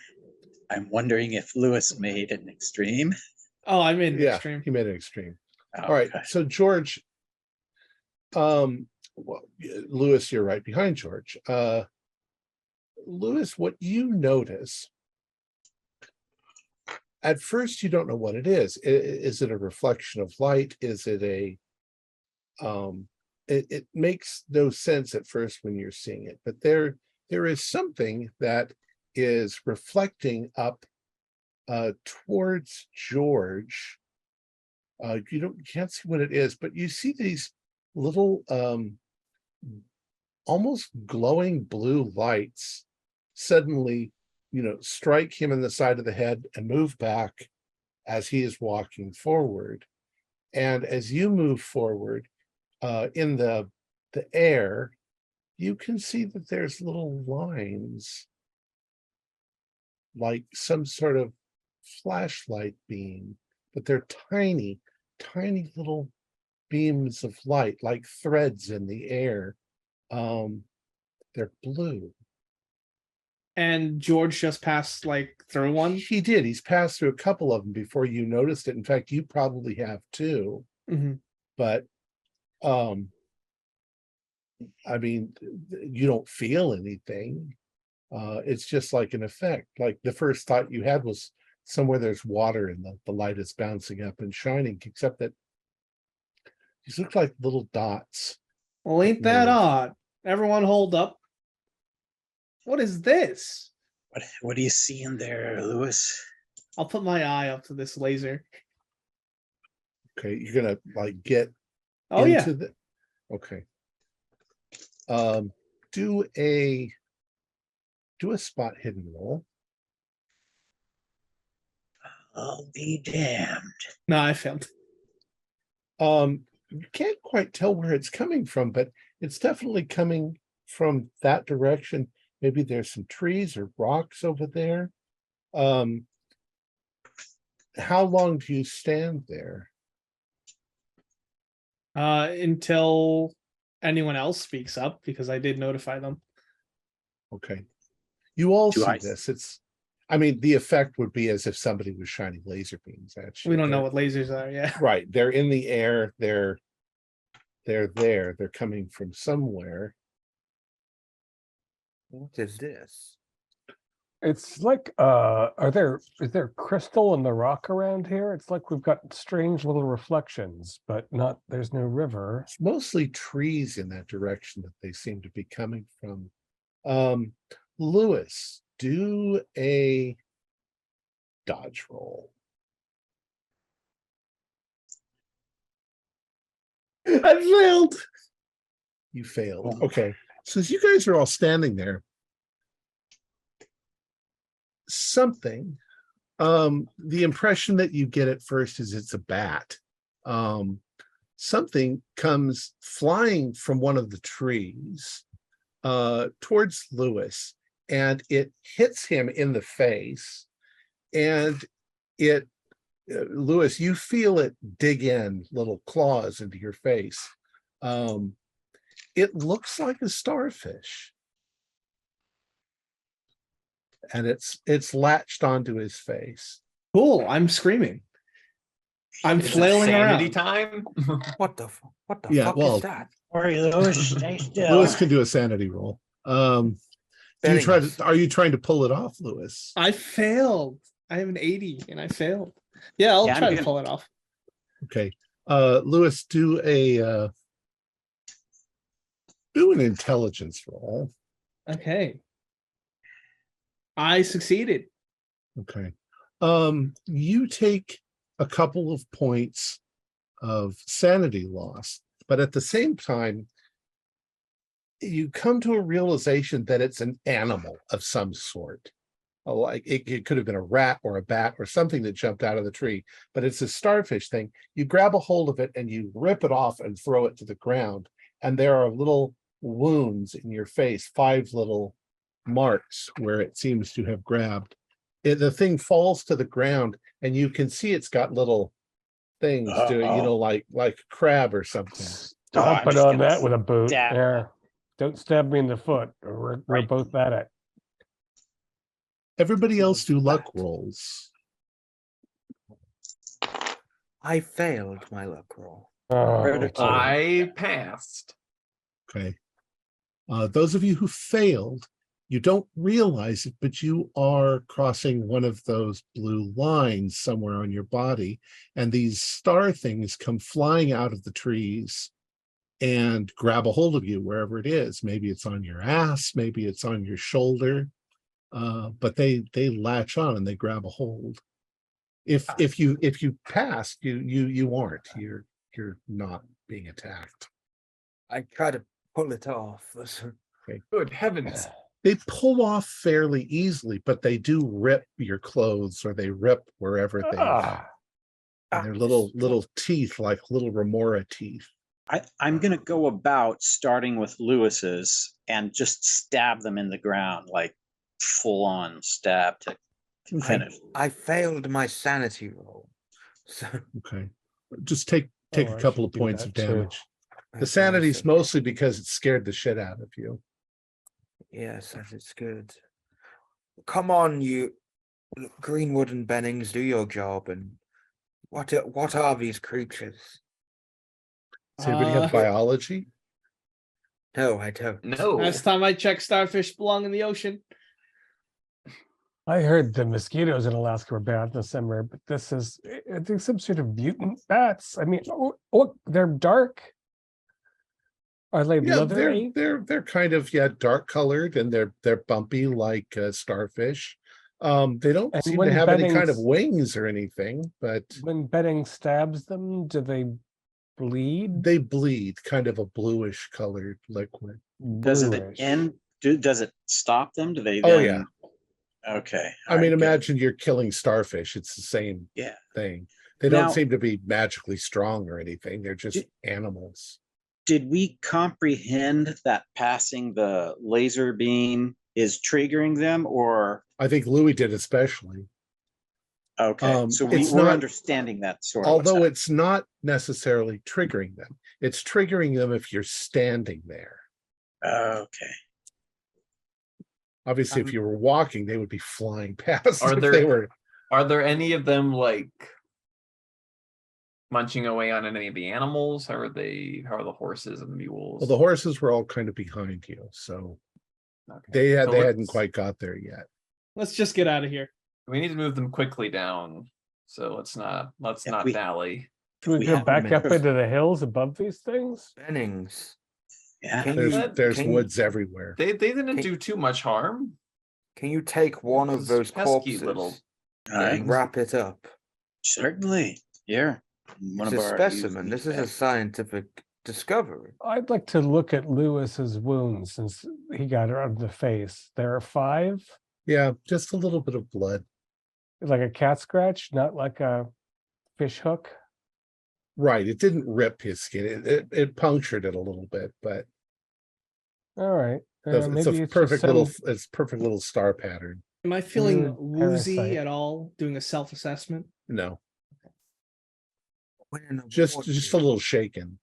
I'm wondering if Lewis made an extreme. Oh, I made an Yeah, extreme. he made an extreme. Oh, All right. okay. So George, well, Lewis, you're right behind George. Lewis, what you notice, at first you don't know what it is. Is it a reflection of light? Is it a it makes no sense at first when you're seeing it, but there is something that is reflecting up towards George. You can't see what it is, but you see these little almost glowing blue lights suddenly, strike him in the side of the head and move back as he is walking forward. And as you move forward in the air, you can see that there's little lines like some sort of flashlight beam, but they're tiny, tiny little beams of light, like threads in the air. They're blue. And George just passed like through one. He did. He's passed through a couple of them before you noticed it. In fact, you probably have too. Mm-hmm. But I mean, you don't feel anything. It's just like an effect. Like the first thought you had was somewhere there's water and the light is bouncing up and shining, except that these look like little dots. Well, ain't that Move. odd? Everyone hold up. What is this? What do you see in there, Lewis? I'll put my eye up to this laser. Okay, you're gonna like get Oh into yeah. the okay. Do a spot hidden roll. I'll be damned. No, I failed. You can't quite tell where it's coming from, but it's definitely coming from that direction. Maybe there's some trees or rocks over there. How long do you stand there? Until anyone else speaks up, because I did notify them. Okay. You all Do see I- this. I mean, the effect would be as if somebody was shining laser beams at you. We don't know what lasers are. Yeah. Right. They're in the air. They're there. They're coming from somewhere. What is this? It's like, is there crystal in the rock around here? It's like we've got strange little reflections, but there's no river. It's mostly trees in that direction that they seem to be coming from. Lewis, do a dodge roll. I failed. You failed. Okay. So as you guys are all standing there, something, the impression that you get at first is it's a bat. Something comes flying from one of the trees towards Lewis, and it hits him in the face, and Lewis, you feel it dig in little claws into your face. It looks like a starfish, and it's latched onto his face. Cool. I'm screaming. I'm Is it flailing sanity around. time? What the Yeah, fuck well, is that? Sorry, Lewis. Stay still. Lewis can do a sanity roll. Do you are you trying to pull it off, Lewis? I failed. I have an 80 and I failed. Yeah, I'll Yeah, I'm try to good. pull it off. Okay. Lewis, do an intelligence roll. Okay. I succeeded. Okay. You take a couple of points of sanity loss, but at the same time, you come to a realization that it's an animal of some sort. like it could have been a rat or a bat or something that jumped out of the tree, but it's a starfish thing. You grab a hold of it and you rip it off and throw it to the ground. And there are little wounds in your face, 5 little marks where it seems to have grabbed. The thing falls to the ground and you can see it's got little things to, like a crab or something. Stop it on that with a boot. stab Yeah. Don't stab me in the foot, or we're Right. both at it. Everybody else do luck rolls. I failed my luck roll. Oh, Critical. I passed. Okay. Those of you who failed, you don't realize it, but you are crossing one of those blue lines somewhere on your body, and these star things come flying out of the trees and grab a hold of you wherever it is. Maybe it's on your ass, maybe it's on your shoulder, but they latch on and they grab a hold. If you passed, you aren't. You're not being attacked. I try to pull it off. Good heavens. They pull off fairly easily, but they do rip your clothes, or they rip wherever they Ah, and they're little teeth, like little remora teeth. I'm going to go about starting with Lewis's and just stab them in the ground, like full on stab to finish. I failed my sanity roll. So Okay, just take a I couple should of do points that of too. damage. The that's sanity's awesome. mostly because it scared the shit out of you. Yes, that is good. Come on, you Greenwood and Bennings, do your job. And what are these creatures? Does anybody have biology? No, I don't. No. Last time I checked, starfish belong in the ocean. I heard the mosquitoes in Alaska were bad this summer, but this is, I think, some sort of mutant bats. I mean, oh, they're dark. Are they Yeah, leathery? they're kind of dark colored, and they're bumpy like starfish. They don't And seem when to have any kind of Bennings- wings or anything, but When Betting stabs them, do they bleed? they bleed, kind of a bluish colored liquid. Does it Bluish. end? Does it stop them? Do they? Oh, then- yeah. Okay. I mean, all right, good. imagine you're killing starfish. It's the same Yeah. thing. They don't Now- seem to be magically strong or anything. They're just animals. Did we comprehend that passing the laser beam is triggering them, or I think Louis did especially. okay? So it's we're not- understanding that sort of. Although it's not necessarily triggering them. It's triggering them if you're standing there. Okay. Obviously, if you were walking, they would be flying past. Are if there- they were Are there any of them like munching away on any of the animals? How are the horses and the mules? well, the horses were all kind of behind you, so Okay. they So hadn't let's- quite got there yet. Let's just get out of here. We need to move them quickly down. So let's not Yeah, we- dally. Should we we go have back them up in- into the hills above these things? Bennings, Yeah. Can There's you- there's can- woods everywhere. They didn't Okay. do too much harm. can you take one of Those those pesky corpses little All right. and wrap it up? Certainly. Here. One It's of a our specimen. used This is a scientific discovery. I'd like to look at Lewis's wounds since he got it on the face. There are 5, Yeah, just a little bit of blood. like a cat scratch, not like a fish hook. Right. It didn't rip his skin. It punctured it a little bit, but All right. it's Maybe a it's perfect just little star pattern. Am I feeling Weird woozy parasite. at all? Doing a self-assessment? No, We're in a just war a here. little shaken.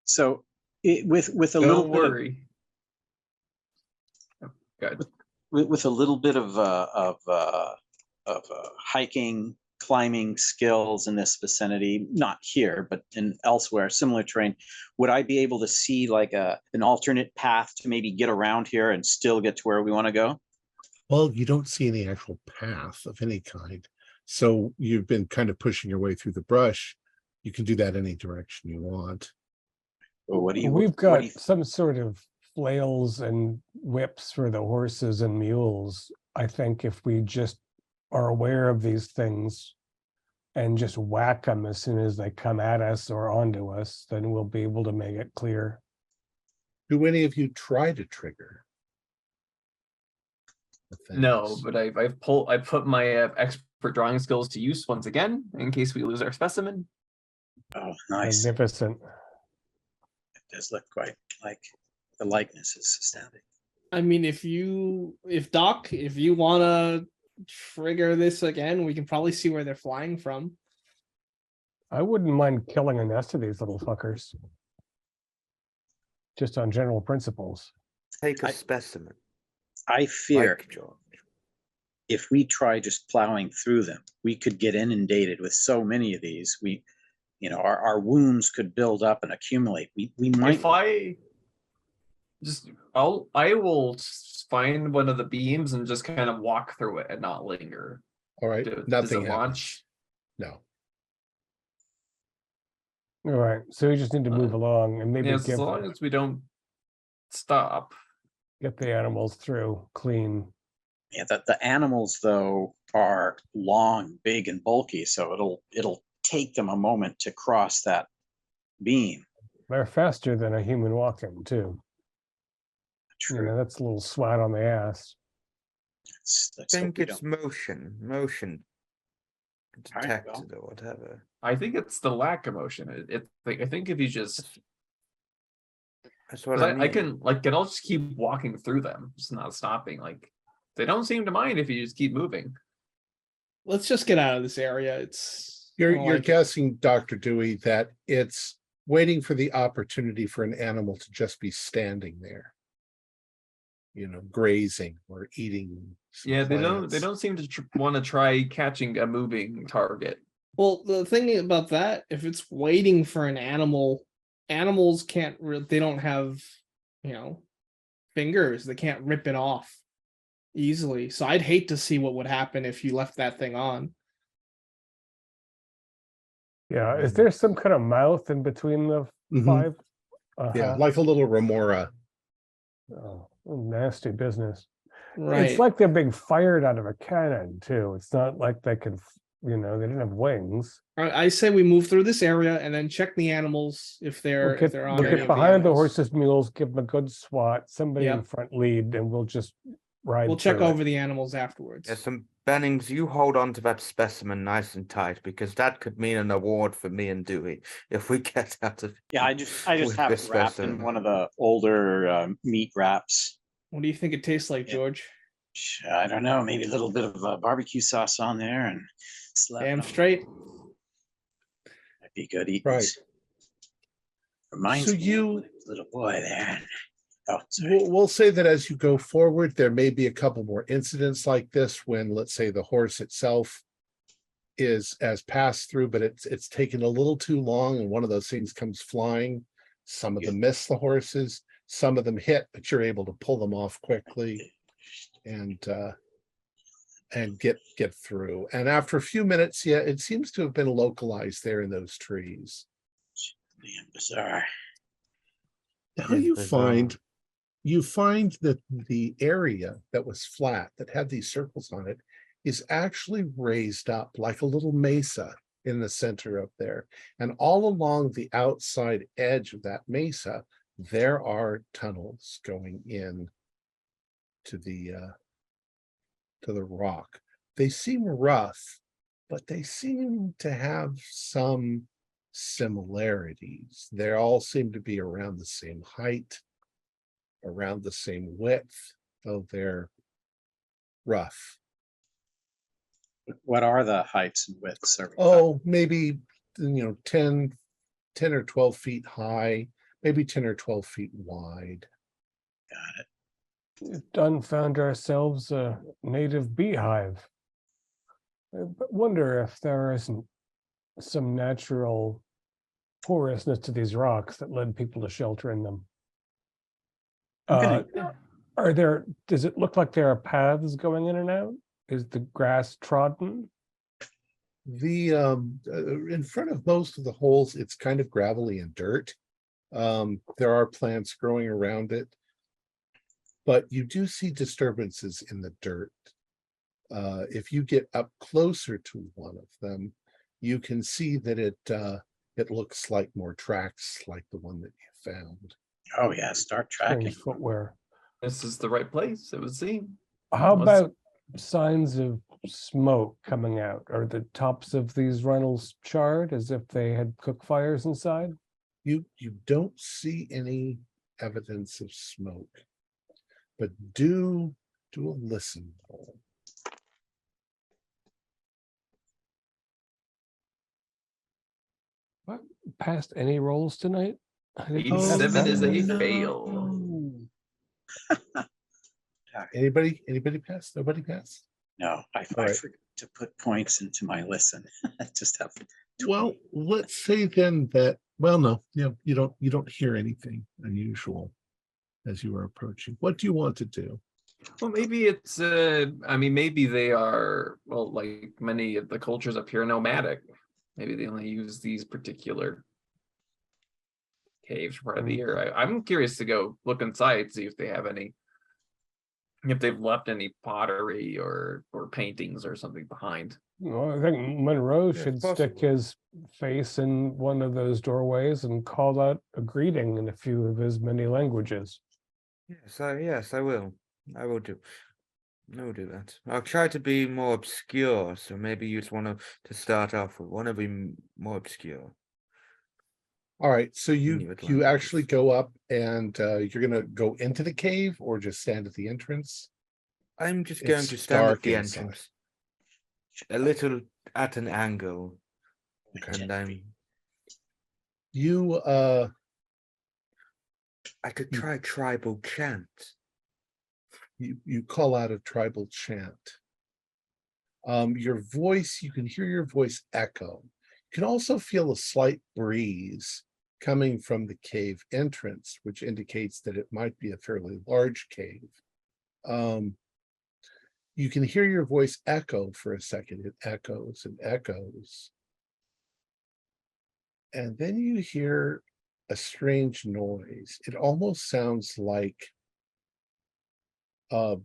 So with a Don't little bit of worry. Good. with a little bit of hiking, climbing skills in this vicinity, not here, but in elsewhere, similar terrain, would I be able to see like an alternate path to maybe get around here and still get to where we want to go? Well, you don't see any actual path of any kind. So you've been kind of pushing your way through the brush. You can do that any direction you want. Or what do you? We've what got do you- some sort of flails and whips for the horses and mules. I think if we just are aware of these things and just whack them as soon as they come at us or onto us, then we'll be able to make it clear. Do any of you try to trigger? the things. No, but I put my expert drawing skills to use once again in case we lose our specimen. Oh, nice. Magnificent. It does look quite like the likeness is astounding. I mean, if Doc, if you wanna trigger this again, we can probably see where they're flying from. I wouldn't mind killing a nest of these little fuckers. Just on general principles. Take a I- specimen. I fear Like George. if we try just plowing through them, we could get inundated with so many of these. Our wounds could build up and accumulate. We might. I will find one of the beams and just kind of walk through it and not linger. All right, Does nothing it happens. launch? No. All right, so we just need to move along and maybe Yes, as get long as we don't stop. the animals through clean. Yeah, the animals though are long, big, and bulky, so it'll take them a moment to cross that beam. They're faster than a human walking too. You True. know, that's a little swat on the ass. Let's I hope think we it's don't. motion All right, well. detected or whatever. I think it's the lack of motion. I think if you just, That's what 'cause I mean. I can I'll just keep walking through them, just not stopping. Like they don't seem to mind if you just keep moving. Let's just get out of this area. It's I You're don't you're like it. guessing, Dr. Dewey, that it's waiting for the opportunity for an animal to just be standing there. Grazing or eating. some Yeah, they plants. don't seem to want to try catching a moving target. Well, the thing about that, if it's waiting for an animal, animals can't. They don't have, fingers. They can't rip it off easily. So I'd hate to see what would happen if you left that thing on. Yeah, is there some kind of mouth in between the Mhm. five? Yeah, Uh-huh. like a little remora. Oh, nasty business. Right. It's like they're being fired out of a cannon too. It's not like they can, they didn't have wings. I say we move through this area and then check the animals if they're We'll on any of the behind the animals. horses, mules, give them a good swat. Somebody in Yep. front lead, and we'll just ride. We'll check through it. over the animals afterwards. Yes, and Bennings, you hold on to that specimen nice and tight because that could mean an award for me and Dewey if we get out of. Yeah, I just with have this it wrapped in specimen. one of the older meat wraps. What do you think it tastes like, Yeah. George? I don't know, maybe a little bit of barbecue sauce on there and slap it Damn on. straight. That'd be good eating. Right. Reminds So me you- of a little boy there. Oh, sorry. We'll say that as you go forward, there may be a couple more incidents like this when, let's say, the horse itself has passed through, but it's taken a little too long, and one of those things comes flying. Some of them miss the horses, some of them hit, but you're able to pull them off quickly and get through. And after a few minutes, yeah, it seems to have been localized there in those trees. Damn bizarre. Now It is bizarre. you find that the area that was flat, that had these circles on it, is actually raised up like a little mesa in the center of there. And all along the outside edge of that mesa, there are tunnels going in to the rock. They seem rough, but they seem to have some similarities. They all seem to be around the same height, around the same width, though they're rough. What are the heights and widths? Oh, maybe 10 or 12 feet high, maybe 10 or 12 feet wide. Got it. We've done found ourselves a native beehive. But wonder if there isn't some natural porousness to these rocks that led people to shelter in them. Does it look like there are paths going in and out? Is the grass trodden? The in front of most of the holes, it's kind of gravelly and dirt. There are plants growing around it, but you do see disturbances in the dirt. If you get up closer to one of them, you can see that it looks like more tracks like the one that you found. Oh yeah, start tracking. Strange footwear. This is the right place, it would seem. How What's- about signs of smoke coming out? Are the tops of these runnels charred as if they had cook fires inside? You don't see any evidence of smoke, but do a listen roll. What? Passed any rolls tonight? I didn't Each pass 7 that is a one. fail. Anybody pass? Nobody pass? No, I right. forgot to put points into my listen. I just have. Well, let's say then that, well, no, you don't hear anything unusual as you are approaching. What do you want to do? Well, maybe it's I mean, maybe they are, well, like many of the cultures up here, nomadic. Maybe they only use these particular caves for part of the year. I'm curious to go look inside, see if they have any, if they've left any pottery or paintings or something behind. Well, I think Monroe Yeah, should it's stick possible. his face in one of those doorways and call out a greeting in a few of his many languages. Yes, I will. I will do. I will do that. I'll try to be more obscure, so maybe you just want to start off with one of them more obscure. All right, so New you languages. actually go up and you're gonna go into the cave or just stand at the entrance? I'm just going It's to stand at dark the inside. entrance, a little at an angle, Okay. and You I could try tribal chant. you call out a tribal chant. Your voice, you can hear your voice echo. You can also feel a slight breeze coming from the cave entrance, which indicates that it might be a fairly large cave. You can hear your voice echo for a second. It echoes and echoes. And then you hear a strange noise. It almost sounds like a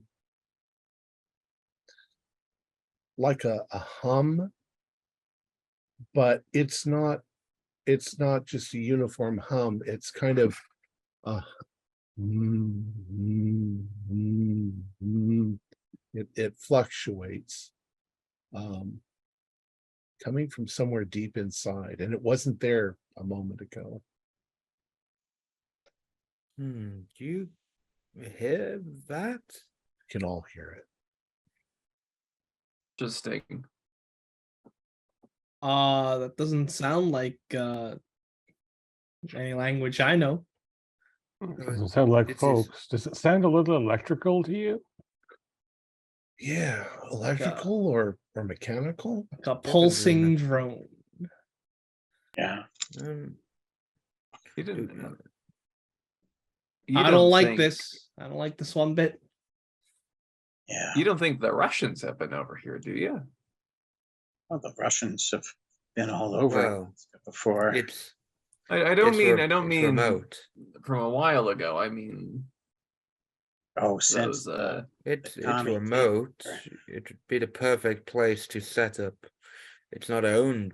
hum, but it's not just a uniform hum. It's kind of a it fluctuates, coming from somewhere deep inside, and it wasn't there a moment ago. Do you hear that? You can all hear it. Just taking. That doesn't sound like any language I know. Doesn't sound like It is. folks. Does it sound a little electrical to you? Yeah, electrical or mechanical. Like a pulsing drone. Yeah. You didn't. I don't like think- this. I don't like this one bit. Yeah. You don't think the Russians have been over here, do you? Well, the Russians have been all over Well, before. It's I don't mean it's remote. from a while ago. I mean Since those It's Tommy came remote. over. It would be the perfect place to set up. It's not owned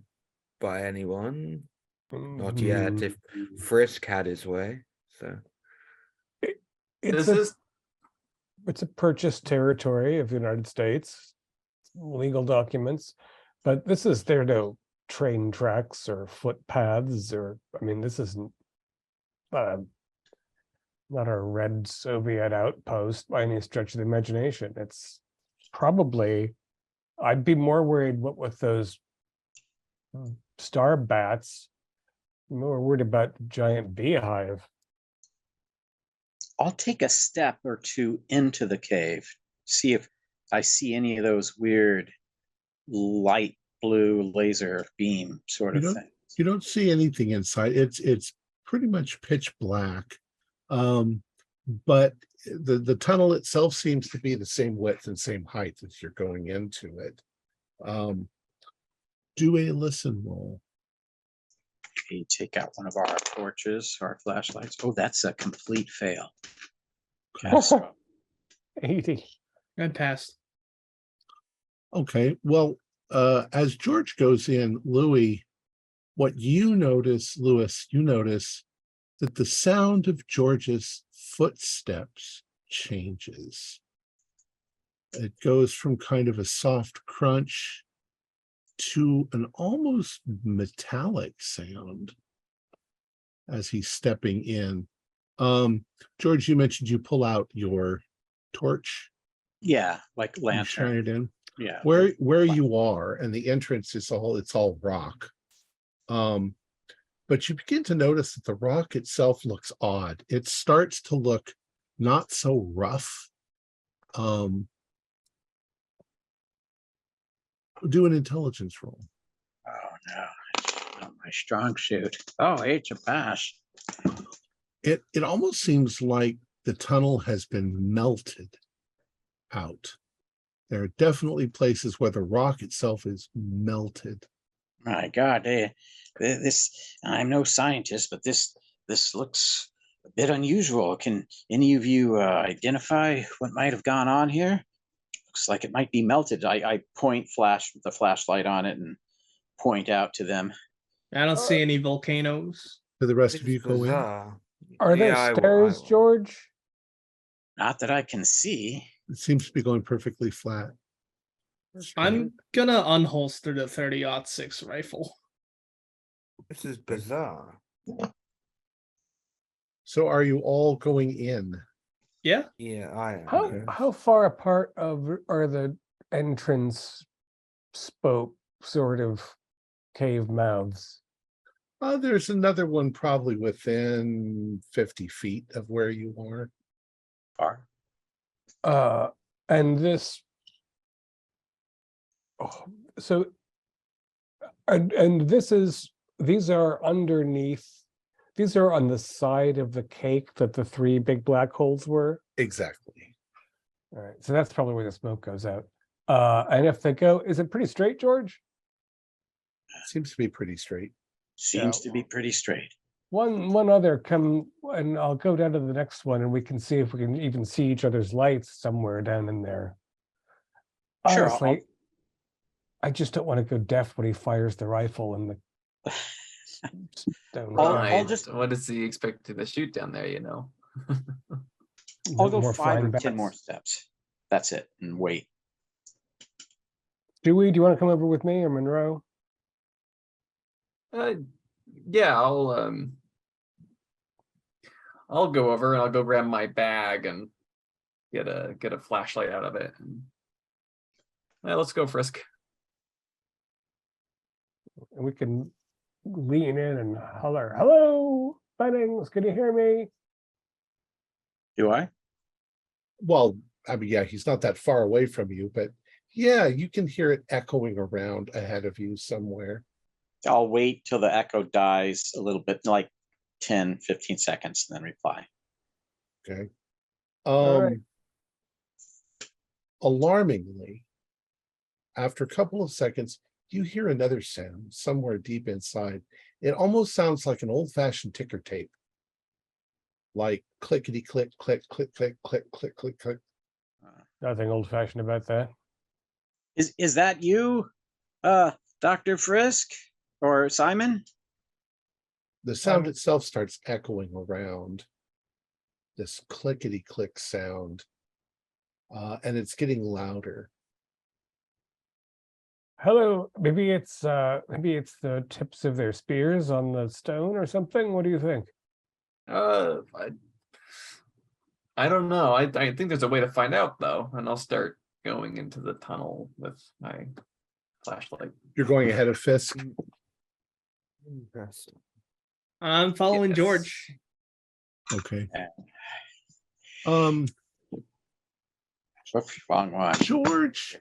by anyone, not yet. If Frisk had his way, so It's it's a purchased territory of the United States, legal documents, but this is there no train tracks or footpaths or, I mean, this isn't not a red Soviet outpost by any stretch of the imagination. It's probably, I'd be more worried what with those star bats, more worried about the giant beehive. I'll take a step or two into the cave, see if I see any of those weird light blue laser beam sort of things. You don't see anything inside. It's pretty much pitch black, but the tunnel itself seems to be the same width and same height as you're going into it. Do a listen roll. Okay, take out one of our torches, our flashlights. Oh, that's a complete fail. Yes. 80. I passed. Okay, well, as George goes in, Louis, you notice that the sound of George's footsteps changes. It goes from kind of a soft crunch to an almost metallic sound as he's stepping in. George, you mentioned you pull out your torch. Yeah, like You lantern. shine it in. Yeah. Where you are, and the entrance is all rock. But you begin to notice that the rock itself looks odd. It starts to look not so rough. Do an intelligence roll. Oh no, it's not my strong suit. Oh, it's a pass. It almost seems like the tunnel has been melted out. There are definitely places where the rock itself is melted. My God, this, I'm no scientist, but this looks a bit unusual. Can any of you identify what might have gone on here? Looks like it might be melted. I point the flashlight on it and point out to them. I don't see any volcanoes. Do the rest of you It's go in? bizarre. Are there Yeah, I will, stairs, George? Not that I can see. It seems to be going perfectly flat. I'm gonna unholster the 30-06 rifle. This is bizarre. So are you all going in? Yeah. Yeah, I am. Okay. How far apart are the entrance spoke sort of cave mouths? There's another one probably within 50 feet of where you are. Far. And this. Oh, so, and these are underneath. These are on the side of the cake that the three big black holes were. Exactly. All right, so that's probably where the smoke goes out. And if they go, is it pretty straight, George? Seems to be pretty straight. Seems to be pretty straight. One other come, and I'll go down to the next one, and we can see if we can even see each other's lights somewhere down in there. Sure, Honestly, I just don't want to go deaf when he fires the rifle in the stone. I'll just- What does he expect to shoot down there? You know. I'll go More 5 flying or 10 bats. more steps. That's it, and wait. Dewey, do you want to come over with me or Monroe? Yeah, I'll go over and I'll go grab my bag and get a flashlight out of it. Let's go, Frisk. And we can lean in and holler, "Hello, Bennings, can you hear me?" Do I? Well, I mean, yeah, he's not that far away from you, but yeah, you can hear it echoing around ahead of you somewhere. I'll wait till the echo dies a little bit, like 10, 15 seconds, and then reply. Okay. All right. Alarmingly, after a couple of seconds, you hear another sound somewhere deep inside. It almost sounds like an old-fashioned ticker tape. Like clickety click, click, click, click, click, click, click, click. Nothing old-fashioned about that. Is that you, Dr. Frisk or Simon? The sound itself starts echoing around, this clickety click sound, and it's getting louder. Hello, maybe it's the tips of their spears on the stone or something. What do you think? I don't know. I think there's a way to find out though, and I'll start going into the tunnel with my flashlight. You're going ahead of Fisk. Interesting. I'm following Yes. George. Okay. Whoops, wrong one. George,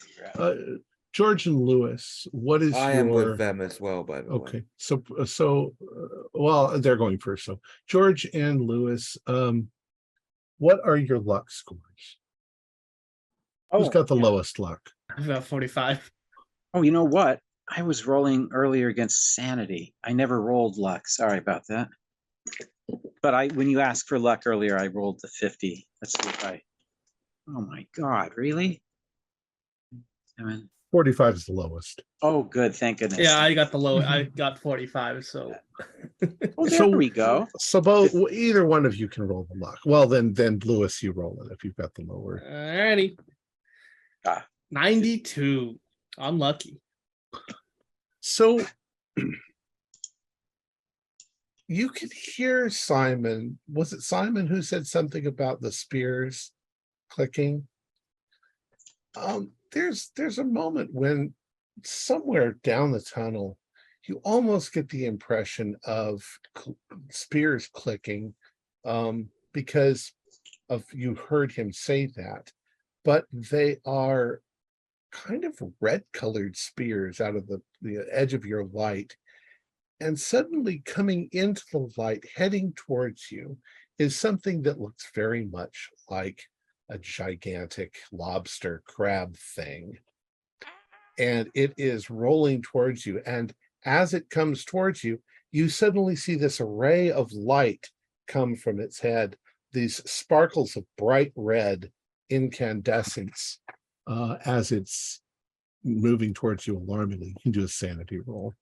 George and Lewis, what is I am with them as well, by the way. Okay, so well, they're going first. So George and Lewis, what are your luck scores? Who's got the lowest luck? I've got 45. Oh, you know what? I was rolling earlier against sanity. I never rolled luck. Sorry about that. But when you asked for luck earlier, I rolled the 50. Let's see if I. Oh my God! Really? 45 is the lowest. Oh, good. Thank goodness. Yeah, I got the low. I got 45. So. Oh, there we go. So either one of you can roll the luck. Well, then Lewis, you roll it if you've got the lower. Alrighty. Ah, 92. Unlucky. So you could hear Simon. Was it Simon who said something about the spears clicking? There's a moment when somewhere down the tunnel, you almost get the impression of spears clicking, because of you heard him say that, but they are kind of red colored spears out of the edge of your light. And suddenly coming into the light, heading towards you, is something that looks very much like a gigantic lobster crab thing. And it is rolling towards you. And as it comes towards you, you suddenly see this array of light come from its head, these sparkles of bright red incandescence, as it's moving towards you alarmingly. You can do a sanity roll.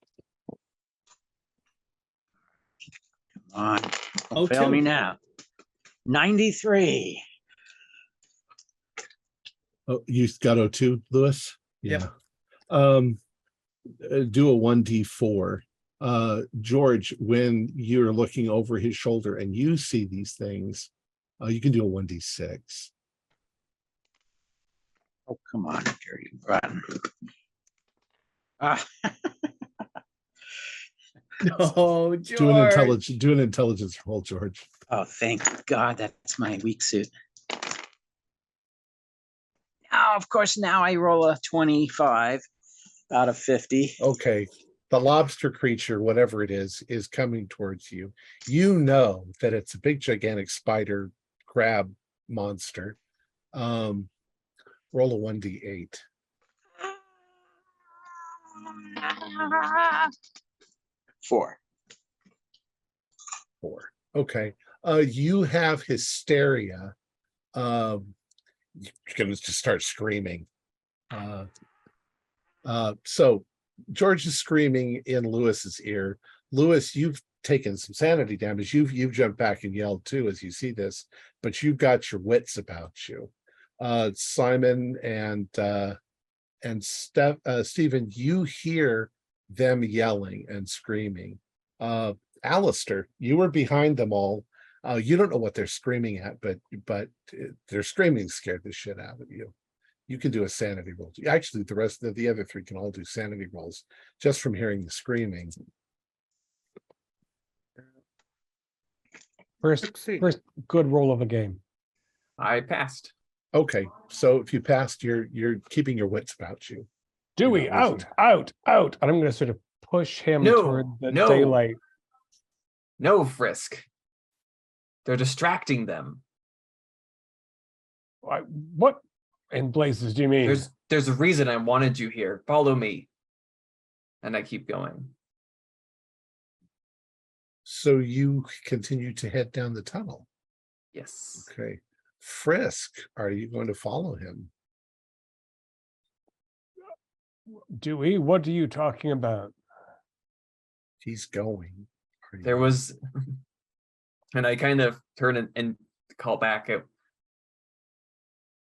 Come on. Don't Oh, fail two. me now. 93. Oh, you got O2, Lewis? Yep. Yeah. Do a 1d4. George, when you're looking over his shoulder and you see these things, you can do a 1d6. Oh, come on, dirty rotten. Ah, No, George. Do an intelligence roll, George. oh, thank God that's my weak suit. Now, of course, now I roll a 25 out of 50. Okay. The lobster creature, whatever it is coming towards you. You know that it's a big, gigantic spider crab monster. Roll a 1d8. 4. 4. Okay. You have hysteria. You're gonna just start screaming. So George is screaming in Lewis's ear. Lewis, you've taken some sanity damage. You've jumped back and yelled too as you see this, but you've got your wits about you. Simon and Stephen, you hear them yelling and screaming. Alistair, you were behind them all. You don't know what they're screaming at, but their screaming scared the shit out of you. You can do a sanity roll. Actually, the rest of the other three can all do sanity rolls just from hearing the screaming. First good roll of the game. I passed. Okay, so if you passed, you're keeping your wits about you. Dewey, Yeah, listen. out. And I'm going to sort of push him No, toward the no. daylight. No, Frisk. They're distracting them. What in blazes do you mean? There's a reason I wanted you here. Follow me. And I keep going. So you continue to head down the tunnel. Yes. Okay. Frisk, are you going to follow him? Dewey, what are you talking about? He's going. There was, and I kind of turn and call back.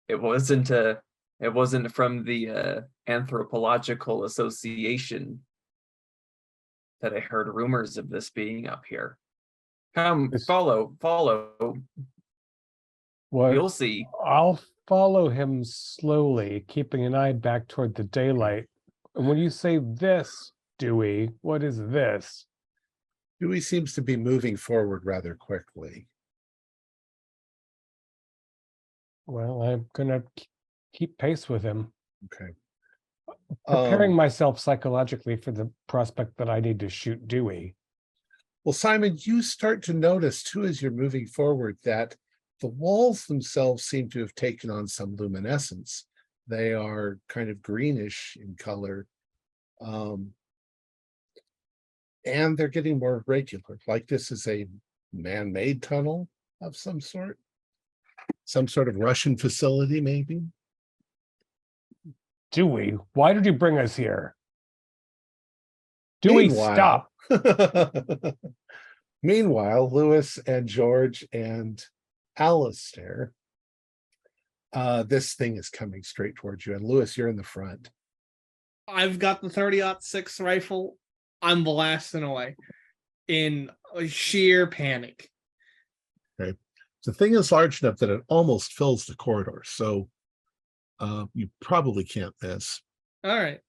It wasn't from the Anthropological Association that I heard rumors of this being up here. Come, follow. What? You'll see. I'll follow him slowly, keeping an eye back toward the daylight. And when you say this, Dewey, what is this? Dewey seems to be moving forward rather quickly. Well, I'm gonna keep pace with him, Okay. preparing myself psychologically for the prospect that I need to shoot Dewey. Well, Simon, you start to notice too as you're moving forward that the walls themselves seem to have taken on some luminescence. They are kind of greenish in color. And they're getting more regular, like this is a man-made tunnel of some sort of Russian facility, maybe. Dewey, why did you bring us here? Dewey, stop. Meanwhile, Lewis and George and Alistair, This thing is coming straight towards you, and Lewis, you're in the front. I've got the 30-06 rifle. I'm blasting away in sheer panic. Okay. The thing is large enough that it almost fills the corridor, so you probably can't miss. All right.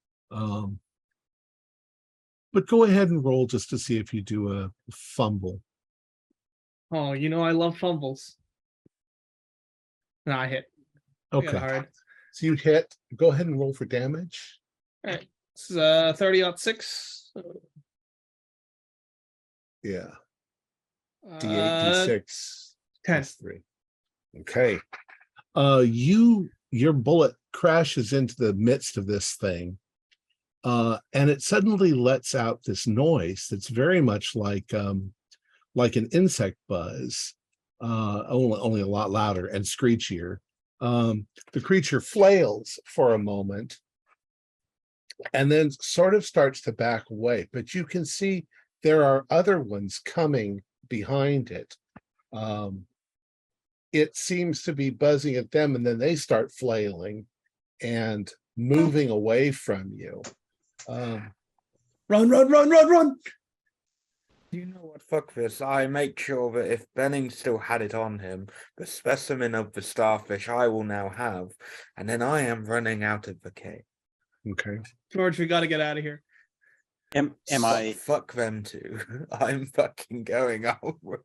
But go ahead and roll just to see if you do a fumble. Oh, I love fumbles. Nah, I hit. I got Okay. hard. So you hit. Go ahead and roll for damage. All right. This is 30-06. Yeah. D8, D6. 10. Plus 3. Okay. Your bullet crashes into the midst of this thing. And it suddenly lets out this noise that's very much like an insect buzz, only a lot louder and screechier. The creature flails for a moment and then sort of starts to back away, but you can see there are other ones coming behind it. It seems to be buzzing at them, and then they start flailing and moving away from you. Run, run, run, run, run. You know what? Fuck this. I make sure that if Benning still had it on him, the specimen of the starfish I will now have, and then I am running out of the cave. Okay. George, we got to get out of here. Am I? Fuck them too. I'm fucking going over.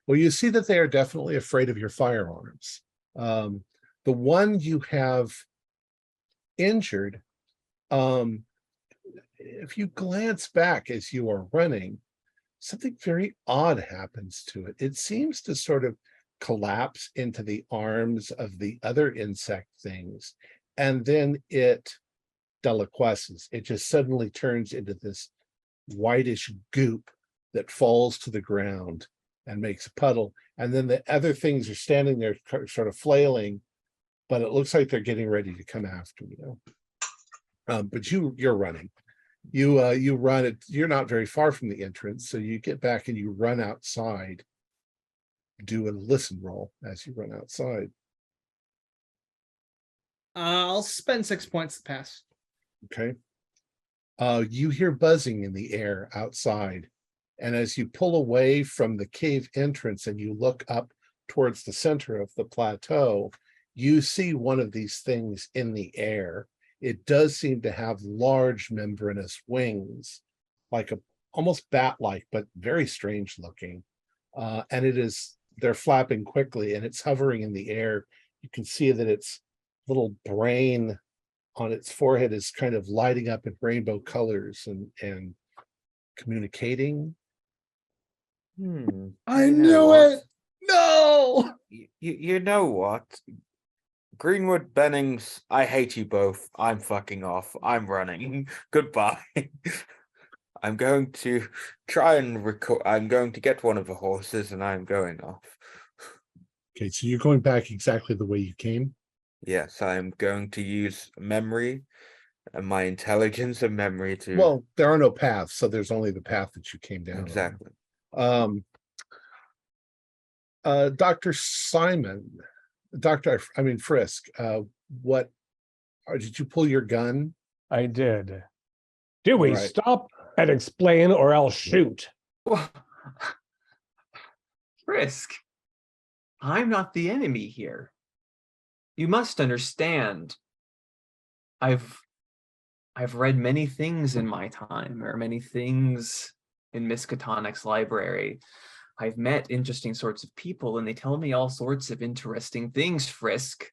Well, you see that they are definitely afraid of your firearms. The one you have injured, if you glance back as you are running, something very odd happens to it. It seems to sort of collapse into the arms of the other insect things, and then it deliquesces. It just suddenly turns into this whitish goop that falls to the ground and makes a puddle. And then the other things are standing there sort of flailing, but it looks like they're getting ready to come after you. But you're running. You run it. You're not very far from the entrance, so you get back and you run outside. Do a listen roll as you run outside. I'll spend 6 points to pass. Okay. You hear buzzing in the air outside, and as you pull away from the cave entrance and you look up towards the center of the plateau, you see one of these things in the air. It does seem to have large membranous wings, like almost bat-like, but very strange looking. And they're flapping quickly, and it's hovering in the air. You can see that its little brain on its forehead is kind of lighting up in rainbow colors and communicating. I You know knew what? it. No. You know what? Greenwood, Bennings, I hate you both. I'm fucking off. I'm running. Goodbye. I'm going to try and record. I'm going to get one of the horses and I'm going off. Okay, so you're going back exactly the way you came? Yes, I'm going to use memory and my intelligence and memory to. Well, there are no paths, so there's only the path that you came down. Exactly. Dr. Simon, Frisk, did you pull your gun? I did. Dewey, Right. stop and explain or I'll shoot. Frisk, I'm not the enemy here. You must understand. I've read many things in my time, or many things in Miskatonic's library. I've met interesting sorts of people, and they tell me all sorts of interesting things, Frisk.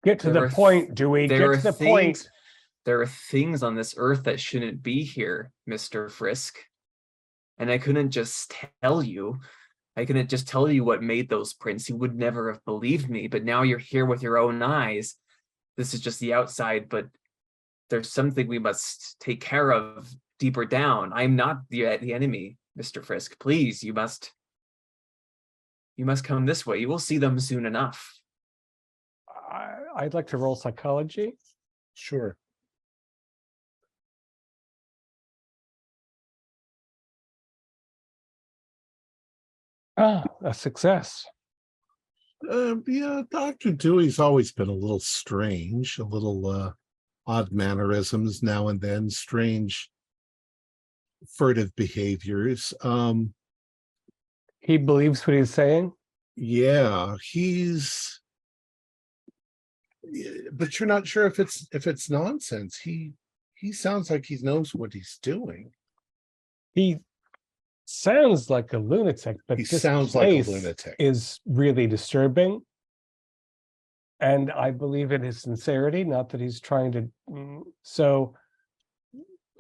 Get to the point, Dewey. Get to the point. There are things on this earth that shouldn't be here, Mr. Frisk. And I couldn't just tell you. I couldn't just tell you what made those prints. You would never have believed me, but now you're here with your own eyes. This is just the outside, but there's something we must take care of deeper down. I'm not the enemy, Mr. Frisk. Please, you must come this way. You will see them soon enough. I'd like to roll psychology. Sure. A success. Yeah, Dr. Dewey's always been a little strange, a little odd mannerisms now and then, strange furtive behaviors. He believes what he's saying. Yeah, but you're not sure if it's nonsense. He sounds like he knows what he's doing. He sounds like a lunatic, but He this sounds like a place lunatic. is really disturbing. And I believe in his sincerity, not that he's trying to. So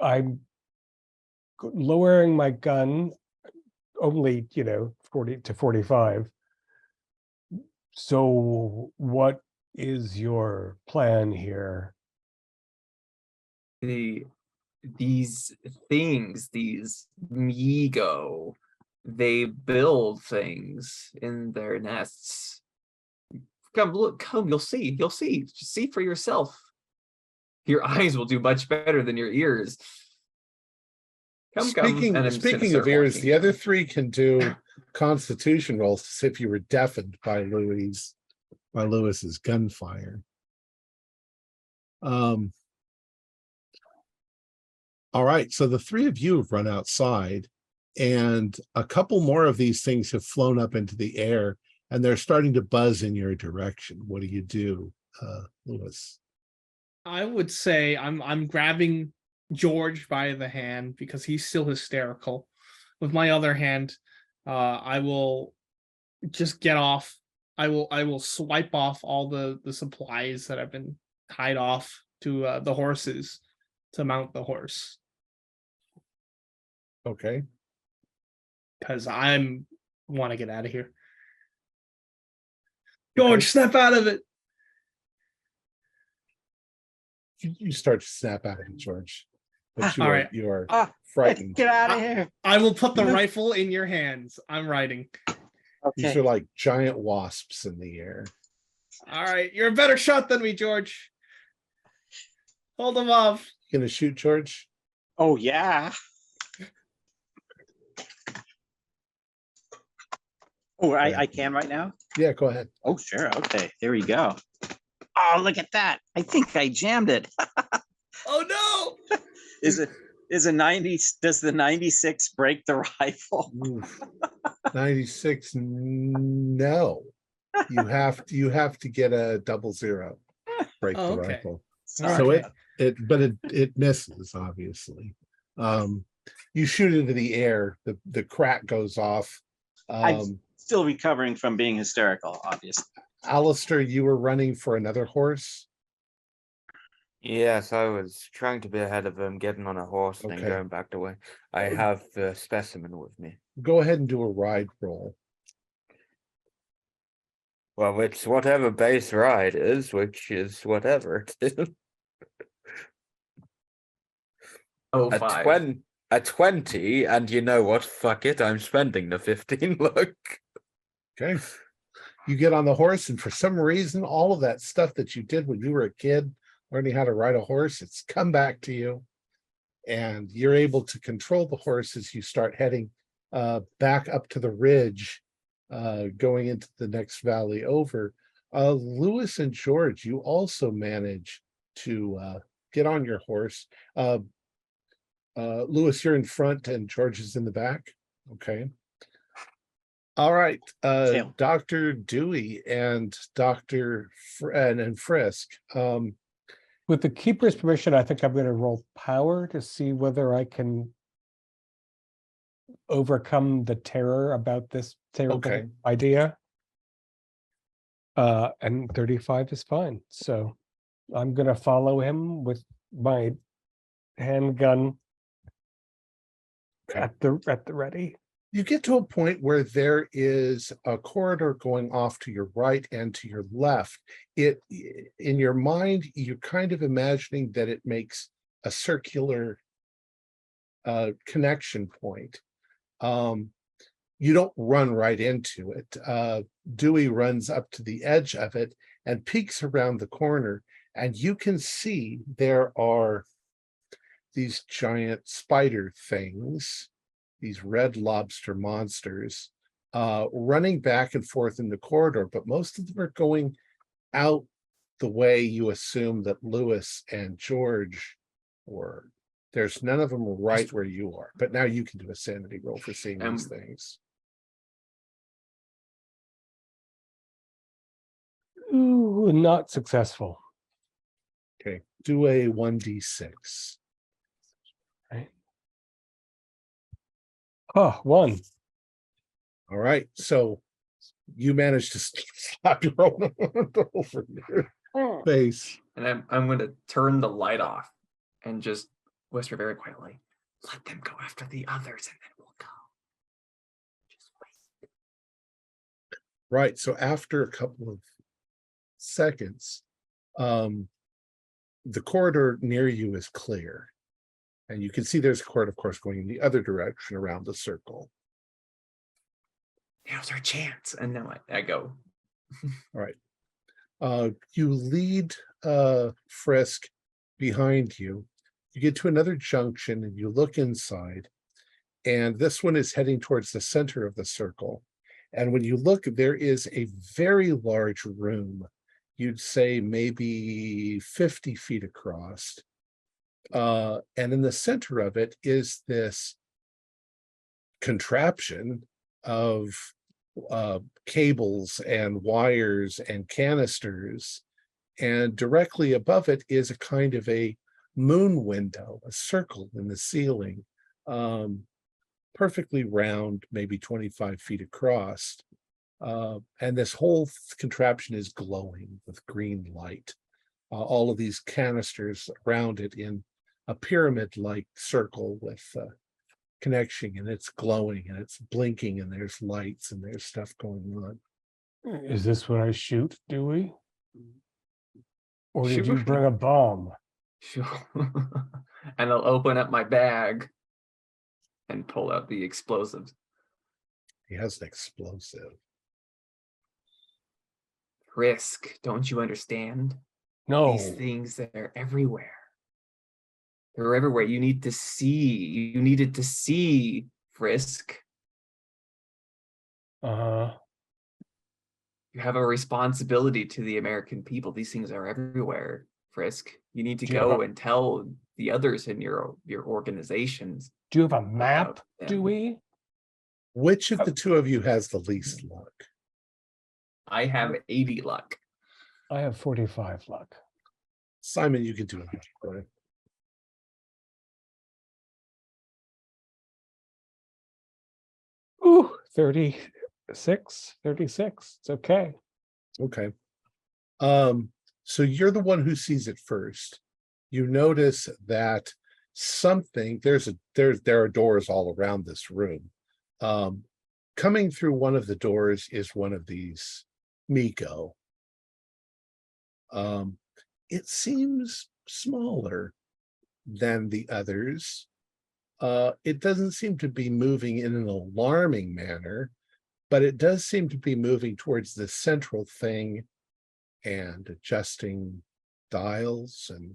I'm lowering my gun only, 40 to 45. So what is your plan here? These things, these Migo, they build things in their nests. Come, look, come, you'll see. Just see for yourself. Your eyes will do much better than your ears. Come. Speaking And I'm just gonna speaking start of ears, walking. the other three can do constitution rolls to see if you were deafened by Lewis's gunfire. All right, so the three of you have run outside, and a couple more of these things have flown up into the air, and they're starting to buzz in your direction. What do you do, Lewis? I would say I'm grabbing George by the hand because he's still hysterical. With my other hand, I will just get off. I will swipe off all the supplies that have been tied off to the horses to mount the horse, Okay. because I'm want to get out of here. George, snap out of it. You start to snap out of it, George. But All right. you are frightened. Get out of here. I will put the rifle in your hands. I'm riding. These Okay. are like giant wasps in the air. All right, you're a better shot than me, George. Hold him off. You gonna shoot, George? Oh yeah. Oh, I can right now? Yeah, go ahead. Oh, sure. Okay, there we go. Oh, look at that. I think I jammed it. Oh no! Is a 90, does the 96 break the rifle? Oof. 96. No. You have to get a 00. Break Oh, the okay. rifle. All So right. it misses, obviously. You shoot into the air, the crack goes off. I'm still recovering from being hysterical, obviously. Alistair, you were running for another horse. Yes, I was trying to be ahead of him, getting on a horse and Okay. then going back the way. I have the specimen with me. Go ahead and do a ride roll. Well, it's whatever base ride is, which is whatever it is. Oh, A 5. a 20, and you know what? Fuck it, I'm spending the 15. Look. Okay. You get on the horse, and for some reason, all of that stuff that you did when you were a kid, learning how to ride a horse, it's come back to you. And you're able to control the horse as you start heading back up to the ridge, going into the next valley over. Lewis and George, you also manage to get on your horse. Lewis, you're in front and George is in the back. Okay. All right. Dr. Dewey and Dr. and Frisk. With the keeper's permission, I think I'm going to roll power to see whether I can overcome the terror about this terrible idea. And 35 is fine. So I'm going to follow him with my handgun at the ready. You get to a point where there is a corridor going off to your right and to your left. In your mind, you're kind of imagining that it makes a circular connection point. You don't run right into it. Dewey runs up to the edge of it and peeks around the corner, and you can see there are these giant spider things, these red lobster monsters, running back and forth in the corridor, but most of them are going out the way you assume that Lewis and George were. There's none of them right where you are, but now you can do a sanity roll for seeing these things. Ooh, not successful. Okay, do a 1d6. Right. Oh, 1. All right, so you managed to slap your own over your face. And I'm going to turn the light off and just whisper very quietly, let them go after the others and then we'll go. Just wait. Right, so after a couple of seconds, the corridor near you is clear. And you can see there's a corridor, of course, going in the other direction around the circle. Now's our chance. And now I go. All right. You lead Frisk behind you. You get to another junction and you look inside. And this one is heading towards the center of the circle. And when you look, there is a very large room. You'd say maybe 50 feet across. And in the center of it is this contraption of cables and wires and canisters. And directly above it is a kind of a moon window, a circle in the ceiling, perfectly round, maybe 25 feet across. And this whole contraption is glowing with green light. All of these canisters around it in a pyramid-like circle with connection, and it's glowing and it's blinking and there's lights and there's stuff going on. Is this what I shoot, Dewey? Or did you Sure. bring a bomb? Sure. And I'll open up my bag and pull out the explosives. He has an explosive. Risk, don't you understand? No. These things, they're everywhere. They're everywhere. You need to see. You needed to see, Frisk. Uh-huh. You have a responsibility to the American people. These things are everywhere, Frisk. You need to Do you have go a- and tell the others in your organizations. Do you have a map, about them. Dewey? Which of the two of you has the least luck? I have 80 luck. I have 45 luck. Simon, you can do it. Right? Ooh, 36. It's okay. Okay. So you're the one who sees it first. You notice that something, there are doors all around this room. Coming through one of the doors is one of these Migo. It seems smaller than the others. It doesn't seem to be moving in an alarming manner, but it does seem to be moving towards the central thing and adjusting dials. And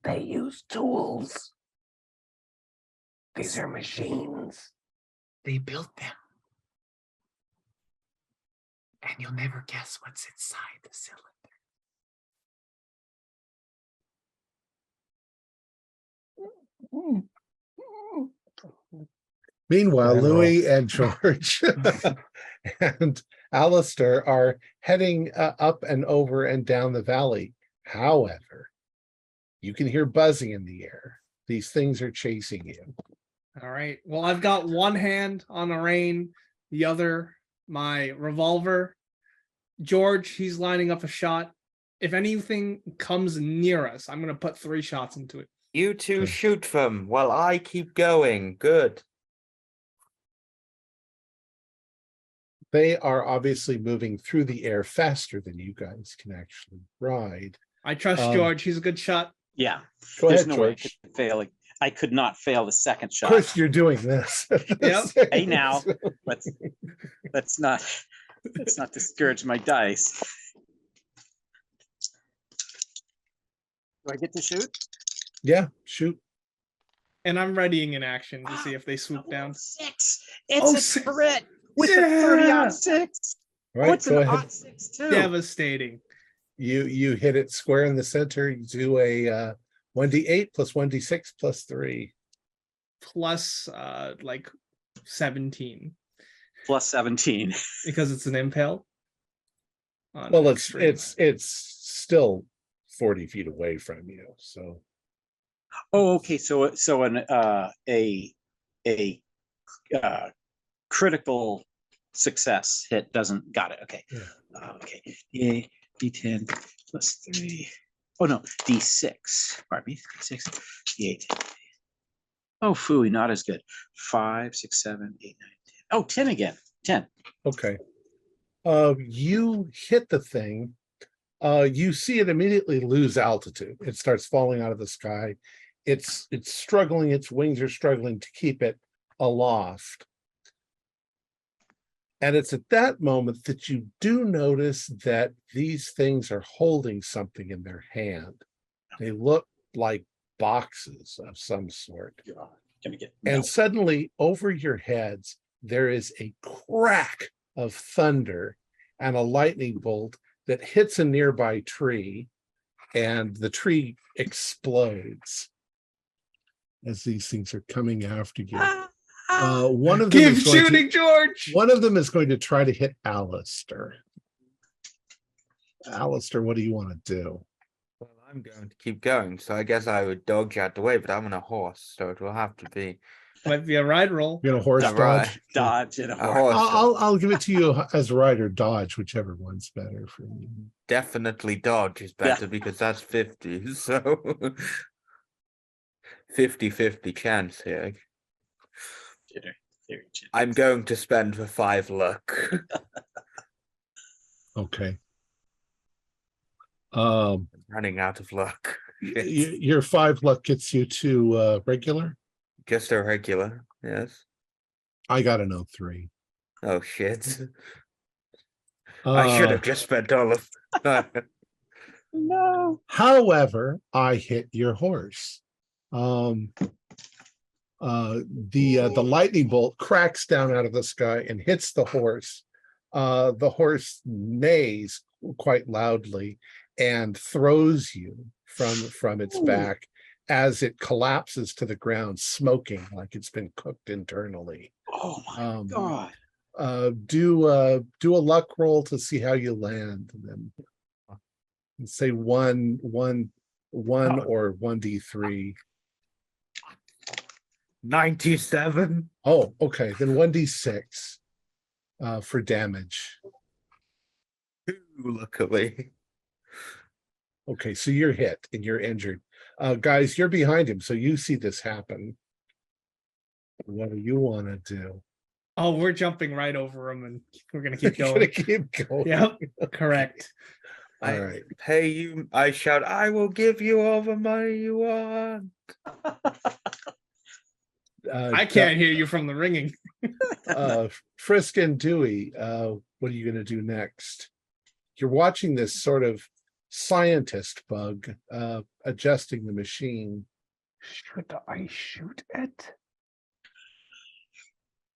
They use tools. These are machines. They built them. And you'll never guess what's inside the cylinder. meanwhile, General. Louis and George and Alistair are heading up and over and down the valley. However, you can hear buzzing in the air. These things are chasing you. All right. Well, I've got one hand on the rein, the other my revolver. George, he's lining up a shot. If anything comes near us, I'm going to put 3 shots into it. You two Good. shoot them while I keep going. Good. They are obviously moving through the air faster than you guys can actually ride. I trust George. He's a good shot. Yeah. Go There's ahead, no way I George. could fail. I could not fail the second Of shot. course, you're doing this. Yep. Hey, now. Let's not discourage my dice. Do I get to shoot? Yeah, shoot. And I'm readying an action to see if they swoop down. 6. It's a Oh, crit with a 30 yeah. on 6. All right, What's go an ahead. odd 6 too? Devastating. You hit it square in the center. You do a 1d8 plus 1d6 plus 3. Plus like 17 Plus 17. because it's an impale. Well, it's still 40 feet away from you, so Oh, okay. So an critical success hit doesn't got it. Okay. Yeah. Okay. Yeah. D10 plus 3. Oh no, D6. Pardon me. D6. D8. Oh, phooey, not as good. 5, 6, 7, 8, 9, 10. Oh, 10 again. 10. okay. You hit the thing. You see it immediately lose altitude. It starts falling out of the sky. It's struggling. Its wings are struggling to keep it aloft. And it's at that moment that you do notice that these things are holding something in their hand. They look like boxes of some sort. Gonna get And suddenly over your heads, there is a crack of thunder and a lightning bolt that hits a nearby tree, and the tree explodes as these things are coming after you. One of them Keep is going shooting, George. One of them is going to try to hit Alistair. Alistair, what do you want to do? Well, I'm going to keep going, so I guess I would dodge out the way, but I'm on a horse, so it will have to be Might be a ride roll. You're gonna horse All dodge? right. dodge and a a horse. horse. I'll give it to you as rider dodge, whichever one's better for you. Definitely dodge is better because that's 50, so 50-50 chance here. I'm going to spend for 5 luck. Okay. Running out of luck. Shit. Your 5 luck gets you to regular. Just a regular, yes. I got an 03. Oh shit. I should have just spent all of No. However, I hit your horse. The lightning bolt cracks down out of the sky and hits the horse. The horse neighs quite loudly and throws you from its back as it collapses to the ground, smoking like it's been cooked internally. Oh my god. Do a luck roll to see how you land, and then say one or 1d3. 97. Oh, okay. Then 1d6 for damage. Luckily. Okay, so you're hit and you're injured. Guys, you're behind him, so you see this happen. What do you want to do? Oh, we're jumping right over him, and we're gonna keep You're going. gonna keep going. Yep, correct. All right. Pay you. I shout, I will give you all the money you want. I can't hear you from the ringing. Frisk and Dewey, what are you going to do next? You're watching this sort of scientist bug adjusting the machine. Should I shoot it?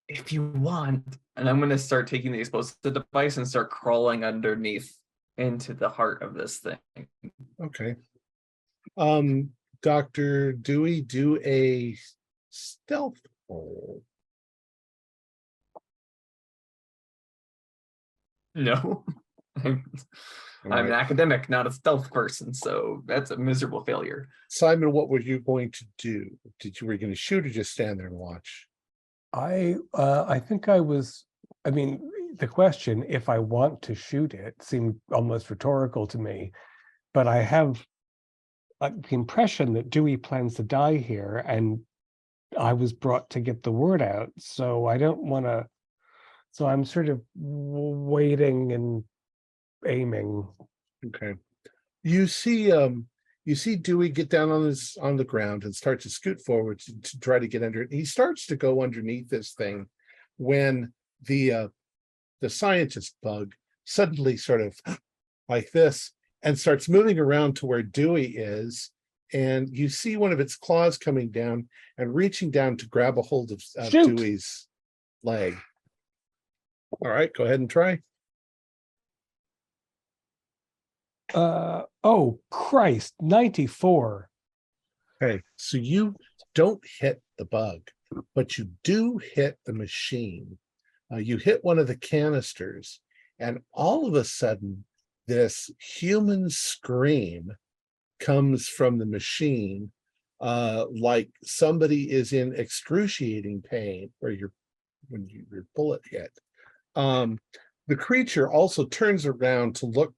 If you want. And I'm going to start taking the explosive device and start crawling underneath into the heart of this thing. Okay. Dr. Dewey, do a stealth roll. No. I'm an academic, not a stealth person, so that's a miserable failure. Simon, what were you going to do? Were you going to shoot or just stand there and watch? I think I was. I mean, the question, if I want to shoot it, seemed almost rhetorical to me, but I have the impression that Dewey plans to die here, and I was brought to get the word out, so I don't want to. So I'm sort of waiting and aiming. Okay. You see Dewey get down on the ground and start to scoot forward to try to get under it. He starts to go underneath this thing when the scientist bug suddenly sort of like this and starts moving around to where Dewey is and you see one of its claws coming down and reaching down to grab a hold of Shoot. Dewey's leg. All right, go ahead and try. Oh Christ, 94. Okay, so you don't hit the bug, but you do hit the machine. You hit one of the canisters, and all of a sudden, this human scream comes from the machine, like somebody is in excruciating pain, or your bullet hit. The creature also turns around to look.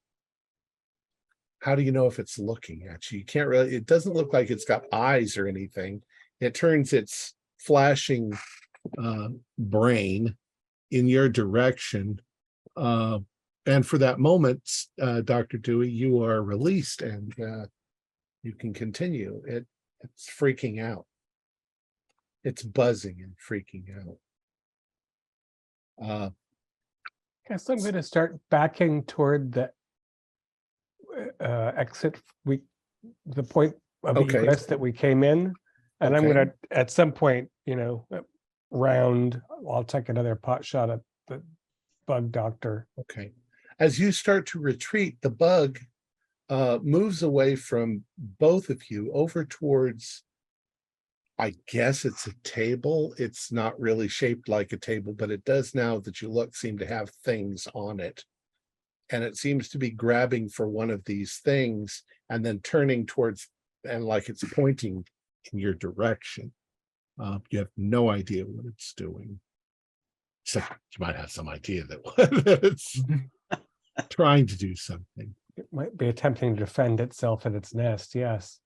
How do you know if it's looking at you? You can't really, it doesn't look like it's got eyes or anything. It turns its flashing brain in your direction. And for that moment, Dr. Dewey, you are released and you can continue. It's freaking out. It's buzzing and freaking out. Guess I'm going to start backing toward the exit. The point of Okay. egress that we came in, and I'm Okay. going to at some point, round. I'll take another pot shot at the bug doctor. Okay. As you start to retreat, the bug moves away from both of you over towards, I guess it's a table. It's not really shaped like a table, but it does, now that you look, seem to have things on it. And it seems to be grabbing for one of these things and then turning towards, and like it's pointing in your direction. You have no idea what it's doing. Except you might have some idea that it's trying to do something. It might be attempting to defend itself in its nest. Yes.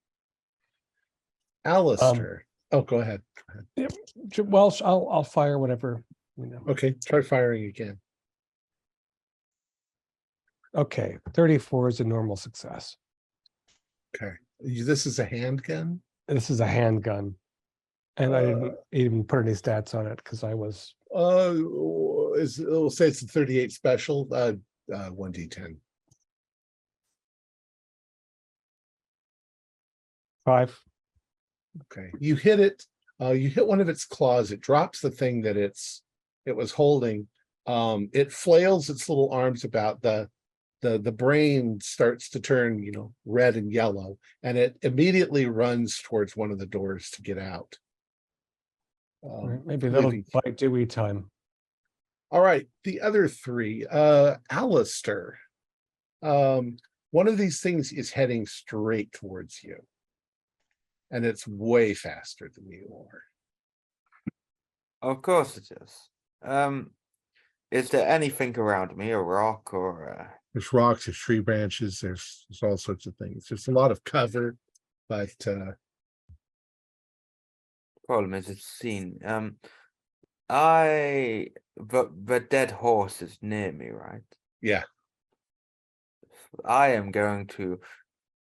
Alistair. Go ahead. Well, I'll fire whatever. Okay, try firing again. Okay, 34 is a normal success. Okay, this is a handgun. This is a handgun, and I didn't even put any stats on it because I was. It'll say it's a 38 special. 1d10. 5. Okay, you hit it. You hit one of its claws. It drops the thing that it was holding. It flails its little arms about. The brain starts to turn, red and yellow, and it immediately runs towards one of the doors to get out. Maybe that'll leaving. buy Dewey time. All right, the other three. Alistair. One of these things is heading straight towards you, and it's way faster than you are. Of course it is. Is there anything around me, a rock or There's rocks, there's tree branches, there's all sorts of things. There's a lot of cover, but problem is it's seen. The dead horse is near me, right? yeah. I am going to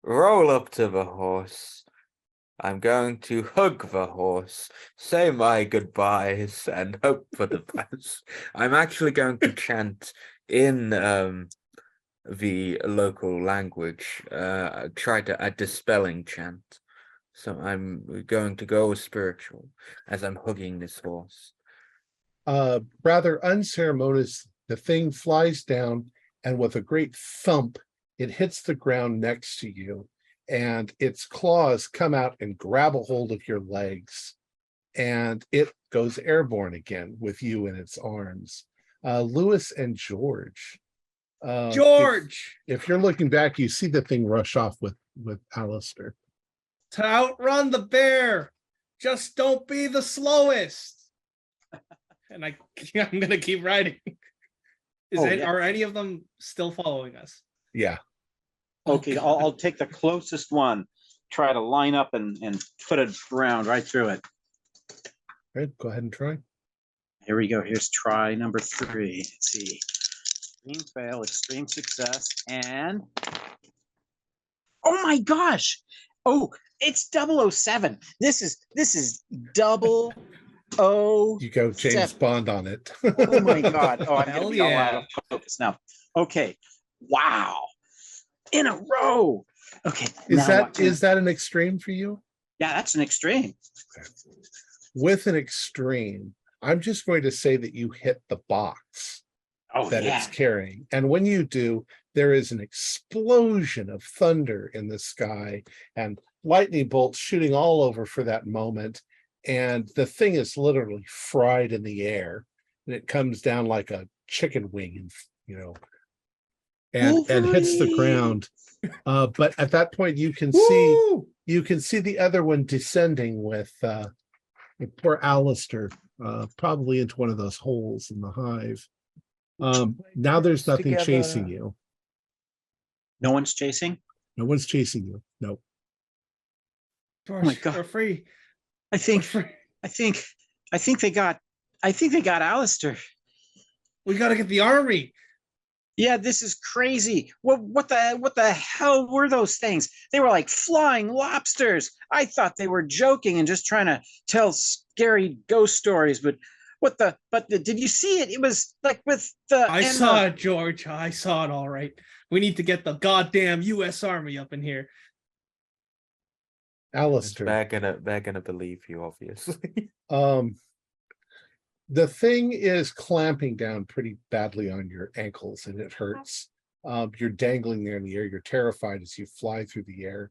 roll up to the horse. I'm going to hug the horse, say my goodbyes, and hope for the best. I'm actually going to chant in the local language, try to a dispelling chant. So I'm going to go spiritual as I'm hugging this horse. Rather unceremonious, the thing flies down, and with a great thump, it hits the ground next to you, and its claws come out and grab a hold of your legs, and it goes airborne again with you in its arms. Lewis and George. George, if you're looking back, you see the thing rush off with Alistair. to outrun the bear, just don't be the slowest. And I'm gonna keep riding. Are any of them still following us? Yeah. Okay, I'll take the closest one, try to line up and put it around right through it. Right, go ahead and try. Here we go. Here's try number 3. Let's see. Extreme fail, extreme success, and oh my gosh! Oh, it's 007. This is 007. You go James Bond on it. Oh my god! Oh, I'm gonna Hell be all yeah. out of focus now. Okay, wow! In a row. Okay. Is now what can- that an extreme for you? Yeah, that's an extreme. With an extreme, I'm just going to say that you hit the box Oh that yeah. it's carrying. And when you do, there is an explosion of thunder in the sky and lightning bolts shooting all over for that moment. And the thing is literally fried in the air. And it comes down like a chicken wing, and hits the ground. But at that point you can see the other one descending with poor Alistair, probably into one of those holes in the hive. Now there's nothing chasing you. No one's chasing. No one's chasing you. No. George, my God. we're free. I We're think free. they got Alistair. We gotta get the army. Yeah, this is crazy. What the hell were those things? They were like flying lobsters. I thought they were joking and just trying to tell scary ghost stories, but did you see it? It was like with the I saw it, George. I saw it all right. We need to get the goddamn US Army up in here. Alistair. They're gonna believe you, obviously. The thing is clamping down pretty badly on your ankles and it hurts. You're dangling there in the air. You're terrified as you fly through the air.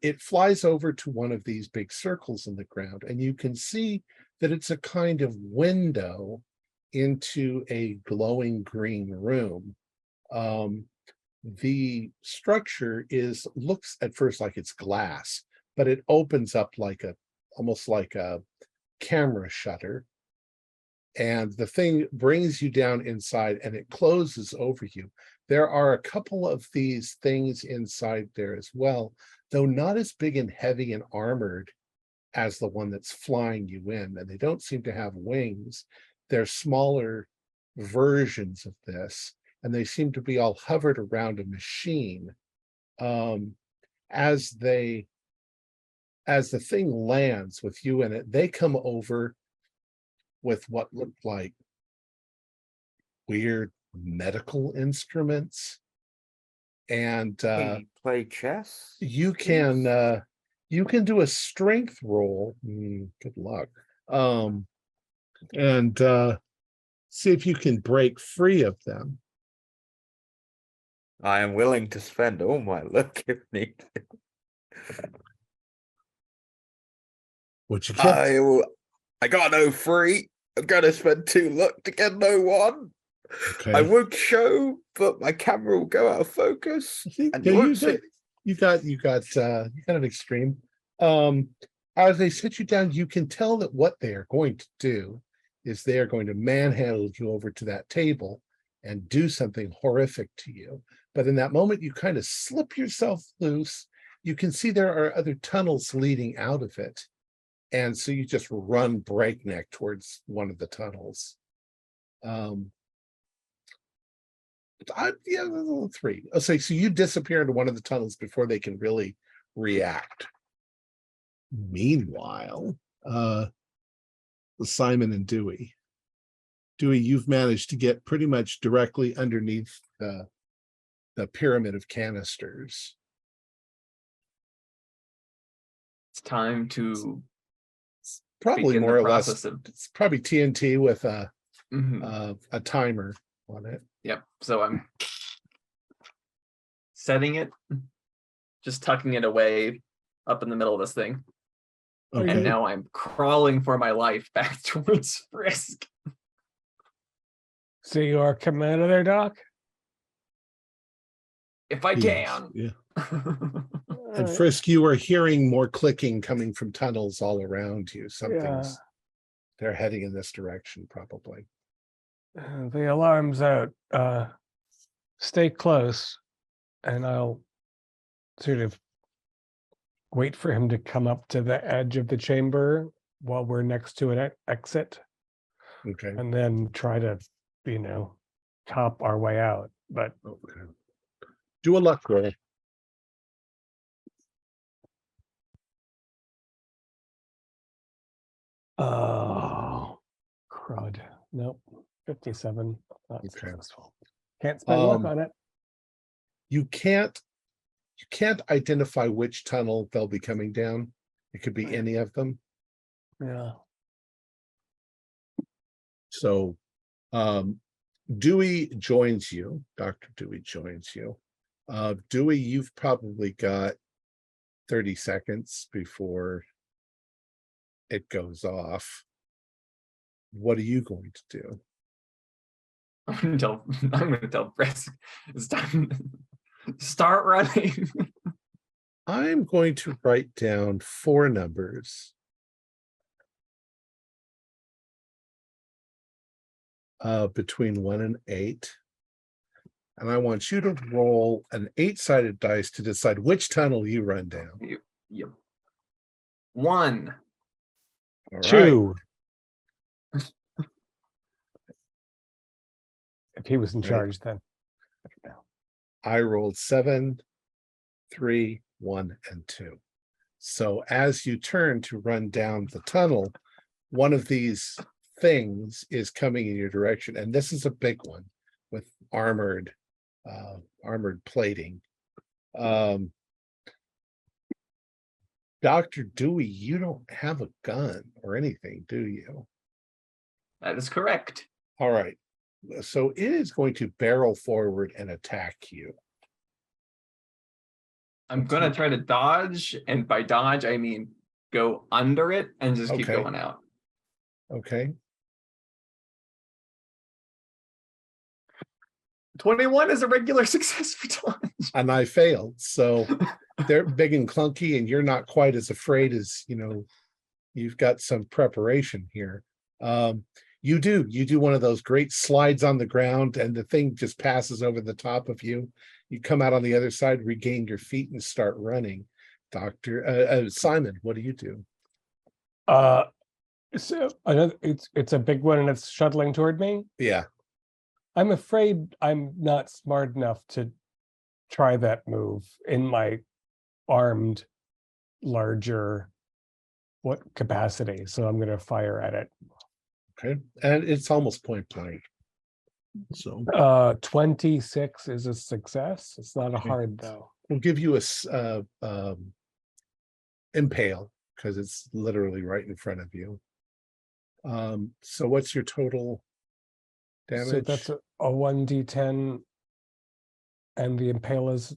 It flies over to one of these big circles in the ground, and you can see that it's a kind of window into a glowing green room. The structure looks at first like it's glass, but it opens up almost like a camera shutter. And the thing brings you down inside and it closes over you. There are a couple of these things inside there as well, though not as big and heavy and armored as the one that's flying you in. And they don't seem to have wings. They're smaller versions of this, and they seem to be all hovered around a machine. As the thing lands with you in it, they come over with what looked like weird medical instruments, and Play chess. you can do a strength roll. Good luck. And see if you can break free of them. I am willing to spend all my luck if needed. What you get? I got no free. I'm gonna spend 2 luck to get no 1. Okay. I would show, but my camera will go out of focus. And you got an extreme. As they sit you down, you can tell that what they are going to do is they are going to manhandle you over to that table and do something horrific to you. But in that moment, you kind of slip yourself loose. You can see there are other tunnels leading out of it. And so you just run breakneck towards one of the tunnels. 3. I'll say, so you disappear into one of the tunnels before they can really react. Meanwhile, Simon and Dewey, you've managed to get pretty much directly underneath the pyramid of canisters. It's time to Probably begin more the or less. process of It's probably TNT with a timer on it. Yep. So I'm setting it, just tucking it away up in the middle of this thing. Okay. And now I'm crawling for my life back towards Frisk. So you are coming out of there, Doc? If I Yes, can. yeah. And Frisk, you are hearing more clicking coming from tunnels all around you. They're heading in this direction, probably. The alarm's out. Stay close, and I'll sort of wait for him to come up to the edge of the chamber while we're next to an exit, Okay. and then try to, top our way out. But Okay. Do a luck roll. Oh, crud. Nope. 57. Not Okay. successful. Can't spend luck on it. You can't You can't identify which tunnel they'll be coming down. It could be any of them. Yeah. So Dewey joins you. Dr. Dewey joins you. Dewey, you've probably got 30 seconds before it goes off. What are you going to do? I'm gonna tell Brisk it's time to start running. I'm going to write down 4 numbers. Between 1 and 8. And I want you to roll an 8-sided dice to decide which tunnel you run down. Yep. 1. All right. 2. If he was in Right. charge, then. I rolled 7, 3, 1, and 2. So as you turn to run down the tunnel, one of these things is coming in your direction, and this is a big one with armored plating. Dr. Dewey, you don't have a gun or anything, do you? That is correct. All right. So it is going to barrel forward and attack you. I'm gonna try to dodge, and by dodge I mean go under it and just keep Okay. going out. Okay. 21 is a regular success for dodge. And I failed. So they're big and clunky, and you're not quite as afraid as, you've got some preparation here. You do one of those great slides on the ground, and the thing just passes over the top of you. You come out on the other side, regain your feet, and start running. Simon, what do you do? So another, it's a big one and it's shuttling toward me. Yeah. I'm afraid I'm not smart enough to try that move in my armed, larger capacity. So I'm going to fire at it. Okay. And it's almost point blank. So 26 is a success. It's not a Okay. hard though. we'll give you a impale, because it's literally right in front of you. So what's your total damage? So that's a 1d10, and the impale is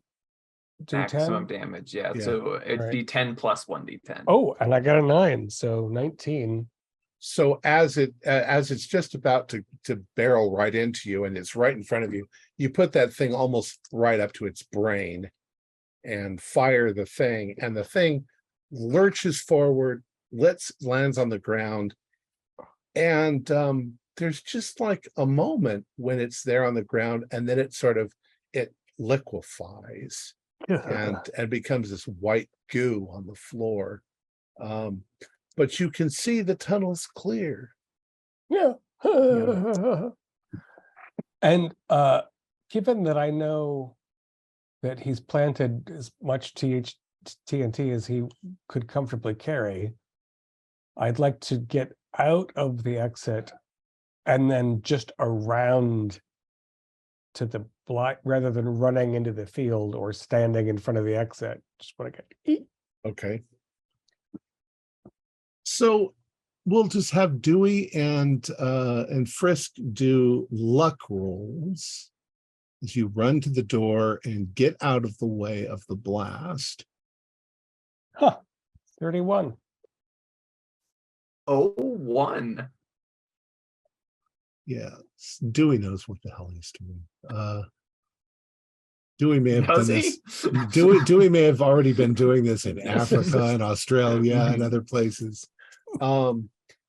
Maximum d10. damage, yeah. Yeah. So it'd Right. be 10 plus 1d10. Oh, and I got a 9, so 19. So as it's just about to barrel right into you, and it's right in front of you, you put that thing almost right up to its brain and fire the thing, and the thing lurches forward, lands on the ground, and there's just like a moment when it's there on the ground, and then it liquefies and becomes this white goo on the floor. But you can see the tunnel's clear. Yeah. And given that I know that he's planted as much TNT as he could comfortably carry, I'd like to get out of the exit and then just around to the block rather than running into the field or standing in front of the exit. Just want to get. Okay. So we'll just have Dewey and Frisk do luck rolls as you run to the door and get out of the way of the blast. 31. Oh, 1. Yeah, Dewey knows what the hell he's doing. Dewey may have Does done he? this. Dewey may have already been doing this in Africa and Australia and other places.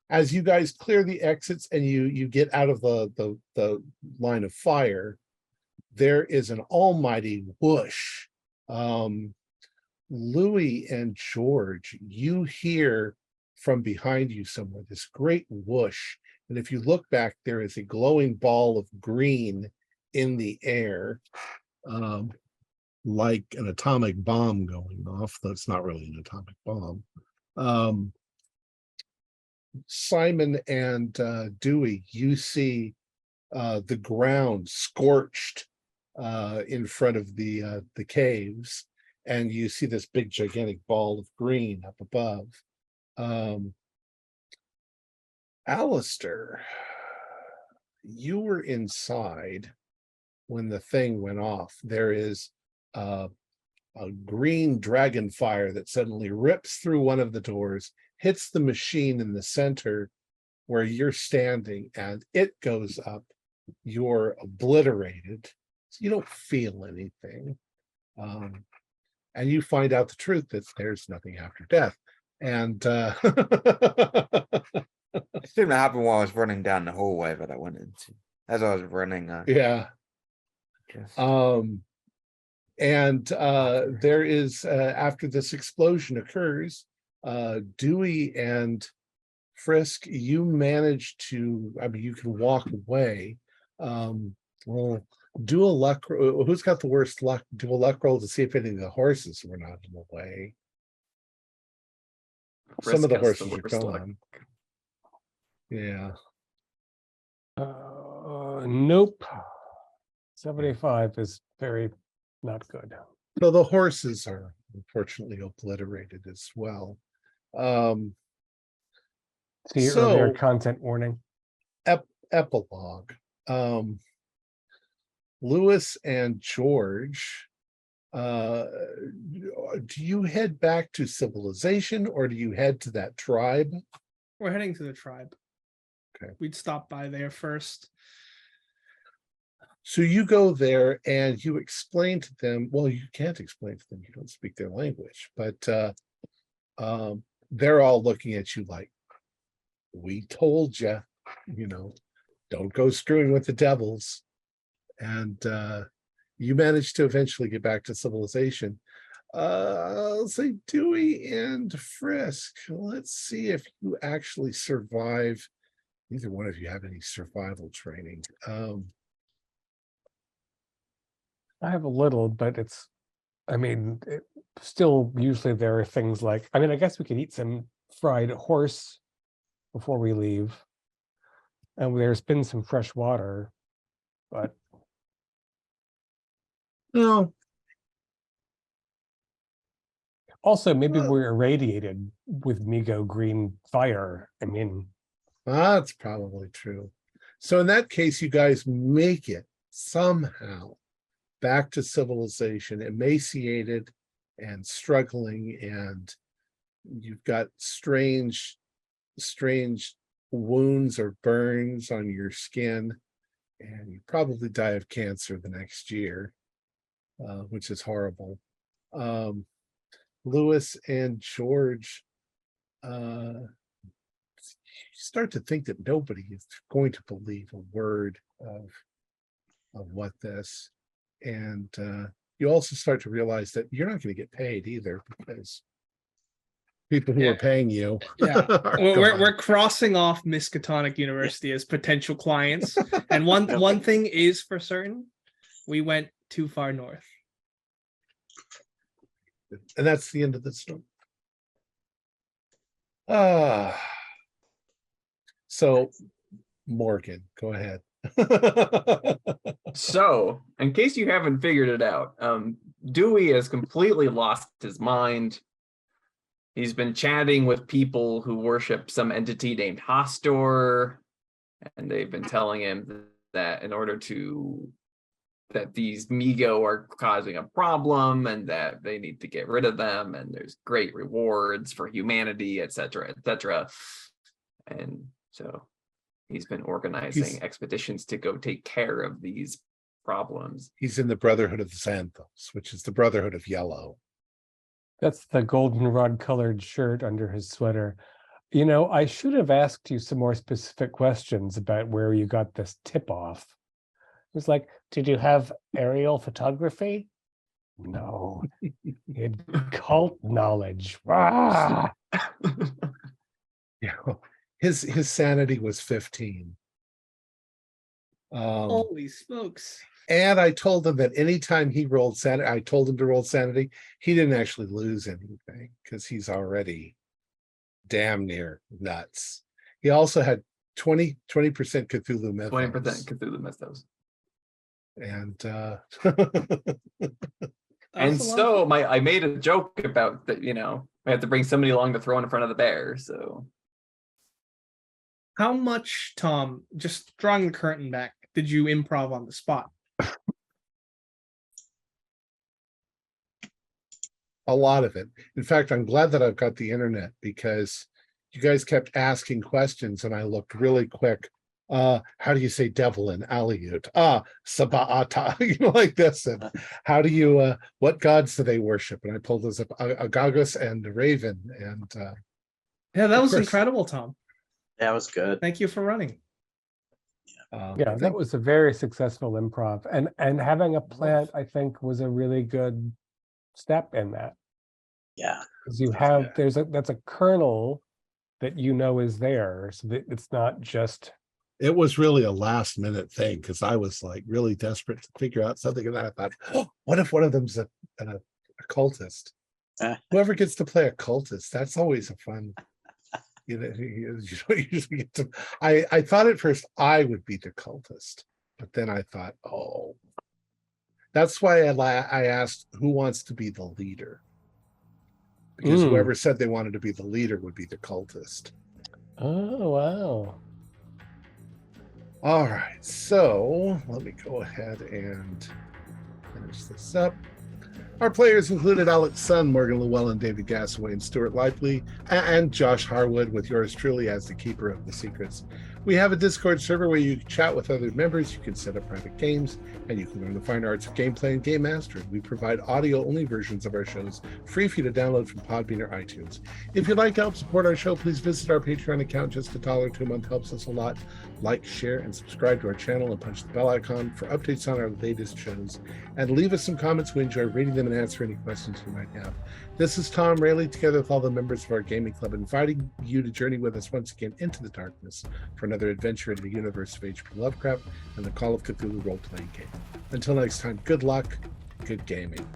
As you guys clear the exits and you get out of the line of fire, there is an almighty whoosh. Louis and George, you hear from behind you somewhere this great whoosh, and if you look back, there is a glowing ball of green in the air, like an atomic bomb going off, though it's not really an atomic bomb. Simon and Dewey, you see the ground scorched in front of the caves, and you see this big gigantic ball of green up above. Alistair, you were inside when the thing went off. There is a green dragon fire that suddenly rips through one of the doors, hits the machine in the center where you're standing, and it goes up. You're obliterated. You don't feel anything. And you find out the truth that there's nothing after death. And It seemed to happen while I was running down the hallway that I went into. As I was running, yeah. just There is after this explosion occurs, Dewey and Frisk, you manage to, I mean, you can walk away. Well, do a luck. Who's got the worst luck? Do a luck roll to see if any of the horses were not in the way. Some of the horses are gone. Luck. Yeah. Nope. 75 is very not good. So the horses are unfortunately obliterated as well. See So- earlier content warning. Epilogue. Lewis and George, do you head back to civilization or do you head to that tribe? We're heading to the tribe. Okay. We'd stop by there first. So you go there and you explain to them, well, you can't explain to them, you don't speak their language, but they're all looking at you like, we told you, don't go screwing with the devils. And you managed to eventually get back to civilization. I'll say Dewey and Frisk. Let's see if you actually survive. Neither one of you have any survival training. I have a little, but still usually there are things like, I guess we could eat some fried horse before we leave. And there's been some fresh water, but No. also maybe Well- we're irradiated with Migo green fire. That's probably true. So in that case, you guys make it somehow back to civilization, emaciated and struggling, and you've got strange wounds or burns on your skin, and you probably die of cancer the next year, which is horrible. Lewis and George, start to think that nobody is going to believe a word of what this, and you also start to realize that you're not going to get paid either, because people who Yeah. are paying you Yeah. are We're gone. crossing off Miskatonic University as potential clients. And one thing is for certain, we went too far north. And that's the end of the story. So Morgan, go ahead. So, in case you haven't figured it out, Dewey has completely lost his mind. He's been chatting with people who worship some entity named Hastor, and they've been telling him that that these Migo are causing a problem and that they need to get rid of them, and there's great rewards for humanity, etc., etc. And so he's been organizing expeditions to go take care of these problems. He's in the Brotherhood of the Xanthos, which is the Brotherhood of Yellow. that's the goldenrod colored shirt under his sweater. I should have asked you some more specific questions about where you got this tip off. It was like, did you have aerial photography? No. He had cult knowledge. Ah! His sanity was 15. Holy smokes. And I told him that anytime he rolled sanity, I told him to roll sanity, he didn't actually lose anything because he's already damn near nuts. He also had 20% Cthulhu mythos. 20% Cthulhu mythos. And And That's a lot of so fun. I made a joke about that, I have to bring somebody along to throw in front of the bear. So How much, Tom, just drawing the curtain back, did you improv on the spot? A lot of it. In fact, I'm glad that I've got the internet because you guys kept asking questions and I looked really quick. How do you say devil in Aleut? Saba'ata, like this. And how do you, what gods do they worship? And I pulled this up, Agagus and Raven. And Yeah, that Of was course. incredible, Tom. That was good. Thank you for running. I Yeah, that think was a very successful improv. And having a plant, I think, was a really good step in that. Yeah. Because you Yeah. have, that's a kernel that is there. So that it's not just, it was really a last minute thing because I was like really desperate to figure out something. And then I thought, oh, what if one of them's a cultist? Whoever gets to play a cultist, that's always a fun. You usually get to. I thought at first I would be the cultist, but then I thought, oh, that's why I asked who wants to be the leader, because whoever said they wanted to be the leader would be the cultist. oh, wow. All right, so let me go ahead and finish this up. Our players included Alex Sun, Morgan Llewellyn, David Gassaway, and Stuart Lively, and Josh Harwood, with yours truly as the keeper of the secrets. We have a Discord server where you can chat with other members, you can set up private games, and you can learn the fine arts of gameplay and game mastering. We provide audio-only versions of our shows, free for you to download from Podbean or iTunes. If you'd like to help support our show, please visit our Patreon account. Just $1 a month helps us a lot. Like, share, and subscribe to our channel, and punch the bell icon for updates on our latest shows. And leave us some comments. We enjoy reading them and answer any questions you might have. This is Thom Raley, together with all the members of our gaming club, inviting you to journey with us once again into the darkness for another adventure in the universe of H.P. Lovecraft and the Call of Cthulhu role-playing game. Until next time, good luck, good gaming.